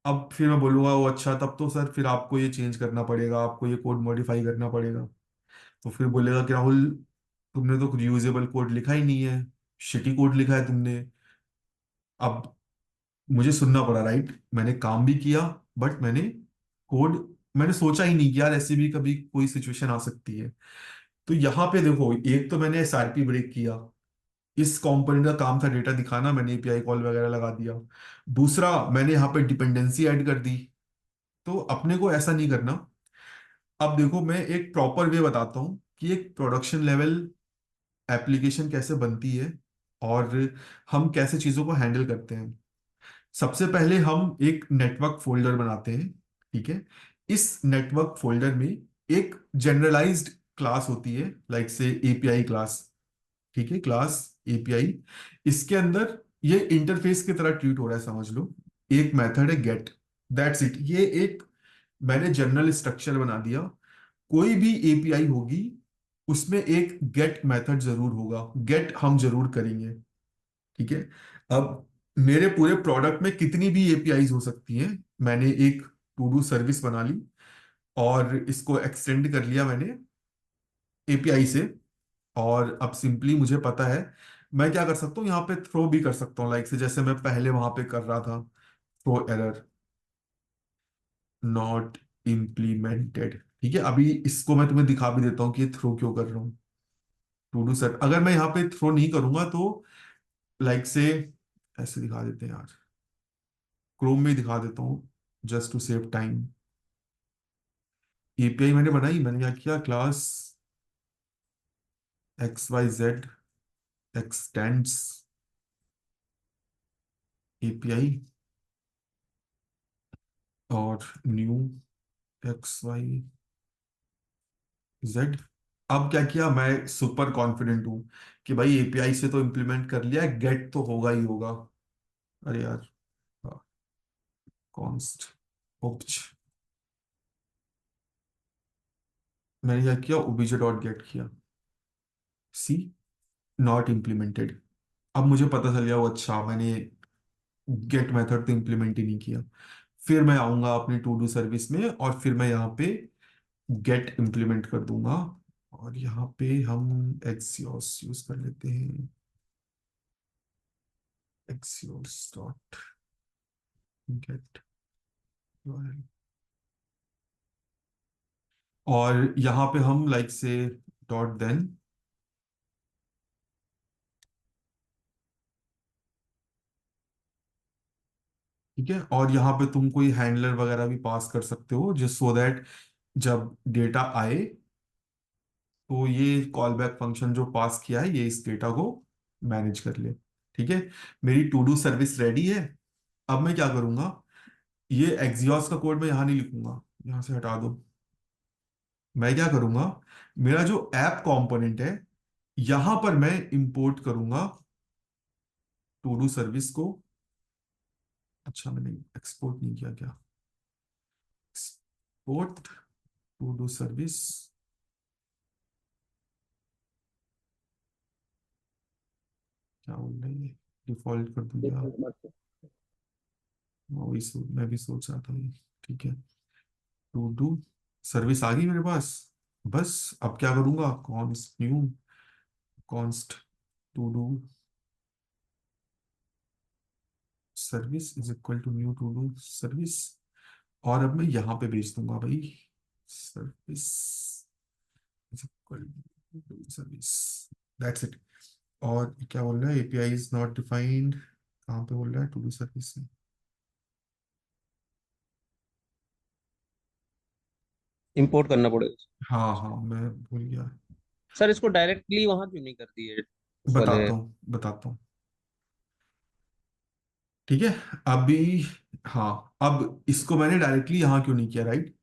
अब फिर मैं बोलूंगा, वो अच्छा, तब तो सर फिर आपको ये चेंज करना पड़ेगा, आपको ये कोड मॉडिफाई करना पड़ेगा। तो फिर बोलेगा कि राहुल, तुमने तो रीयूजेबल कोड लिखा ही नहीं है, शिटी कोड लिखा है तुमने। अब मुझे सुनना पड़ा, राइट। मैंने काम भी किया, बट कोड मैंने सोचा ही नहीं कि यार ऐसे भी कभी कोई सिचुएशन आ सकती है। तो यहाँ पे देखो, एक तो मैंने एसआरपी ब्रेक किया, इस कंपोनेंट का काम था डेटा दिखाना, मैंने एपीआई कॉल वगैरह लगा दिया। दूसरा, मैंने यहाँ पे डिपेंडेंसी ऐड कर दी। तो अपने को ऐसा नहीं करना। अब देखो, मैं एक प्रॉपर वे बताता हूँ कि एक प्रोडक्शन लेवल एप्लीकेशन कैसे बनती है, और हम कैसे चीजों को हैंडल करते हैं। सबसे पहले हम एक नेटवर्क फोल्डर बनाते हैं। ठीक है। इस नेटवर्क फोल्डर में एक जनरलाइज्ड क्लास होती है, लाइक से एपीआई क्लास। ठीक है, क्लास एपीआई। इसके अंदर ये इंटरफेस की तरह ट्रीट हो रहा है, समझ लो। एक मेथड है गेट, दैट्स इट। ये एक मैंने जनरल स्ट्रक्चर बना दिया। कोई भी एपीआई होगी, उसमें एक गेट मेथड जरूर होगा, गेट हम जरूर करेंगे। ठीक है। अब मेरे पूरे प्रोडक्ट में कितनी भी एपीआईज हो सकती हैं, मैंने एक टू डू सर्विस बना ली और इसको एक्सटेंड कर लिया मैंने एपीआई से। और अब सिंपली मुझे पता है मैं क्या कर सकता हूँ, यहाँ पे थ्रो भी कर सकता हूँ, लाइक से जैसे मैं पहले वहां पे कर रहा था, थ्रो एरर नॉट इम्प्लीमेंटेड। ठीक है। अभी इसको मैं तुम्हें दिखा भी देता हूँ कि ये थ्रो क्यों कर रहा हूँ। टू डू सेट, अगर मैं यहाँ पे थ्रो नहीं करूंगा तो लाइक से ऐसे दिखा देते हैं यार, क्रोम में ही दिखा देता हूँ just to save time. API मैंने बनाई, मैंने क्या किया, class X Y Z extends API और न्यू एक्स वाई जेड। अब क्या किया, मैं सुपर कॉन्फिडेंट हूं कि भाई एपीआई से तो इम्प्लीमेंट कर लिया, गेट तो होगा ही होगा। अरे यार, कॉन्स्ट ओब्ज, मैंने क्या किया, ओबीजे डॉट गेट किया, सी नॉट इम्प्लीमेंटेड। अब मुझे पता चल गया, वो अच्छा मैंने गेट मेथड तो इम्प्लीमेंट ही नहीं किया। फिर मैं आऊंगा अपनी टू डू सर्विस में और फिर मैं यहाँ पे गेट इम्प्लीमेंट कर दूंगा। और यहाँ पे हम एक्सियोस यूज कर लेते हैं, एक्सियोस डॉट गेट। और यहाँ पे हम लाइक से डॉट देन, ठीक है। और यहाँ पे तुम कोई हैंडलर वगैरह भी पास कर सकते हो, जस्ट सो दैट जब डेटा आए तो ये कॉल बैक फंक्शन जो पास किया है ये इस डेटा को मैनेज कर ले। ठीक है, मेरी टू डू सर्विस रेडी है। अब मैं क्या करूंगा, ये एक्सियोस का कोड मैं यहाँ नहीं लिखूंगा, यहाँ से हटा दो। मैं क्या करूंगा, मेरा जो ऐप कंपोनेंट है यहां पर मैं इंपोर्ट करूंगा टू डू सर्विस को। अच्छा, मैंने एक्सपोर्ट नहीं किया क्या, एक्सपोर्ट टू डू सर्विस, क्या बोल रही है, डिफॉल्ट कर दूं क्या। डिफॉल्ट मत। मैं भी सोच रहा था ये। ठीक है, टू डू सर्विस आ गई मेरे पास। बस अब क्या करूंगा, const new const to do service is equal to new to do service. और अब मैं यहाँ पे भेज दूंगा भाई, service is equal to service, that's it. और क्या बोल रहा है, एपीआई इज नॉट डिफाइंड, कहाँ पे बोल रहा है, टू डू सर्विस में। इंपोर्ट करना पड़ेगा। हाँ हाँ, मैं भूल गया। सर इसको डायरेक्टली वहां क्यों नहीं कर दिए उस वाले। बताता हूँ, ठीक है। अभी, हाँ, अब इसको मैंने डायरेक्टली यहाँ क्यों नहीं किया, राइट,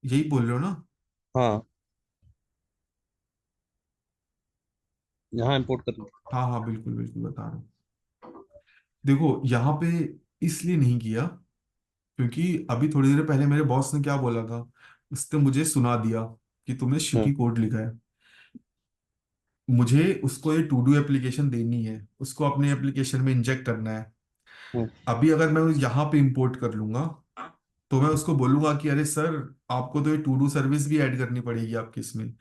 यही बोल रहे हो ना। हाँ, यहाँ इंपोर्ट करना। हाँ हाँ, बिल्कुल बिल्कुल बता रहा हूँ। देखो यहाँ पे इसलिए नहीं किया क्योंकि अभी थोड़ी देर पहले मेरे बॉस ने क्या बोला था, उसने मुझे सुना दिया कि तुमने हम्म। शिटी कोड लिखा है। मुझे उसको ये टू डू एप्लीकेशन देनी है, उसको अपने एप्लीकेशन में इंजेक्ट करना है। हम्म। अभी अगर मैं यहाँ पे इंपोर्ट कर लूंगा तो मैं उसको बोलूंगा कि अरे सर, आपको तो ये टू डू सर्विस भी ऐड करनी पड़ेगी आपकी इसमें।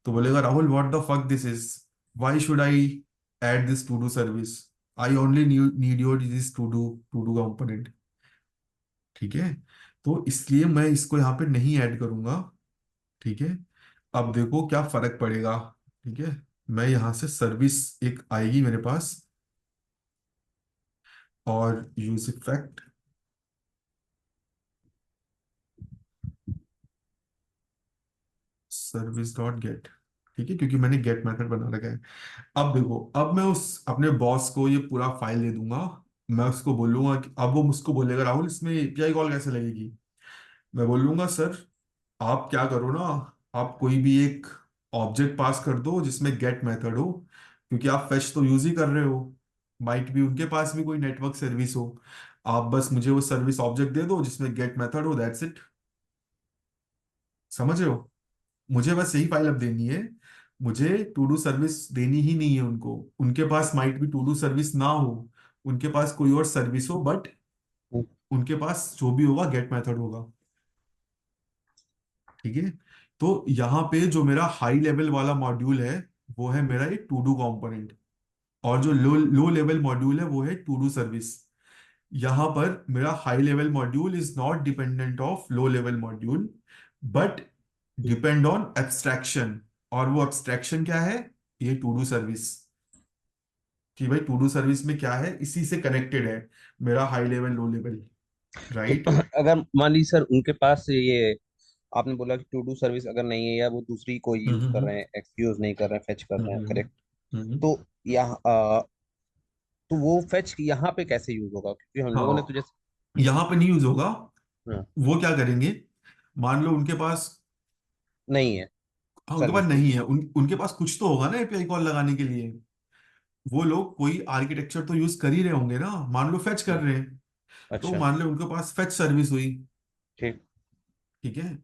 तो बोलेगा, Rahul what the fuck this is, why should I add this to do service, I only need your this to do component. ठीक है, तो इसलिए मैं इसको यहाँ पे नहीं ऐड करूंगा। ठीक है, अब देखो क्या फर्क पड़ेगा। ठीक है, मैं यहाँ से सर्विस एक आएगी मेरे पास, और use effect service dot gate. ठीक है, क्योंकि मैंने गेट मेथड बना रखा है। अब देखो, अब मैं उस अपने बॉस को ये पूरा फाइल दे दूंगा। मैं उसको बोलूंगा कि अब वो मुझको बोलेगा, राहुल इसमें एपीआई कॉल कैसे लगेगी। मैं बोलूंगा, सर आप क्या करो ना, आप कोई भी एक ऑब्जेक्ट पास कर दो जिसमें गेट मेथड हो, क्योंकि आप फेच तो यूज ही कर रहे हो, माइट भी उनके पास भी कोई नेटवर्क सर्विस हो। आप बस मुझे वो सर्विस ऑब्जेक्ट दे दो जिसमें गेट मेथड हो, दैट्स इट। समझ रहे हो, मुझे बस यही फाइल अब देनी है। मुझे टू डू सर्विस देनी ही नहीं है उनको, उनके पास माइट भी टू डू सर्विस ना हो, उनके पास कोई और सर्विस हो, बट हम्म। उनके पास जो भी होगा गेट मेथड होगा। ठीक है, तो यहाँ पे जो मेरा हाई लेवल वाला मॉड्यूल है वो है मेरा एक टू डू कंपोनेंट, और जो लो लो लेवल मॉड्यूल है वो है टू डू सर्विस। यहाँ पर मेरा high level module is not dependent of low level module, but depend on abstraction. और वो एब्स्ट्रैक्शन क्या है, ये टू डू सर्विस, कि भाई टू डू सर्विस में क्या है, इसी से कनेक्टेड है मेरा हाई लेवल लो लेवल, तो राइट। अगर मान ली सर उनके पास ये आपने बोला कि टू डू सर्विस अगर नहीं है या वो दूसरी कोई हम्म यूज कर हम्म रहे हैं, एक्स यूज नहीं कर रहे हैं, फेच कर रहे हैं, हम्म करेक्ट। हम्म तो यहाँ तो वो फेच यहाँ पे कैसे यूज होगा, क्योंकि हम लोगों ने तो हाँ, जैसे। यहाँ पे नहीं यूज होगा। हाँ, वो क्या करेंगे, मान लो उनके पास, नहीं है हाँ उनके पास सर्विस कोई। नहीं है, उनके पास कुछ तो होगा ना एपीआई कॉल लगाने के लिए। वो लोग कोई आर्किटेक्चर तो यूज कर ही रहे होंगे ना, मान लो फेच कर हम्म, रहे हैं। तो अच्छा। मान लो उनके पास फेच सर्विस हुई, ठीक। ठीक है।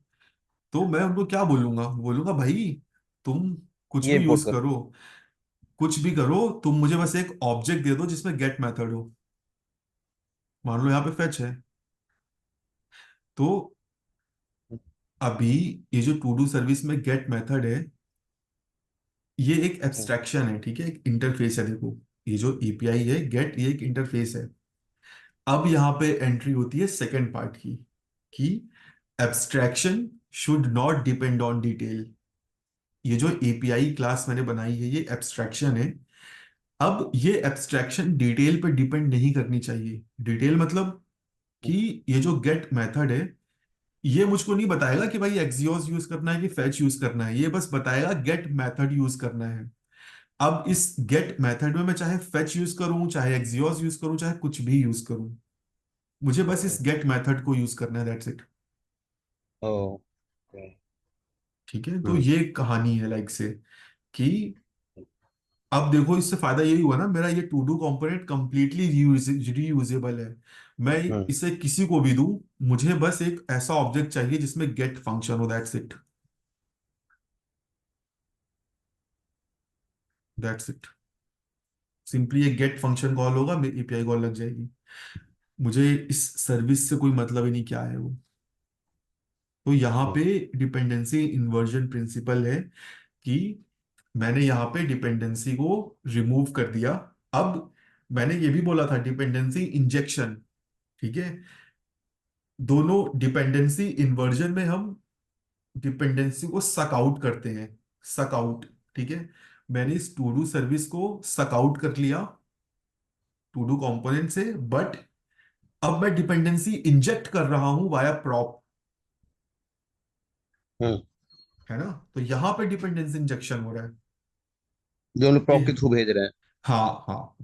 तो मैं उनको क्या बोलूंगा, बोलूंगा भाई तुम कुछ ये भी इंपोर्ट यूज करो। करो, कुछ भी करो, तुम मुझे बस एक ऑब्जेक्ट दे दो जिसमें गेट मेथड हो। मान लो यहाँ पे फेच है, तो अभी ये जो टू डू सर्विस में गेट मेथड है, ये एक हम्म, एब्स्ट्रैक्शन है, ठीक है, एक इंटरफेस है। देखो ये जो एपीआई है गेट, ये एक इंटरफेस है। अब यहाँ पे एंट्री होती है सेकंड पार्ट की, कि abstraction should not depend on detail. ये जो एपीआई क्लास मैंने बनाई है ये एब्स्ट्रैक्शन है। अब ये एब्स्ट्रैक्शन डिटेल पे डिपेंड नहीं करनी चाहिए। डिटेल मतलब कि ये जो गेट मेथड है, ये मुझको नहीं बताएगा कि भाई एक्सियोस यूज करना है कि फैच यूज करना है, ये बस बताएगा गेट मेथड यूज करना है। अब इस गेट मेथड में मैं चाहे फेच यूज करूं, चाहे एक्सियोस यूज करूं, चाहे कुछ भी यूज करूं, मुझे बस इस हम्म, गेट मेथड को यूज करना है, दैट्स इट। ओके। ठीक है, तो हम्म, ये कहानी है लाइक से, कि अब देखो इससे फायदा यही हुआ ना, मेरा ये to do component completely reusable है। मैं हम्म, इसे किसी को भी दूं, मुझे बस एक ऐसा ऑब्जेक्ट चाहिए जिसमें गेट फंक्शन हो, that's it, that's it. Simply एक गेट फंक्शन कॉल होगा, मेरी एपीआई कॉल लग जाएगी। मुझे इस सर्विस से कोई मतलब ही नहीं क्या है वो। तो यहाँ हम्म, पे डिपेंडेंसी इन्वर्जन प्रिंसिपल है, कि मैंने यहाँ पे डिपेंडेंसी को रिमूव कर दिया। अब मैंने ये भी बोला था डिपेंडेंसी इंजेक्शन, ठीक है। दोनों डिपेंडेंसी इन्वर्जन में हम डिपेंडेंसी को सक आउट करते हैं, सक आउट, ठीक है। मैंने इस टू डू सर्विस को सक आउट कर लिया टू डू कंपोनेंट से, बट अब मैं डिपेंडेंसी इंजेक्ट कर रहा हूं वाया प्रॉप, हम्म। है ना। तो यहां पे डिपेंडेंसी इंजेक्शन हो रहा है। जो हम लोग ये प्रॉप के थ्रू भेज रहे हैं। हाँ हाँ।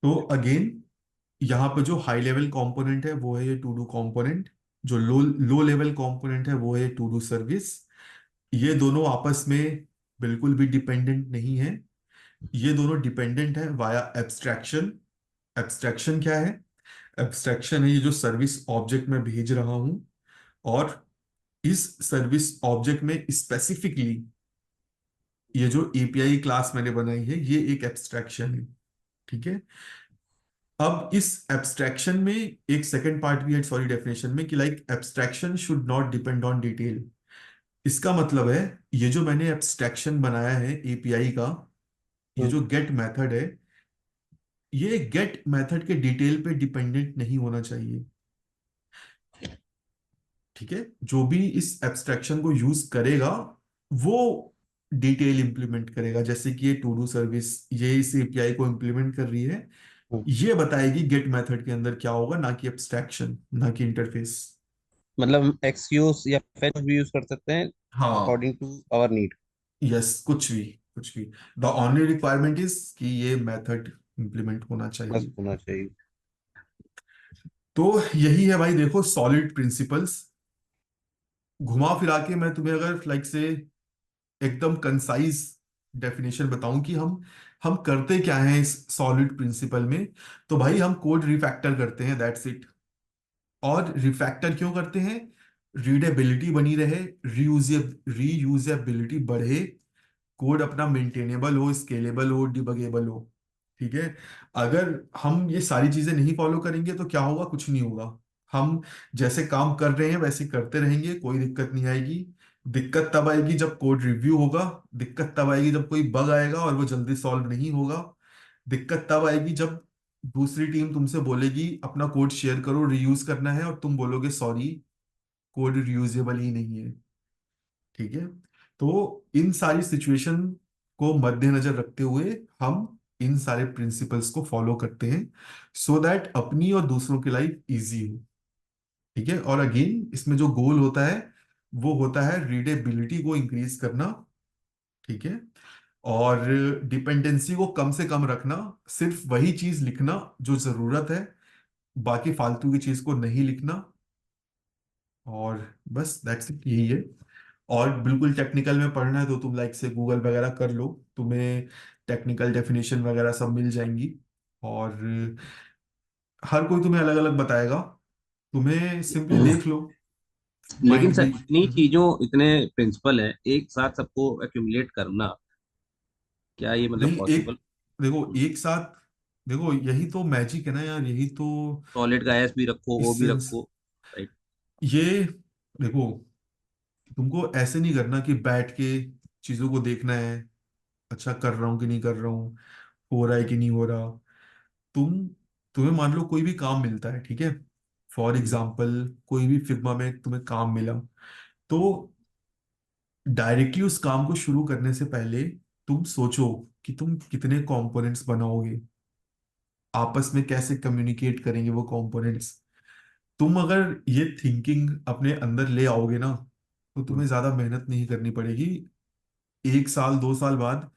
तो अगेन यहाँ पे जो हाई लेवल कंपोनेंट है वो है ये टू डू कंपोनेंट, जो लो लो लेवल कंपोनेंट है वो है टू डू सर्विस। ये दोनों आपस में बिल्कुल भी डिपेंडेंट नहीं है, ये दोनों डिपेंडेंट है वाया एब्स्ट्रैक्शन। एब्स्ट्रैक्शन क्या है, एब्स्ट्रैक्शन है ये जो सर्विस ऑब्जेक्ट मैं भेज रहा हूं, और इस सर्विस ऑब्जेक्ट में स्पेसिफिकली ये जो एपीआई क्लास मैंने बनाई है ये एक एब्स्ट्रैक्शन है, ठीक है। अब इस एब्स्ट्रैक्शन में एक सेकंड पार्ट भी है, सॉरी, डेफिनेशन में, कि like abstraction should not depend on detail. इसका मतलब है ये जो मैंने एब्स्ट्रैक्शन बनाया है एपीआई का, ये हम्म, जो गेट मेथड है, ये गेट मेथड के डिटेल पे डिपेंडेंट नहीं होना चाहिए, ठीक है। जो भी इस एब्स्ट्रैक्शन को यूज करेगा वो डिटेल इंप्लीमेंट करेगा, जैसे कि ये टू डू सर्विस ये इस एपीआई को इंप्लीमेंट कर रही है, हम्म। ये बताएगी गेट मेथड के अंदर क्या होगा, ना कि एब्स्ट्रैक्शन, ना कि इंटरफेस। मतलब एक्सक्यूज या फेच भी यूज कर सकते हैं हाँ, according to our need. Yes, कुछ भी, कुछ भी। द ओनली रिक्वायरमेंट इज कि ये मेथड इंप्लीमेंट होना बस चाहिए। होना चाहिए। तो यही है भाई, देखो सॉलिड प्रिंसिपल्स। घुमा फिरा के मैं तुम्हें अगर लाइक से एकदम कंसाइज डेफिनेशन बताऊं कि हम करते क्या हैं इस सॉलिड प्रिंसिपल में, तो भाई हम कोड रिफैक्टर करते हैं, दैट्स इट। और रिफैक्टर क्यों करते हैं, रीडेबिलिटी बनी रहे, रीयूजेबिलिटी बढ़े, कोड अपना मेंटेनेबल हो, स्केलेबल हो, डिबगेबल हो, ठीक है। अगर हम ये सारी चीजें नहीं फॉलो करेंगे तो क्या होगा, कुछ नहीं होगा। हम जैसे काम कर रहे हैं वैसे करते रहेंगे, कोई दिक्कत नहीं आएगी। दिक्कत तब आएगी जब कोड रिव्यू होगा, दिक्कत तब आएगी जब कोई बग आएगा और वो जल्दी सॉल्व नहीं होगा, दिक्कत तब आएगी जब दूसरी टीम तुमसे बोलेगी अपना कोड शेयर करो, रीयूज करना है, और तुम बोलोगे सॉरी, कोड रीयूजेबल ही नहीं है, ठीक है। तो इन सारी सिचुएशन को मद्देनजर रखते हुए हम इन सारे प्रिंसिपल्स को फॉलो करते हैं, सो दैट अपनी और दूसरों की लाइफ इजी हो, ठीक है। और अगेन इसमें जो गोल होता है वो होता है रीडेबिलिटी को इंक्रीज करना, ठीक है। और डिपेंडेंसी को कम से कम रखना, सिर्फ वही चीज लिखना जो जरूरत है, बाकी फालतू की चीज को नहीं लिखना। और बस दैट्स इट, यही है। और बिल्कुल टेक्निकल में पढ़ना है तो तुम लाइक से गूगल वगैरह कर लो, तुम्हें टेक्निकल डेफिनेशन वगैरह सब मिल जाएंगी। और हर कोई तुम्हें अलग अलग बताएगा, तुम्हें सिंपली देख लो। लेकिन माइट सर भी। इतनी चीजों, इतने प्रिंसिपल है, एक साथ सबको एक्यूमुलेट करना, क्या ये मतलब नहीं, एक पॉसिबल? देखो एक साथ, देखो यही तो मैजिक है ना यार, यही तो सॉलिड का एस भी रखो, वो भी इसेंस। रखो, राइट? ये देखो, तुमको ऐसे नहीं करना कि बैठ के चीजों को देखना है, अच्छा कर रहा हूँ कि नहीं कर रहा हूँ, हो रहा है कि नहीं हो रहा। तुम तुम्हें मान लो कोई भी काम मिलता है, ठीक है, फॉर एग्जाम्पल कोई भी फिग्मा में तुम्हें काम मिला, तो डायरेक्टली उस काम को शुरू करने से पहले तुम सोचो कि तुम कितने कंपोनेंट्स बनाओगे, आपस में कैसे कम्युनिकेट करेंगे वो कंपोनेंट्स। तुम अगर ये थिंकिंग अपने अंदर ले आओगे ना, तो तुम्हें ज्यादा मेहनत नहीं करनी पड़ेगी। 1 साल 2 साल बाद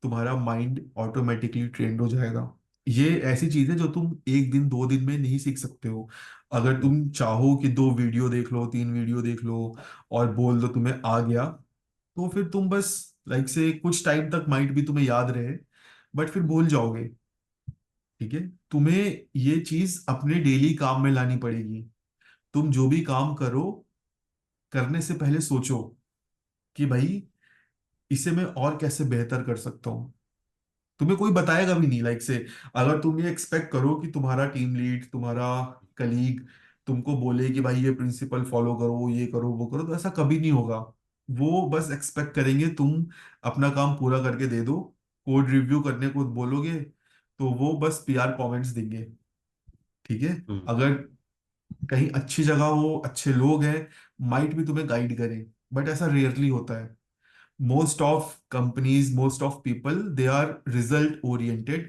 तुम्हारा माइंड ऑटोमेटिकली ट्रेंड हो जाएगा। ये ऐसी चीज है जो तुम 1 दिन 2 दिन में नहीं सीख सकते हो। अगर तुम चाहो कि 2 वीडियो देख लो, 3 वीडियो देख लो और बोल दो तुम्हें आ गया, तो फिर तुम बस लाइक से कुछ टाइम तक माइंड भी तुम्हें याद रहे, बट फिर भूल जाओगे। ठीक है, तुम्हें ये चीज अपने डेली काम में लानी पड़ेगी। तुम जो भी काम करो, करने से पहले सोचो कि भाई इसे मैं और कैसे बेहतर कर सकता हूँ। तुम्हें कोई बताएगा भी नहीं लाइक से। अगर तुम ये एक्सपेक्ट करो कि तुम्हारा टीम लीड, तुम्हारा कलीग तुमको बोले कि भाई ये प्रिंसिपल फॉलो करो, ये करो वो करो, तो ऐसा कभी नहीं होगा। वो बस एक्सपेक्ट करेंगे तुम अपना काम पूरा करके दे दो। कोड रिव्यू करने को बोलोगे तो वो बस पीआर कमेंट्स देंगे। ठीक है, हम्म। अगर कहीं अच्छी जगह हो, अच्छे लोग हैं, माइट भी तुम्हें गाइड करें, बट ऐसा रेयरली होता है। Most of companies, most of people, they are result oriented.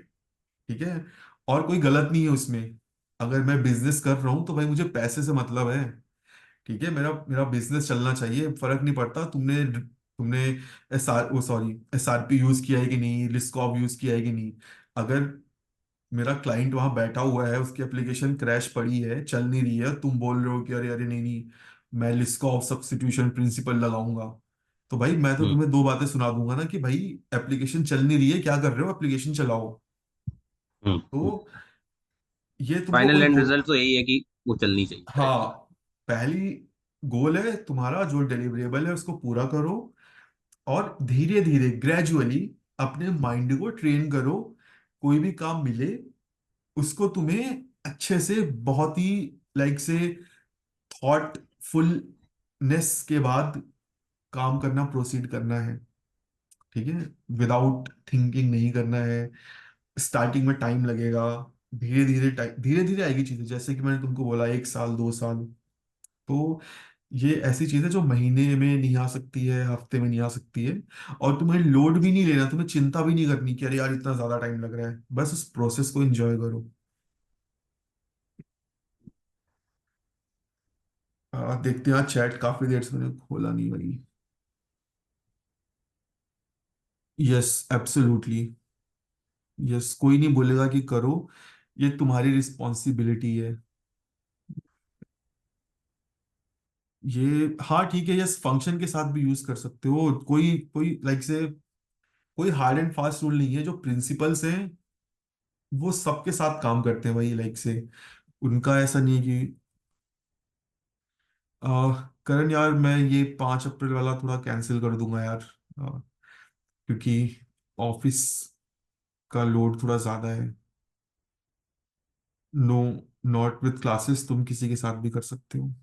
ठीक है, और कोई गलत नहीं है उसमें। अगर मैं बिजनेस कर रहा हूं तो भाई मुझे पैसे से मतलब है। ठीक है, मेरा मेरा बिजनेस चलना चाहिए, फर्क नहीं पड़ता तुमने तुमने S R O sorry SRP use किया है कि नहीं, लिस्कॉव यूज किया है कि नहीं। अगर मेरा क्लाइंट वहां बैठा हुआ है, उसकी एप्लीकेशन क्रैश पड़ी है, चल नहीं रही है, तुम बोल रहे हो कि अरे अरे नहीं नहीं, मैं लिस्कॉव सब्स्टिट्यूशन प्रिंसिपल लगाऊंगा, तो भाई मैं तो हम्म। तुम्हें 2 बातें सुना दूंगा ना कि भाई एप्लीकेशन चल नहीं रही है, क्या कर रहे हो, एप्लीकेशन चलाओ। हम्म। तो ये तुमको फाइनल कोई एंड रिजल्ट तो यही है कि वो चलनी चाहिए, करेक्ट? हाँ, पहली गोल है तुम्हारा जो डिलीवरेबल है उसको पूरा करो, और धीरे धीरे ग्रेजुअली अपने माइंड को ट्रेन करो। कोई भी काम मिले उसको तुम्हें अच्छे से, बहुत ही लाइक से थॉटफुलनेस के बाद काम करना, प्रोसीड करना है। ठीक है, विदाउट थिंकिंग नहीं करना है। स्टार्टिंग में टाइम लगेगा, धीरे धीरे टाइम, धीरे धीरे आएगी चीजें, जैसे कि मैंने तुमको बोला 1 साल 2 साल। तो ये ऐसी चीज है जो महीने में नहीं आ सकती है, हफ्ते में नहीं आ सकती है। और तुम्हें लोड भी नहीं लेना, तुम्हें चिंता भी नहीं करनी कि अरे यार इतना ज्यादा टाइम लग रहा है, बस उस प्रोसेस को एंजॉय करो। देखते हैं, चैट काफी देर से मैंने खोला नहीं भाई। Yes, absolutely. यस, कोई नहीं बोलेगा कि करो, ये तुम्हारी रिस्पॉन्सिबिलिटी है। ये हाँ ठीक है, यस, फंक्शन के साथ भी यूज कर सकते हो। कोई कोई लाइक से कोई हार्ड एंड फास्ट रूल नहीं है, जो प्रिंसिपल्स हैं वो सबके साथ काम करते हैं भाई, लाइक से उनका ऐसा नहीं है कि करण यार मैं ये 5 अप्रैल वाला थोड़ा कैंसिल कर दूंगा यार, क्योंकि ऑफिस का लोड थोड़ा ज्यादा है। नो, नॉट विथ क्लासेस, तुम किसी के साथ भी कर सकते हो।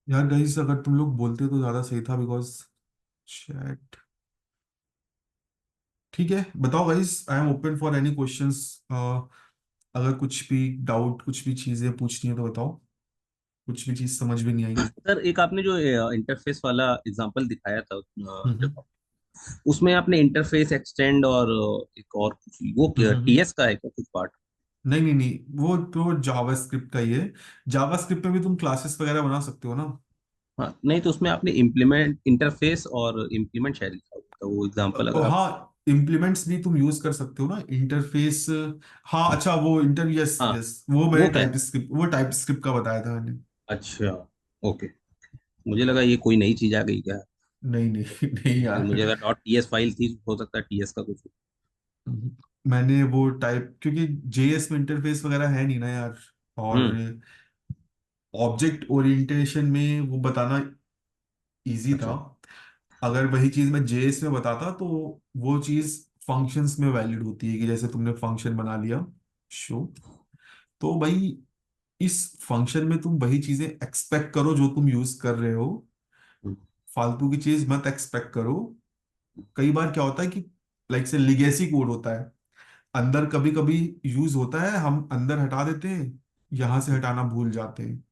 यार गाइस, अगर तुम लोग बोलते तो ज्यादा सही था, बिकॉज चैट। ठीक है, बताओ guys, I am open for any questions. अगर कुछ भी डाउट, कुछ भी चीजें पूछनी है तो बताओ, कुछ भी चीज समझ में नहीं आई। सर एक आपने जो इंटरफेस वाला एग्जांपल दिखाया था, हम्म उसमें आपने इंटरफेस एक्सटेंड और एक और कुछ वो हम्म हम्म, टीएस का है क्या कुछ पार्ट? नहीं नहीं नहीं, वो तो जावास्क्रिप्ट का ही है। जावास्क्रिप्ट में भी तुम क्लासेस वगैरह बना सकते हो ना। हाँ नहीं, तो उसमें आपने इम्प्लीमेंट इंटरफेस और इम्प्लीमेंट शायद लिखा होगा, तो वो एग्जांपल अगर आप। हाँ, इम्प्लीमेंट्स भी तुम यूज कर सकते हो ना, इंटरफेस। हाँ अच्छा, वो इंटर यस हाँ यस, वो वो मैंने क्या टाइप है? स्क्रिप्ट, वो टाइप स्क्रिप्ट का बताया था मैंने। अच्छा, ओके। मुझे लगा ये कोई नई चीज आ गई क्या। नहीं नहीं नहीं यार। मुझे लगा डॉट टीएस फाइल थी, हो सकता है टीएस का कुछ। मैंने वो टाइप, क्योंकि जेएस में इंटरफेस वगैरह है नहीं ना यार। और हम्म। ऑब्जेक्ट ओरिएंटेशन में वो बताना इजी था। अच्छा। अगर वही चीज मैं जेएस में बताता तो वो चीज फंक्शंस में वैलिड होती है, कि जैसे तुमने फंक्शन बना लिया शो, तो भाई इस फंक्शन में तुम वही चीजें एक्सपेक्ट करो जो तुम यूज कर रहे हो, हम्म। फालतू की चीज मत एक्सपेक्ट करो। कई बार क्या होता है कि लाइक से लिगेसी कोड होता है, अंदर कभी कभी यूज होता है, हम अंदर हटा देते हैं, यहां से हटाना भूल जाते हैं।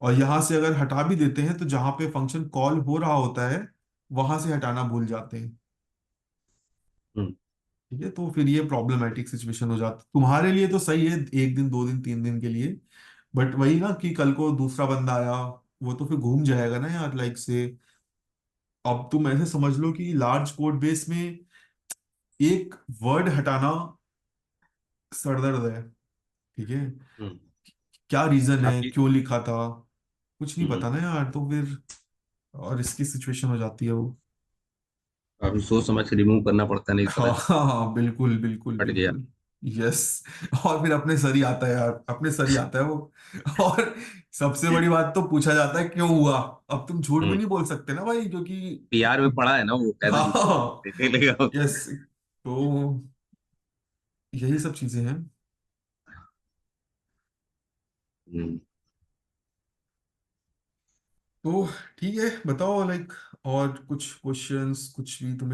और यहां से अगर हटा भी देते हैं तो जहां पे फंक्शन कॉल हो रहा होता है वहां से हटाना भूल जाते हैं। हम्म। ठीक है, तो फिर ये प्रॉब्लमेटिक सिचुएशन हो जाती, तुम्हारे लिए तो सही है एक दिन दो दिन तीन दिन के लिए, बट वही ना कि कल को दूसरा बंदा आया, वो तो फिर घूम जाएगा ना यार, लाइक से। अब तुम ऐसे समझ लो कि लार्ज कोड बेस में एक वर्ड हटाना सरदर्द है। ठीक है, हम्म। क्या रीजन है, काफी। क्यों लिखा था, कुछ नहीं हम्म। पता ना यार, तो फिर और इसकी सिचुएशन हो जाती है वो। काफी सोच समझ के रिमूव करना पड़ता है, नहीं तो पता हाँ चल हाँ हाँ, बिल्कुल बिल्कुल फट गया। बिल्कुल। यस। और फिर अपने सर ही आता है यार, अपने सर ही आता है वो। और सबसे बड़ी बात तो पूछा जाता है क्यों हुआ। अब तुम झूठ भी हम्म। नहीं बोल सकते ना भाई, क्योंकि पीआर में पढ़ा है ना वो, कहता झूठ हाँ। निकलेगा। यस, तो यही सब चीजें हैं। हम्म। तो ठीक है, बताओ लाइक और कुछ क्वेश्चंस कुछ भी तुम्हें